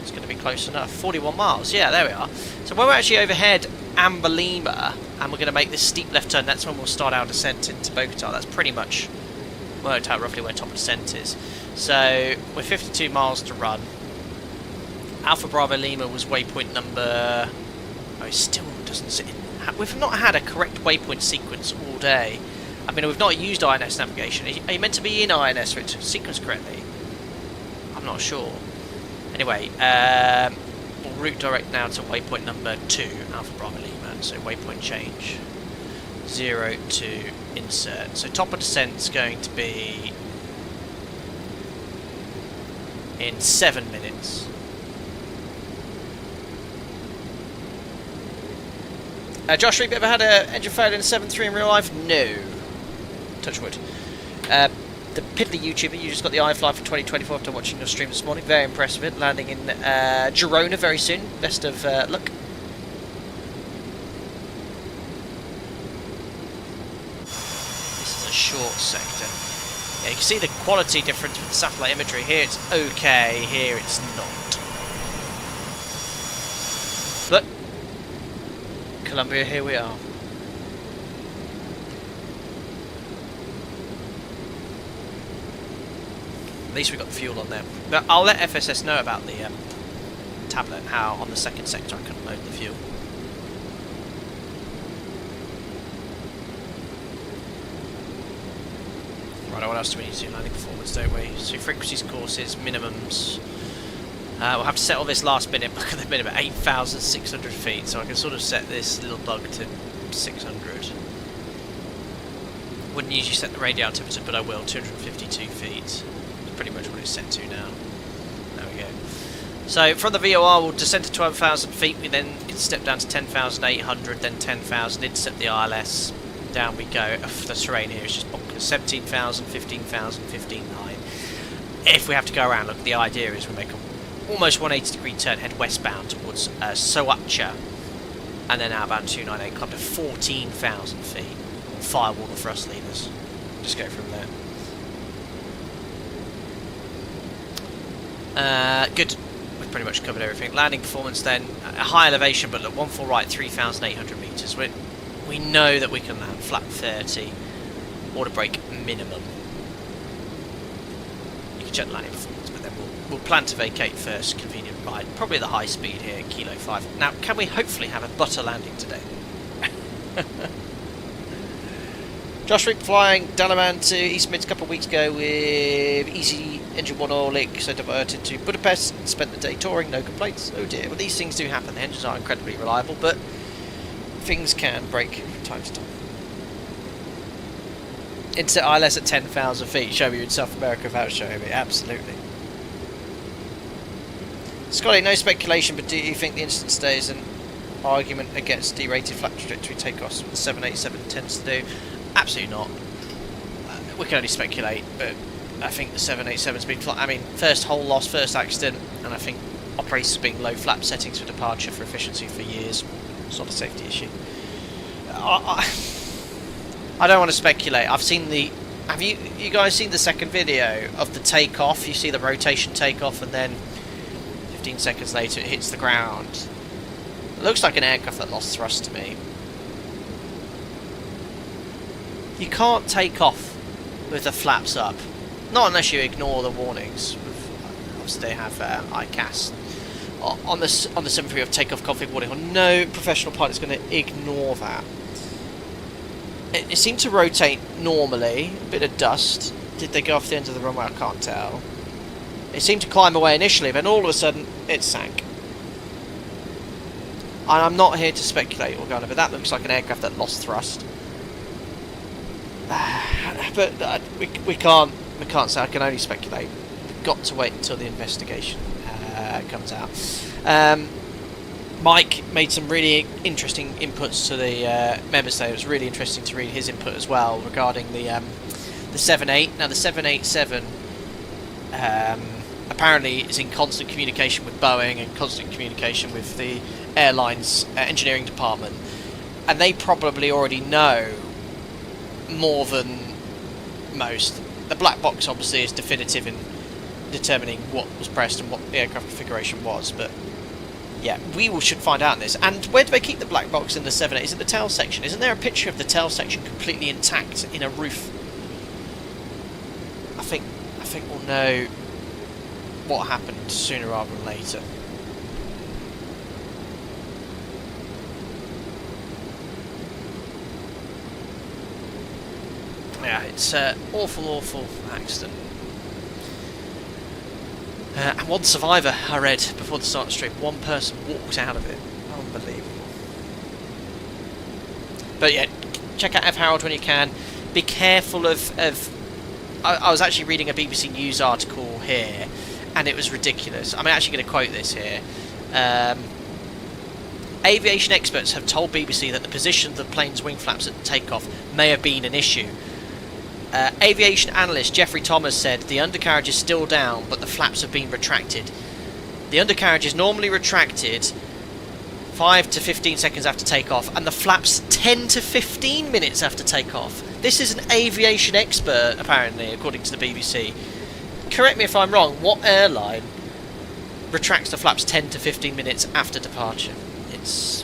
is going to be close enough. 41 miles. Yeah, there we are. So when we're actually overhead Amber Lima and we're going to make this steep left turn, that's when we'll start our descent into Bogotá. That's pretty much worked out roughly where top of descent is. So we're 52 miles to run. Alpha Bravo Lima was waypoint number... Oh, it still doesn't sit in... We've not had a correct waypoint sequence all day. I mean, we've not used INS navigation. Are you meant to be in INS for it to sequence correctly? I'm not sure. Anyway, we'll route direct now to waypoint number 2, Alpha Bravo Lima. So waypoint change. 0 to insert. So top of descent's going to be in 7 minutes. Josh, have you ever had an engine failure in 7.3 in real life? No. Touch wood. The Piddly YouTuber, you just got the iFly for 2024 after watching your stream this morning. Very impressed with it. Landing in Girona very soon. Best of luck. This is a short sector. Yeah, you can see the quality difference with the satellite imagery. Here it's okay, here it's not. But Colombia, here we are. At least we got the fuel on there. But I'll let FSS know about the tablet and how on the second sector I couldn't load the fuel. Right, what else do we need to do? Landing performance, don't we? So frequencies, courses, minimums. We'll have to set all this last bit in. Look at the minimum, 8,600 feet. So I can sort of set this little bug to 600. Wouldn't usually set the radio altimeter, but I will. 252 feet. That's pretty much what it's set to now. There we go. So from the VOR, we'll descend to 12,000 feet. We then can step down to 10,800, then 10,000. Intercept the ILS. Down we go. The terrain here is just bonkers. 17,000, 15,000, 15,900. If we have to go around, look, the idea is we make a almost 180-degree turn, head westbound towards Soacha, and then outbound 298, climb to 14,000 feet. Firewall the thrust levers. Just go from there. Good. We've pretty much covered everything. Landing performance then, a high elevation, but look, 1 full right, 3,800 metres. We know that we can land flat 30, water brake minimum. You can check the landing performance, but then we'll plan to vacate first, convenient ride. Probably the high speed here, Kilo 5. Now, can we hopefully have a butter landing today? Josh Rick flying Dalaman to East Mids a couple of weeks ago with easy engine 1 oil leak, so diverted to Budapest and spent the day touring, no complaints. Oh dear, well these things do happen, the engines are incredibly reliable, but things can break from time to time. Into ILS at 10,000 feet, show you in South America without showing me, absolutely. Scotty, no speculation, but do you think the instance today is an argument against derated flat trajectory takeoffs the 787 tends to do? Absolutely not. We can only speculate, but I think the 787's been I mean, first hull loss, first accident, and I think operators being low flap settings for departure for efficiency for years. It's not a safety issue. I don't want to speculate. I've seen the... Have you guys seen the second video of the takeoff? You see the rotation takeoff and then 15 seconds later it hits the ground. It looks like an aircraft that lost thrust to me. You can't take off with the flaps up. Not unless you ignore the warnings. Obviously they have ICAS. On the 7.3 of takeoff config warning. No professional pilot is going to ignore that. It seemed to rotate normally. A bit of dust. Did they go off the end of the runway? I can't tell. It seemed to climb away initially, then all of a sudden it sank. And I'm not here to speculate or go on, but that looks like an aircraft that lost thrust. But we can't say. I can only speculate. We've got to wait until the investigation comes out. Mike made some really interesting inputs to the members today. It was really interesting to read his input as well regarding the 7.8. Now the 787 apparently is in constant communication with Boeing and constant communication with the airline's engineering department, and they probably already know more than most. The black box obviously is definitive in determining what was pressed and what the aircraft configuration was, but yeah, we should find out this. And where do they keep the black box in the 7.8? Is it the tail section? Isn't there a picture of the tail section completely intact in a roof? I think we'll know what happened sooner rather than later. Yeah, it's an awful accident. And one survivor, I read before the start of the stream. One person walked out of it. Unbelievable. But yeah, check out F Harold when you can. Be careful of I was actually reading a BBC News article here, and it was ridiculous. I'm actually going to quote this here. Aviation experts have told BBC that the position of the plane's wing flaps at takeoff may have been an issue. Aviation analyst Geoffrey Thomas said the undercarriage is still down, but the flaps have been retracted. The undercarriage is normally retracted 5 to 15 seconds after takeoff, and the flaps 10 to 15 minutes after takeoff. This is an aviation expert, apparently, according to the BBC. Correct me if I'm wrong, what airline retracts the flaps 10 to 15 minutes after departure? It's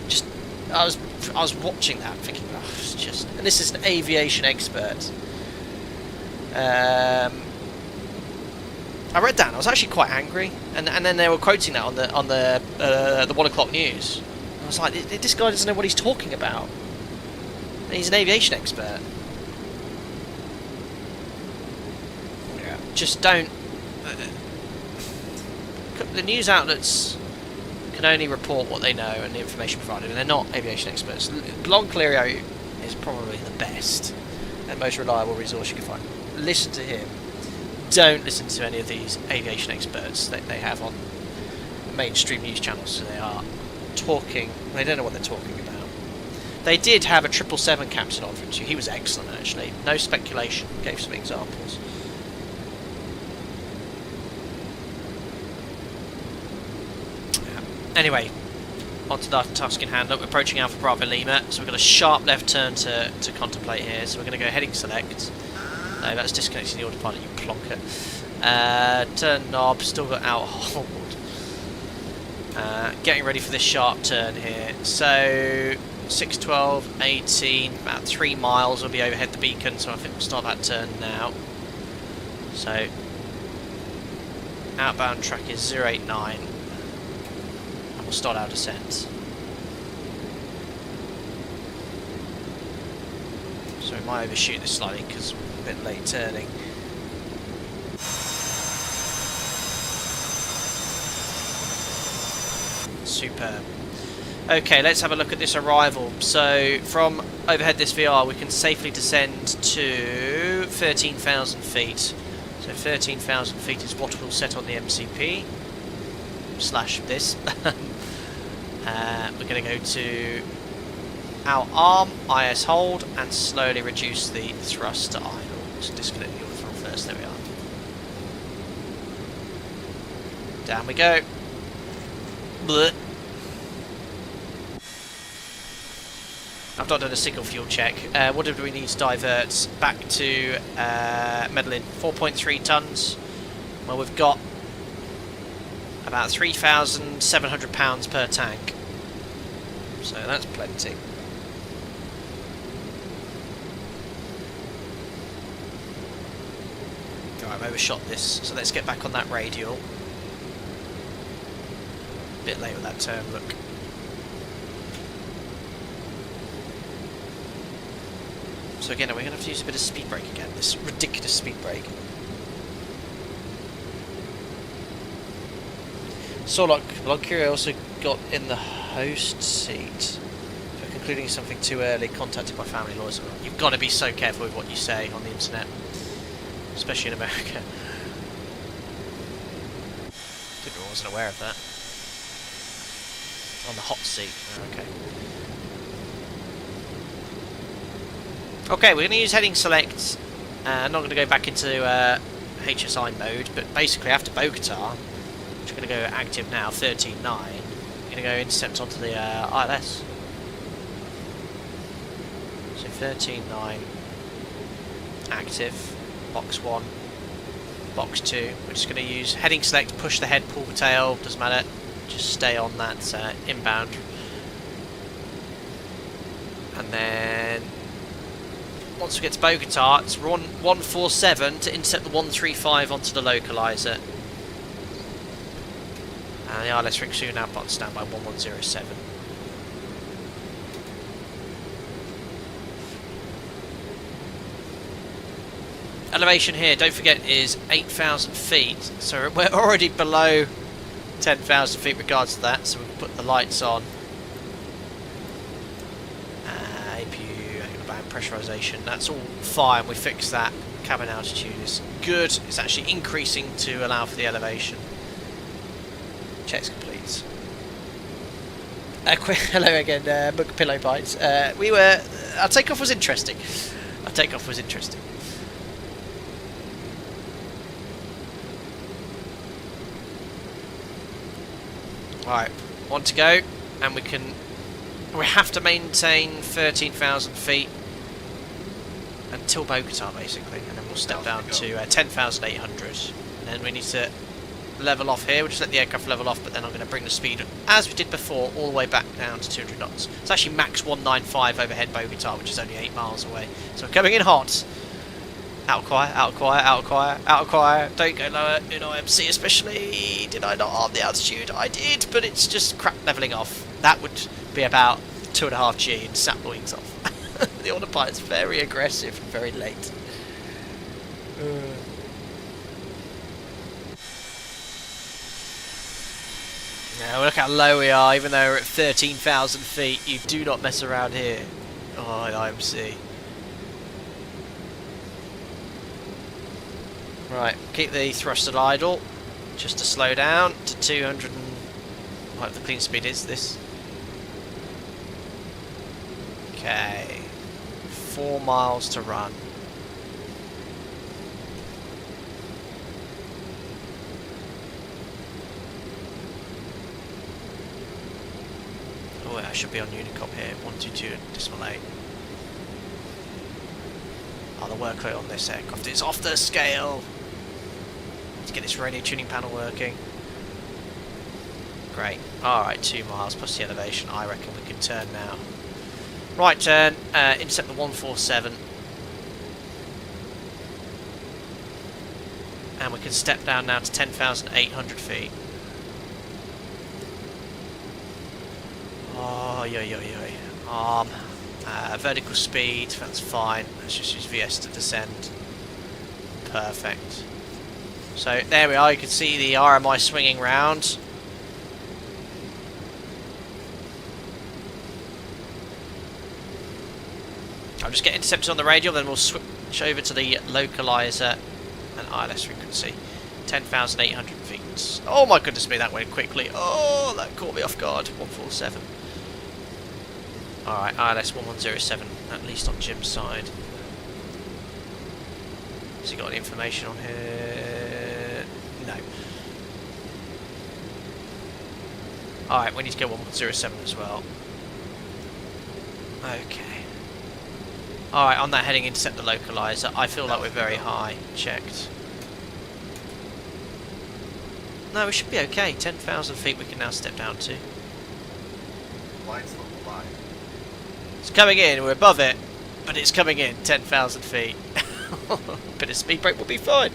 just... I was watching that thinking, oh, it's just... And this is an aviation expert. I read that and I was actually quite angry, and then they were quoting that on the 1 o'clock news. I was like, this guy doesn't know what he's talking about. He's an aviation expert. Yeah. Just don't. The news outlets can only report what they know and the information provided, and they're not aviation experts. Lon Clerio is probably the best and most reliable resource you can find. Listen to him. Don't listen to any of these aviation experts that they have on mainstream news channels. So they are talking. They don't know what they're talking about. They did have a 777 captain on for you. He was excellent, actually. No speculation. Gave some examples. Anyway, on to the task in hand. Look, we're approaching Alpha Bravo Lima, so we've got a sharp left turn to contemplate here. So we're going to go heading select. No, that's disconnecting the autopilot, you plonker. Turn knob, still got out hold. Getting ready for this sharp turn here. So 6, 12, 18, about 3 miles will be overhead the beacon, so I think we'll start that turn now. So outbound track is 089, and we'll start our descent. So we might overshoot this slightly because we're a bit late turning. Superb. Okay, let's have a look at this arrival. So from overhead this VR we can safely descend to 13,000 feet. So 13,000 feet is what we'll set on the MCP / this. We're going to go to our arm, IS hold, and slowly reduce the thrust to idle. Just disconnect the order first, there we are. Down we go. Blech. I've not done a single fuel check. What did we need to divert back to Medellin? 4.3 tons. Well, we've got about 3,700 pounds per tank. So that's plenty. Alright, I've overshot this, so let's get back on that radial. A bit late with that turn, look. So again, we're going to have to use a bit of speed brake again, this ridiculous speed brake. So look, Blogcurio also got in the host seat for concluding something too early, contacted by family lawyers. You've got to be so careful with what you say on the internet, especially in America. I wasn't aware of that. On the hot seat, okay. Okay, we're going to use heading select. I'm not going to go back into HSI mode, but basically after Bogotá, which we're going to go active now, 13.9, we're going to go intercept onto the ILS. So 13.9, active, box 1, box 2. We're just going to use heading select, push the head, pull the tail, doesn't matter, just stay on that inbound. And then once we get to Bogotá, it's 147 to intercept the 135 onto the localizer. And the ILS rig soon out on standby 1107. Elevation here, don't forget, is 8,000 feet. So we're already below 10,000 feet regards to that, so we can put the lights on. APU pressurization. That's all fine. We fixed that. Cabin altitude is good. It's actually increasing to allow for the elevation. Checks complete. Hello again, Book Pillow Bites. Our takeoff was interesting. Right, one to go, and we have to maintain 13,000 feet until Bogotá, basically, and then we'll step down to 10,800, and then we need to level off here. We'll just let the aircraft level off, but then I'm going to bring the speed, as we did before, all the way back down to 200 knots. It's actually max 195 overhead Bogotá, which is only 8 miles away. So we're coming in hot. Out quiet, out quiet, out quiet, out quiet. Don't go lower in IMC especially. Did I not arm the altitude? I did, but it's just crap levelling off. That would be about 2.5 G and sap the wings off. The autopilot's very aggressive and very late. Now look how low we are, even though we're at 13,000 feet. You do not mess around here. Oh, in IMC. Right, keep the thrust idle, just to slow down to 200 and... what the clean speed is this? Okay, 4 miles to run. Oh, I should be on Unicop here, 122.8. Oh, the workload on this aircraft is off the scale. Let's get this radio tuning panel working. Great. Alright, 2 miles plus the elevation. I reckon we can turn now. Right turn, intercept the 147. And we can step down now to 10,800 feet. Oh, yo. Vertical speed, that's fine. Let's just use VS to descend. Perfect. So there we are, you can see the RMI swinging round. I'll just get intercepted on the radio, then we'll switch over to the localizer and ILS frequency. 10,800 feet. Oh my goodness me, that went quickly. Oh, that caught me off guard. 147. Alright, ILS 1107, at least on Jim's side. Has he got any information on here? No. Alright, we need to go 1107 as well. Okay. Alright, on that heading, intercept the localizer. I feel like we're very high. Checked. No, we should be okay. 10,000 feet we can now step down to. It's coming in, we're above it, but it's coming in 10,000 feet. Bit of speed brake will be fine.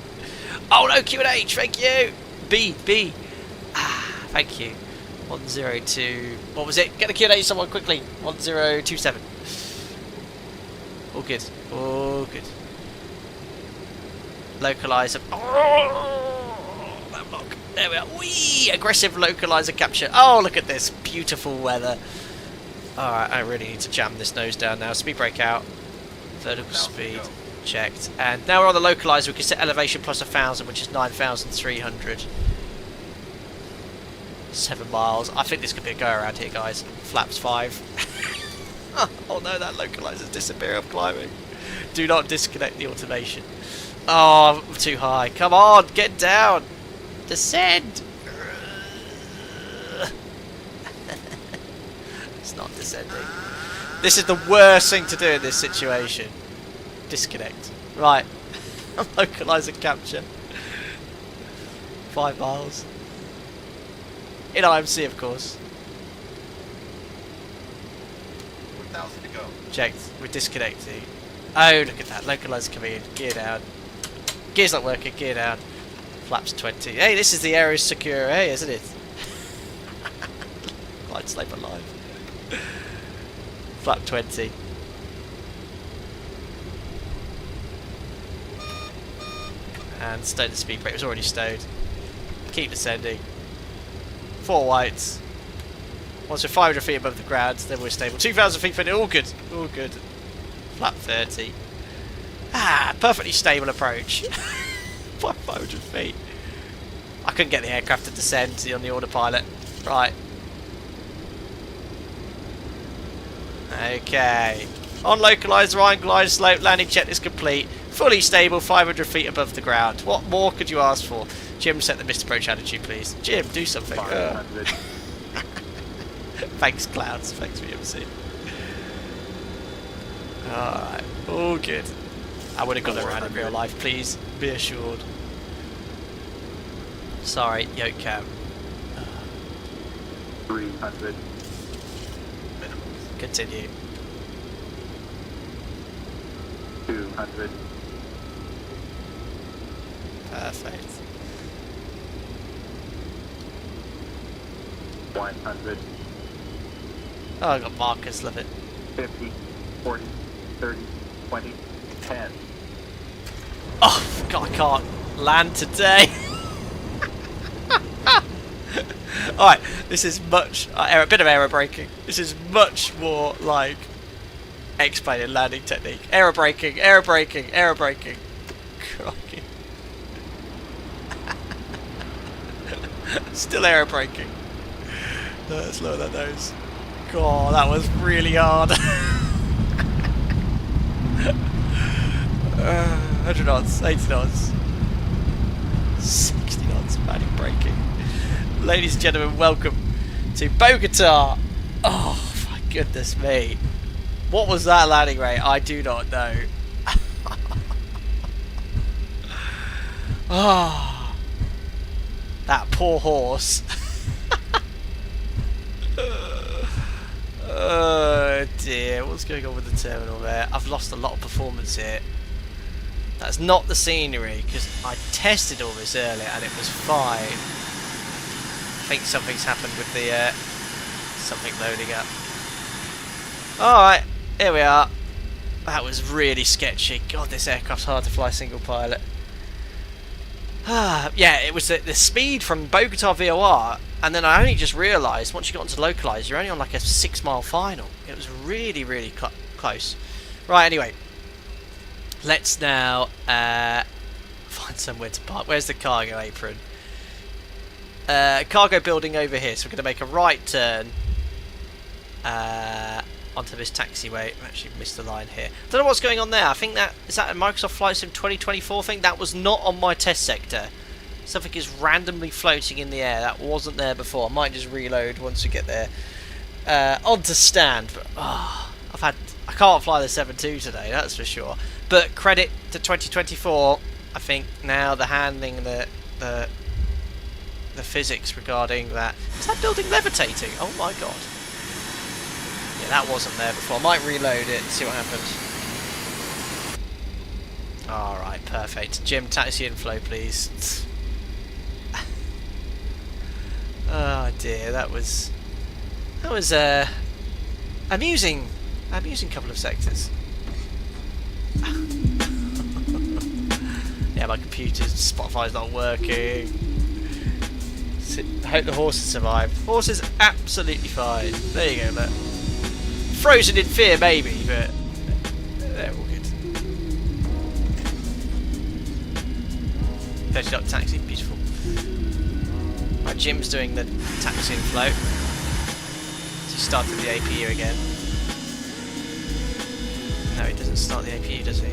Oh no, Q&H, thank you. B. Thank you. 102. What was it? Get the Q&H someone quickly. 1027. All good. All good. Localizer. Oh, that block. There we are. Whee! Aggressive localizer capture. Oh, look at this. Beautiful weather. Alright, I really need to jam this nose down now. Speed brake out. Vertical speed checked. And now we're on the localizer. We can set elevation plus 1,000, which is 9,300. 7 miles. I think this could be a go around here, guys. Flaps 5. Oh no, that localizer's disappearing. I'm climbing. Do not disconnect the automation. Oh, I'm too high. Come on, get down. Descend. It's not descending. This is the worst thing to do in this situation. Disconnect. Right. Localizer capture. 5 miles. In IMC, of course.
1,000 to go.
Checked. We're disconnecting. Oh, look at that. Localizer coming in. Gear down. Gear's not working. Gear down. Flaps 20. Hey, this is the Aerosucre, hey, isn't it? Light slope alive. Flap 20. And stow the speed brake. It was already stowed. Keep descending. 4 whites. Once we're 500 feet above the ground, then we're stable. 2,000 feet for all good. All good. Flat 30. Ah, perfectly stable approach. 500 feet. I couldn't get the aircraft to descend on the autopilot. Right. Okay. On localised Ryan glide slope, landing checklist complete. Fully stable, 500 feet above the ground. What more could you ask for? Jim, set the missed approach attitude, please. Jim, do something. Thanks, Clouds. Thanks, VMC. Alright. All good. I would have got around in real life, please. Be assured. Sorry, yoke cam.
300.
Continue.
200.
Perfect.
100.
Oh, I got markers, love it.
50. 40. 30. 20. 10.
Oh, God, I can't land today. Alright, this is much... a bit of aero braking. This is much more like explaining landing technique. Aero braking, aero braking, aero braking. Crikey. Still aero braking. No, let's lower that nose. God, that was really hard. 100 knots, 80 knots, 60 knots, panic braking. Ladies and gentlemen, welcome to Bogotá. Oh, my goodness me. What was that landing rate? I do not know. Oh, that poor horse. Oh dear, what's going on with the terminal there? I've lost a lot of performance here. That's not the scenery, because I tested all this earlier and it was fine. I think something's happened with the something loading up. Alright, here we are. That was really sketchy. God, this aircraft's hard to fly single pilot. Yeah, it was the speed from Bogotá VOR, and then I only just realised once you got into localised, you're only on like a 6-mile final. It was really, really close. Right, anyway, let's now find somewhere to park. Where's the cargo apron? Cargo building over here, so we're going to make a right turn onto this taxiway. I've actually missed the line here. Don't know what's going on there. I think that is that a Microsoft Flight Sim 2024 thing. That was not on my test sector. Something is randomly floating in the air. That wasn't there before. I might just reload once we get there. Onto stand. But, I can't fly the 7.2 today, that's for sure. But credit to 2024. I think now the handling, the physics regarding that. Is that building levitating? Oh my god. Yeah, that wasn't there before. I might reload it and see what happens. Alright, perfect. Jim, taxi inflow, please. Oh dear, that was amusing couple of sectors. Yeah, my computer's Spotify's not working. I hope the horses survive. Horse is absolutely fine. There you go, look. Frozen in fear, maybe, but they're all good. 30 taxi, beautiful. Right, Jim's doing the taxi and float. So he started the APU again. No, he doesn't start the APU, does he?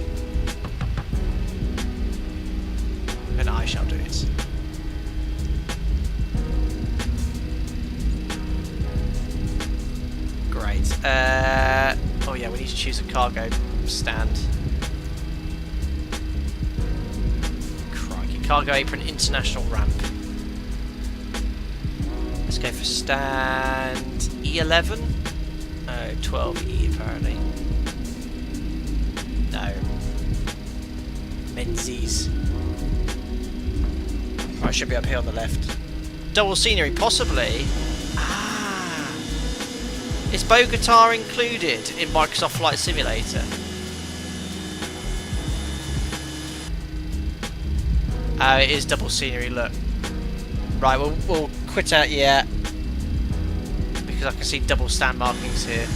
Then I shall do it. Great. Oh yeah, we need to choose a cargo stand. Crikey. Cargo apron, international ramp. Let's go for stand E11. Oh, 12E apparently. No. Menzies. Right, I should be up here on the left. Double scenery, possibly. Is Bogotá included in Microsoft Flight Simulator? It is double scenery, look. Right, we'll quit out yet. Because I can see double stand markings here.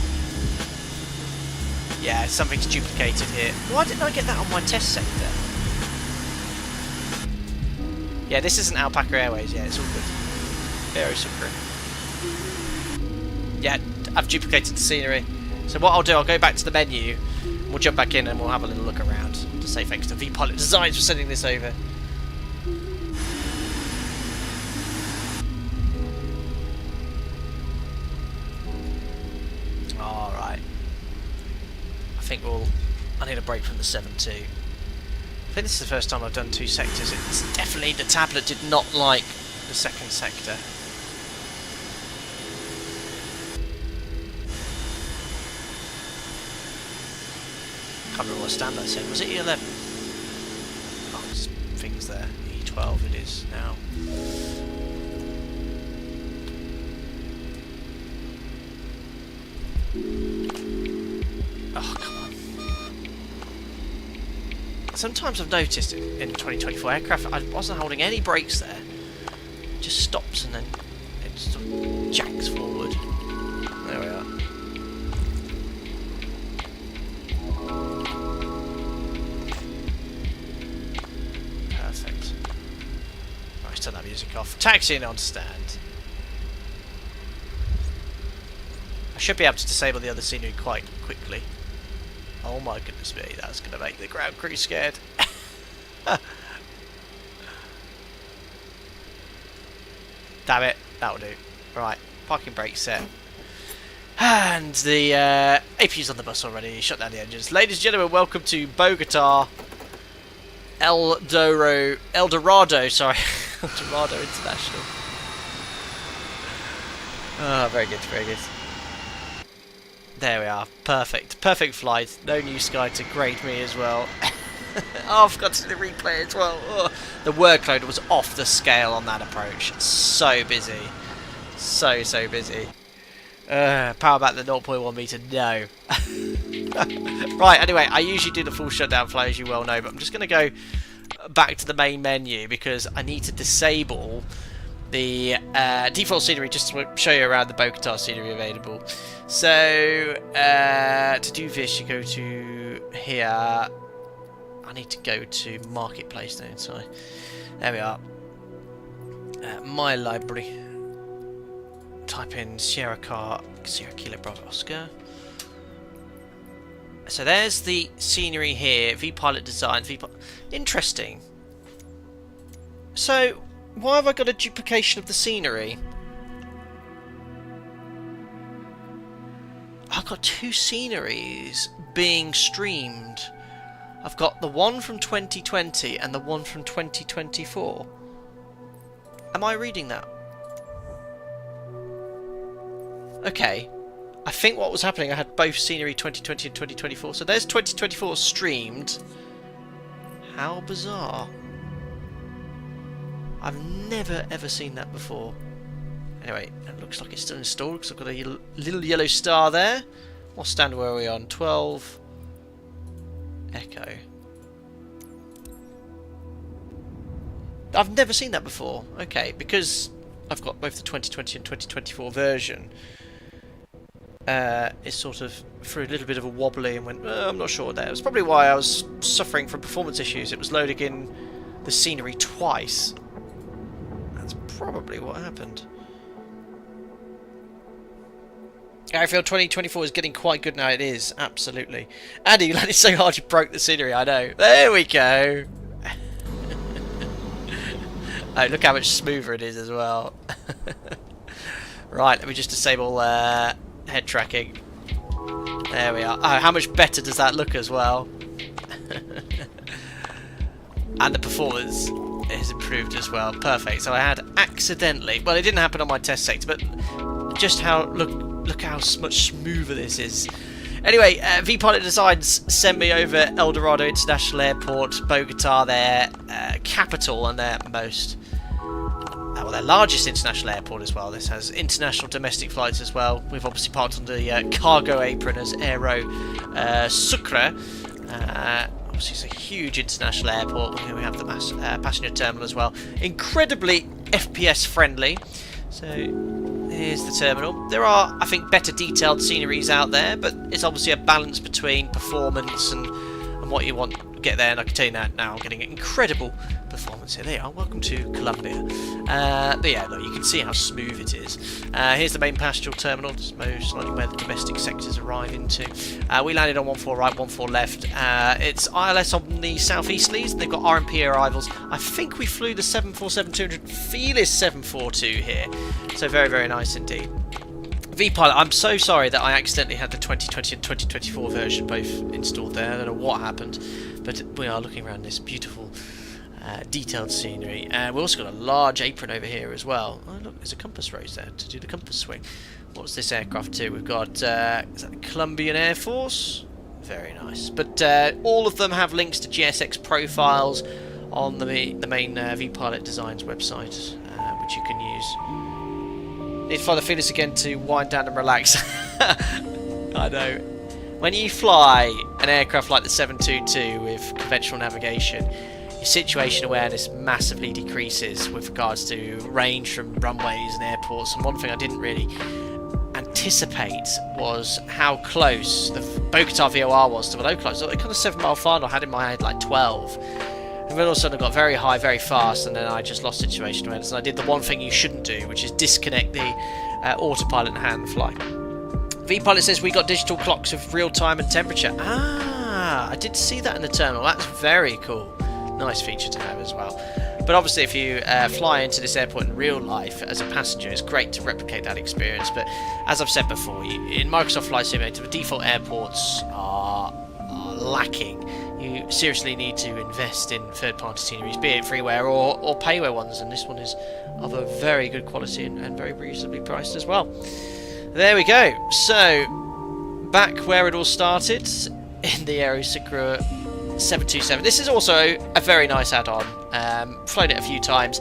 Yeah, something's duplicated here. Why didn't I get that on my test sector? Yeah, this isn't Alpaca Airways. Yeah, it's all good. Aerosucre. Yeah, I've duplicated the scenery. So what I'll do, I'll go back to the menu. We'll jump back in and we'll have a little look around. To say thanks to VPilot Designs for sending this over. Alright. I need a break from the 7-2. I think this is the first time I've done 2 sectors. It's definitely, the tablet did not like the second sector. Can't remember what stand I said. Was it E11? Oh, there's things there. E12 it is now. Oh, come on. Sometimes I've noticed in 2024 aircraft, I wasn't holding any brakes there. It just stops and then it sort of jacks forward. There we are. Perfect. Right, turn that music off. Taxiing on stand. I should be able to disable the other scenery quite quickly. Oh my goodness me, that's going to make the ground crew scared. Damn it, that'll do. Right, parking brake set. And the APU's on the bus already, shut down the engines. Ladies and gentlemen, welcome to Bogotá El Dorado International. Oh, very good, very good. There we are, perfect. Perfect flight. No new sky to grade me as well. Oh, I forgot to do the replay as well. Oh. The workload was off the scale on that approach. So busy. So busy. Power back the 0.1 meter, no. Right, anyway, I usually do the full shutdown flight, as you well know, but I'm just going to go back to the main menu because I need to disable the default scenery just to show you around the Bogotá scenery available. So to do this, you go to here. I need to go to Marketplace, don't I? There we are. My library. Type in Sierra Kilo Bravo Oscar. So there's the scenery here. VPilot design. Interesting. So why have I got a duplication of the scenery? I've got 2 sceneries being streamed. I've got the one from 2020 and the one from 2024. Am I reading that? Okay. I think what was happening, I had both scenery 2020 and 2024. So there's 2024 streamed. How bizarre. I've never ever seen that before. Anyway, it looks like it's still installed because I've got a little yellow star there. What stand were we on? 12 Echo. I've never seen that before. Okay, because I've got both the 2020 and 2024 version. It sort of threw a little bit of a wobbly and went, I'm not sure there. It's probably why I was suffering from performance issues. It was loading in the scenery twice. That's probably what happened. Airfield 2024 is getting quite good now. It is, absolutely. Andy, you landed so hard you broke the scenery. I know. There we go. Oh, look how much smoother it is as well. Right, let me just disable head tracking. There we are. Oh, how much better does that look as well? And the performance is improved as well. Perfect. So I had accidentally, well, it didn't happen on my test sector, but just how look how much smoother this is. Anyway, VPilot Designs sent me over El Dorado International Airport, Bogotá, their capital and their most, well, their largest international airport as well. This has international domestic flights as well. We've obviously parked on the cargo apron as Aerosucre. Obviously, it's a huge international airport. Here we have the passenger terminal as well. Incredibly FPS friendly. So here's the terminal. There are, I think, better detailed sceneries out there, but it's obviously a balance between performance and what you want to get there. And I can tell you that now, I'm getting incredible performance here. There you are. Welcome to Colombia. But yeah, look, you can see how smooth it is. Here's the main passenger terminal, most likely where the domestic sectors arrive into. We landed on 14 right, 14 left. It's ILS on the southeasterlies. They've got RMP arrivals. I think we flew the 747-200 Felis 742 here. So very, very nice indeed. VPilot, I'm so sorry that I accidentally had the 2020 and 2024 version both installed there. I don't know what happened, but we are looking around this beautiful detailed scenery. We've also got a large apron over here as well. Oh look, there's a compass rose there to do the compass swing. What's this aircraft to? We've got, is that the Colombian Air Force? Very nice. But all of them have links to GSX profiles on the main VPilot Designs website, which you can use. Need to fly the Felis again to wind down and relax. I know. When you fly an aircraft like the 722 with conventional navigation, your situation awareness massively decreases with regards to range from runways and airports. And one thing I didn't really anticipate was how close the Bogotá VOR was to the localizer. The kind of 7-mile final I had in my head like 12. And then all of a sudden I got very high, very fast, and then I just lost situation awareness. And I did the one thing you shouldn't do, which is disconnect the autopilot and hand fly. VPilot says we got digital clocks with real time and temperature. Ah, I did see that in the terminal. That's very cool. Nice feature to have as well. But obviously if you fly into this airport in real life as a passenger, it's great to replicate that experience. But as I've said before, in Microsoft Flight Simulator, the default airports are lacking. You seriously need to invest in third-party sceneries, be it freeware or payware ones, and this one is of a very good quality and very reasonably priced as well. There we go. So, back where it all started, in the Aerosucre 727. This is also a very nice add-on. Flown it a few times.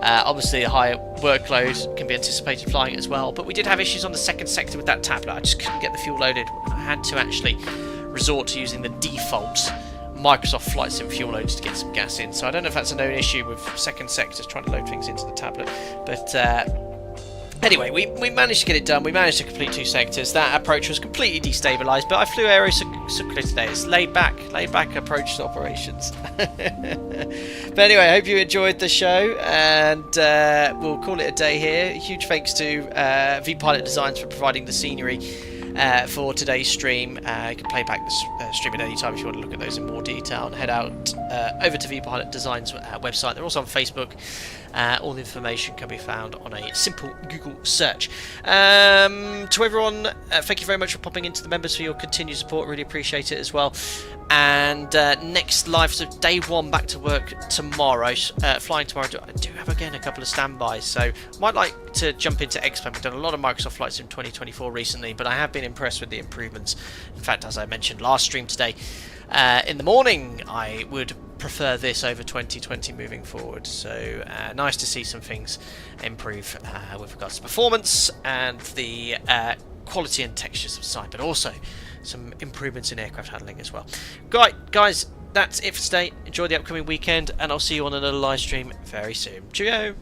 Obviously a higher workload can be anticipated flying it as well, but we did have issues on the second sector with that tablet. I just couldn't get the fuel loaded. I had to actually resort to using the default Microsoft Flight Sim fuel loads to get some gas in. So I don't know if that's a known issue with second sectors trying to load things into the tablet, but anyway, we managed to get it done. We managed to complete 2 sectors. That approach was completely destabilised, but I flew Aerosucre today. It's laid back approach to operations. But anyway, I hope you enjoyed the show, and we'll call it a day here. Huge thanks to VPilot Designs for providing the scenery for today's stream. You can play back the stream at any time if you want to look at those in more detail, and head out over to VPilot Designs website. They're also on Facebook. All the information can be found on a simple Google search. To everyone, thank you very much for popping into the members for your continued support. Really appreciate it as well. And next live, so day 1 back to work tomorrow. Flying tomorrow. I do have again a couple of standbys, so might like to jump into X-Plane. We've done a lot of Microsoft flights in 2024 recently, but I have been impressed with the improvements. In fact, as I mentioned last stream today, in the morning, I would prefer this over 2020 moving forward. So nice to see some things improve with regards to performance and the quality and textures of sight, but also some improvements in aircraft handling as well. Right, guys, that's it for today. Enjoy the upcoming weekend, and I'll see you on another live stream very soon. Cheerio!